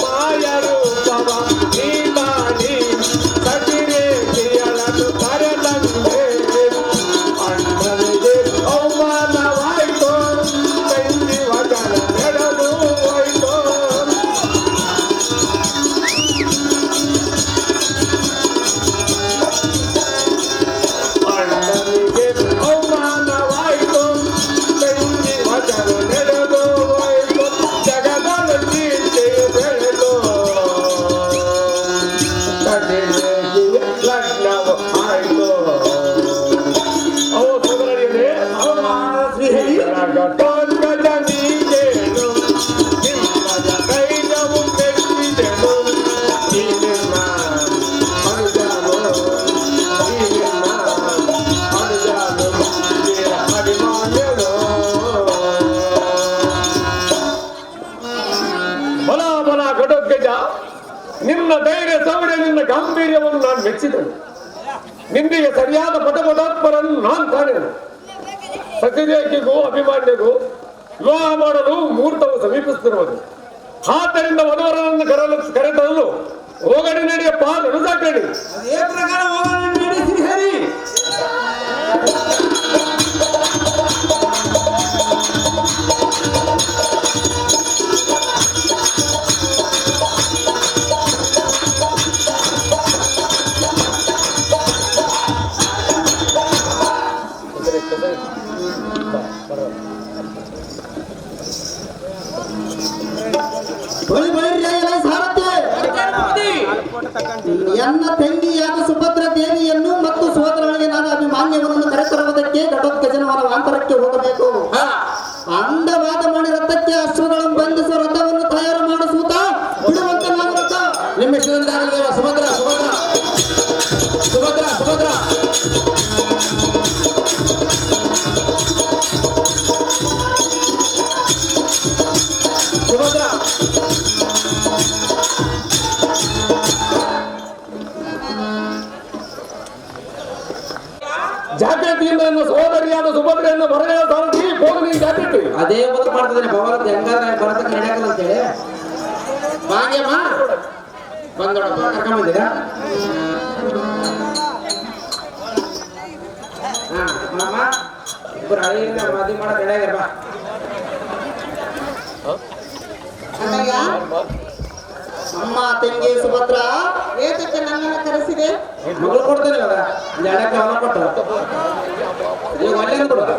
ಮಾಯರೂಪವ ನೀನಾಡಿ ಸತಿರೇಖೆಯಳನ್ನು ಕರೆದಂತೆ ಅಣ್ಣನಿಗೆ ಅವಮಾನವಾಯ್ತು, ಕೈಲಿ ವಚನ ನಡೆದು ಹೋಯ್ತು. ಅಣ್ಣನಿಗೆ ಅವಮಾನವಾಯ್ತು, ಕೈಲಿ ವಚನ ನಡೆದು ಹೋಯ್ತು. ಜಗದಲ್ಲಿ ಕೀರ್ತಿಯು ಬೆಳೆದು ಸತಿರೇಖೆಯ ಲಗ್ನವು ಆಯ್ತು. ಅವು ಸೋದರರಿಗೆ ಅವಮಾನದ ಶ್ರೀಹರಿ ಘಟೋತ್ಕಚ ನೀನೇನು ನಿಮ್ಮದ ಕೈಜವು ಮೆಚ್ಚಿದೆನು. ಈ ನಿಮ್ಮ ಅನುಜನು, ಈ ನಿಮ್ಮ ಅನುಜನು ವೀರ ಅಭಿಮಾನ್ಯನು. ಬಲ ಬಲ ಘಟೋತ್ಕಚ, ನಿನ್ನ ಧೈರ್ಯ ಸೌರ್ಯ ನಿನ್ನ ಗಾಂಭೀರ್ಯವನ್ನು ನಾನು ಮೆಚ್ಚಿದೆನು. ನಿಂದಿಗೆ ಸರಿಯಾದ ಪಟಪಟಾತ್ಮರನ್ನು ನಾನು ಕಾಣೆನು. ಸತಿರೇಖೆಗೂ ಅಭಿಮಾನ್ಯಗೂ ವಿವಾಹ ಮಾಡಲು ಮುಹೂರ್ತವು ಸಮೀಪಿಸುತ್ತಿರುವುದು. ಆದ್ದರಿಂದ ವಧುವರನನ್ನು ಕರೆತರಲು ಹೋಗಡಿ ನಡೆಯಪ್ಪ, ನಡುಸಾಕಡಿ. ಅದೇ ಪ್ರಕಾರ ಹೋಗೋಣ ನಡಿ ಶ್ರೀಹರಿ. ಬಳಿ ಬಳಿ ಸಾರಥಿ ಎನ್ನ ತಂಗಿಯಾದ ಸುಭದ್ರ ದೇವಿಯನ್ನು ಮತ್ತು ಸೋದರಳಿಗೆ ನಾನು ಅಭಿಮಾನ್ಯವನ್ನು ಕರೆತರುವುದಕ್ಕೆ ಘಟೋತ್ಕಚನವರ ವಾಂತರಕ್ಕೆ ಹೋಗಬೇಕು. ಅಂದವಾದ ಮಣಿ ರಥಕ್ಕೆ ಅಶ್ವಗಳನ್ನು ಬಂಧಿಸುವ ರಥವನ್ನು ತಯಾರು ಮಾಡಿಸುತ್ತ ಬಿಡುವಂತ ನಾನು ರಥ ನಿಮ್ಮ ಇಷ್ಟದಂತಾಗಲಿ ಸುಭದ್ರ ಸುಭದ್ರ ಸುಭದ್ರ ಸುಭದ್ರ ಸುಭದ್ರ ಜಾಗೃತಿಯಿಂದ ನನ್ನ ಸಹೋದರಿಯಾದ ಸುಭದ್ರೆಯನ್ನು ಬರಗಳ ಸಾರಥಿ ಹೋಗಿ ನೀನು ಜಾಗೃತಿ. ಅದೇ ಬದುಕು ಮಾಡ್ತಿದ್ದೇನೆ ಭಗವಂತ ಹೆಂಗಾದ್ರೆ ಬರತಕ್ಕ ನಡೆಯಕಲ್ಲ ಅಂತೇಳಿ ಭಾಗ್ಯಮ್ಮ ಬಂದೋಡಪ್ಪ ಕರ್ಕೊಂಬಂದಿರ. ಹಾ ಅಮ್ಮ ಇಬ್ಬರು ಹಳೆಯಿಂದ ಮದುವೆ ಮಾಡಕ್ ನಡೆಯಾಗ್ಯಾರ ಬಾ. ಅಣ್ಣಯ್ಯ, ಅಮ್ಮ ತಂಗಿ ಸುಭದ್ರ ಏತಕ್ಕೆ ನನ್ನನ್ನು ಕರೆಸಿದೆ? ಮಗಳು ಕೊಡ್ತೇನೆ ಇವಾಗ ಜಡಕ್ಕೆ ಅವನ ಕೊಟ್ಟು ಈಗ ಒಳ್ಳೆ ಕೊಡು.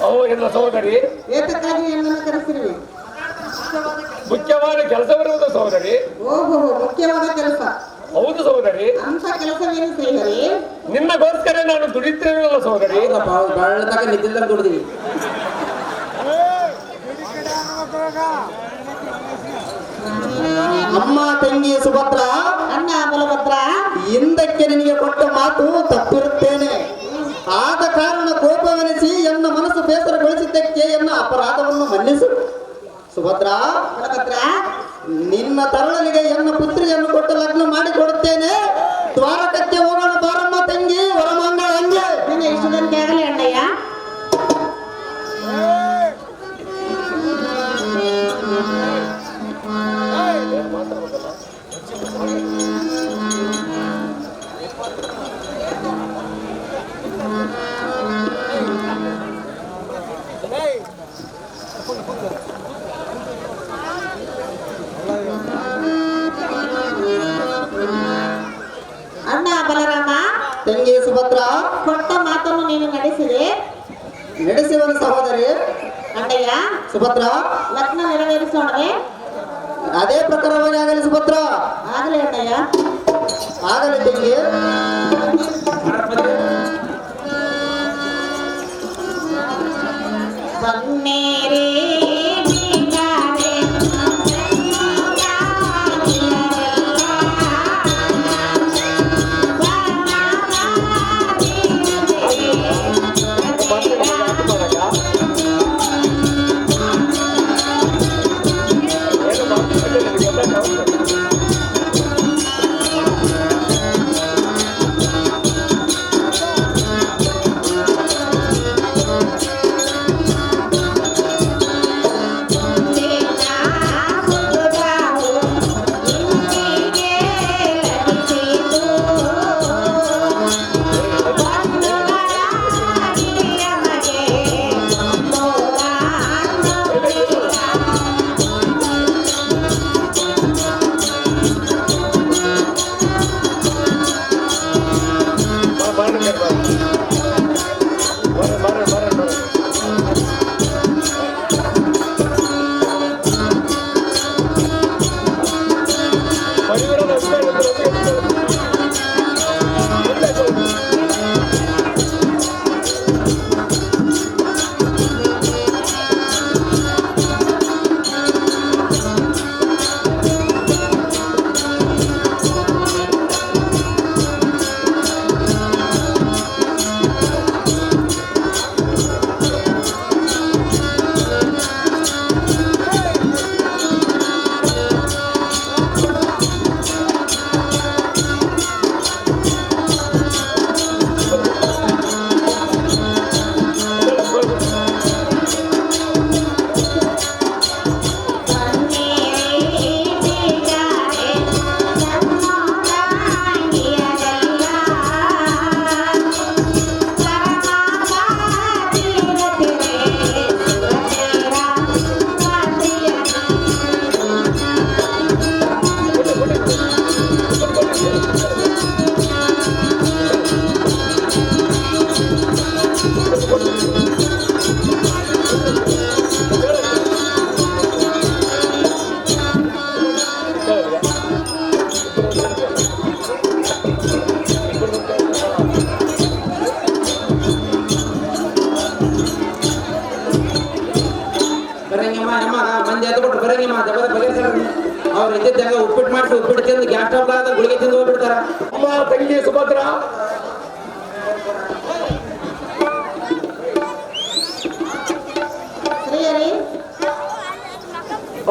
ಅವು ಎಲ್ಲ ಸಹೋದರಿ ಏತಕ್ಕಾಗಿ ನನ್ನನ್ನು ಕರೆಸಿರುವೆ? ಮುಖ್ಯವಾದ ಕೆಲಸವಿರುವುದು ಸಹೋದರಿ. ಓಹೋ, ಮುಖ್ಯವಾದ ಕೆಲಸ. ಹೌದು ಸಹೋದರಿ, ಅಂತ ಕೆಲಸವೇನು ಶ್ರೀಹರಿ? ನಿನ್ನಗೋಸ್ಕರ ನಾನು ದುಡಿತಿರಲಿಲ್ಲ ಸಹೋದರಿ. ಹೌದಪ್ಪ ಬಳ್ಳ ತಕ ನಿದ್ದಿಲ್ದಂಗೆ ದುಡ್ದೀವಿ. ಅಮ್ಮ ತಂಗಿ ಸುಭದ್ರ ಅಣ್ಣ ಬಲಭದ್ರ, ಹಿಂದಕ್ಕೆ ನಿನಗೆ ಕೊಟ್ಟ ಮಾತು ತಪ್ಪಿರುತ್ತೇನೆ. ಆದ ಕಾರಣ ಕೋಪವೆನಿಸಿ ಎನ್ನ ಮನಸ್ಸು ಬೇಸರಗೊಳಿಸಿದ್ದಕ್ಕೆ ಎನ್ನ ಅಪರಾಧವನ್ನು ಮನ್ನಿಸು. ಸುಭದ್ರ ಬಲಭದ್ರ, ನಿನ್ನ ತರುಣನಿಗೆ ಎನ್ನ ಪುತ್ರಿಯನ್ನು ಕೊಟ್ಟು ಲಗ್ನ ಮಾಡಿಕೊಡುತ್ತೇನೆ. ದ್ವಾರಕಕ್ಕೆ ಹೋಗೋಣ ಬಾರಮ್ಮ ತಂಗಿ, ವರಮಾಂಗಳ ಹಂಗೆ. ನಿನ್ನ ಇಷ್ಟದಂತೆ ಆಗಲಿ ಅಣ್ಣಯ್ಯ. ಅಣ್ಣ ಬಲರಾಮ, ತಂಗಿ ಸುಭದ್ರ ಕೊಟ್ಟ ಮಾತನ್ನು ನೀನು ನಡೆಸಿದೆ. ನಡೆಸುವನ ಸಹೋದರಿ ಅಣ್ಣಯ್ಯ, ಸುಭದ್ರ ಲಗ್ನ ನೆರವೇರಿಸೋಣವೇ? ಅದೇ ಪ್ರಕಾರವಾಗಿ ಆಗಲಿ ಸುಭದ್ರ. ಆಗಲಿ ಅಣ್ಣಯ್ಯ. ಆಗಲಿ ತಂಗಿ. ಬನ್ನೇರೇ ಉಪ್ಪಿಟ್ಟು ತಿಂದು ಗ್ಯಾಸ್ ಟ್ರಬಲ್ ಗುಳಿಗೆ ತಿಂದು ಹೋಗ್ಬಿಡ್ತಾರ. ಅಮ್ಮ ತಂಗಿ ಸುಭದ್ರ,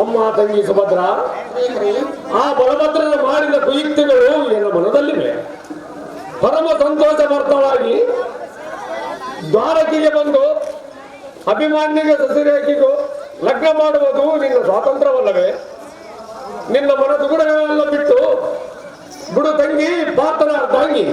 ಅಮ್ಮ ತಂಗಿ ಸುಭದ್ರ, ಆ ಬಲಭದ್ರನ ಮಾಡಿದ ಕುಯುಕ್ತಿಗಳು ನಿನ್ನ ಮನದಲ್ಲಿವೆ. ಪರಮ ಸಂತೋಷಭರಿತವಾಗಿ ದ್ವಾರಕಿಗೆ ಬಂದು ಅಭಿಮಾನ್ಯಗೆ ಸಸಿರೇಖಿಗೂ ಲಗ್ನ ಮಾಡುವುದು ನಿನ್ನ ಸ್ವಾತಂತ್ರ್ಯವಲ್ಲವೇ? ನಿನ್ನ ಮನದುಗುಡಗಳೆಲ್ಲ ಬಿಟ್ಟು ಬಿಡು ತಂಗಿ, ಪಾತ್ರ ತಂಗಿ.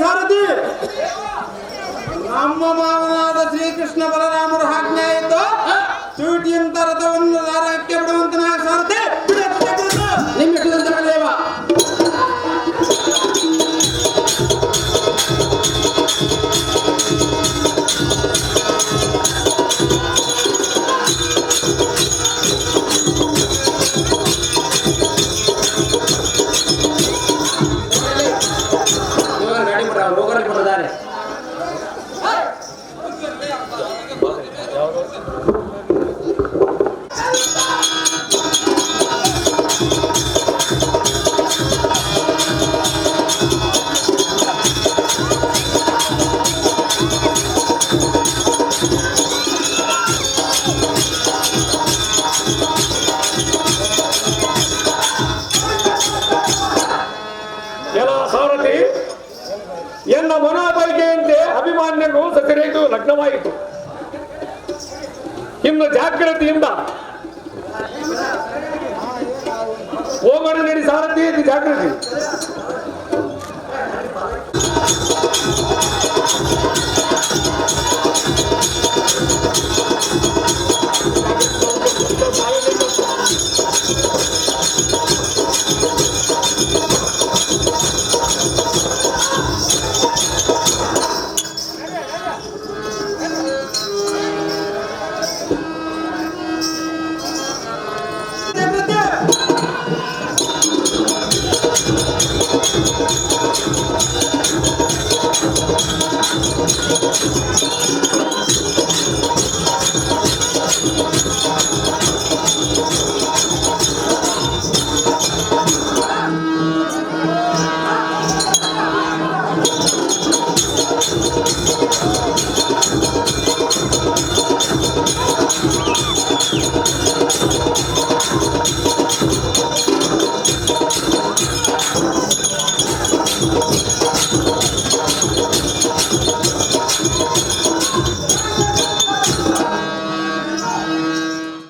ಸಾರಥಿ, ನಮ್ಮ ಮಾವನಾದ ಶ್ರೀಕೃಷ್ಣ ಬಲರಾಮರ ಆಜ್ಞೆ ಆಯಿತು. ಚೂಟಿಯಂತ ರಥವನ್ನು ದಾರಕ್ಕೆ ಬಿಡುವಂತ ಸಾರಥಿ ನಿಮ್ಮ ದೇವ. ಎನ್ನ ಮನೋಬೈಕೆಯಂತೆ ಅಭಿಮಾನ್ಯಗೂ ಸಸಿರೇಖೆಗೂ ಲಗ್ನವಾಯಿತು. ಇನ್ನು ಜಾಗ್ರತೆಯಿಂದ ಹೋಗೋಣ ನಡಿ ಸಾರಥಿ, ಜಾಗೃತಿ.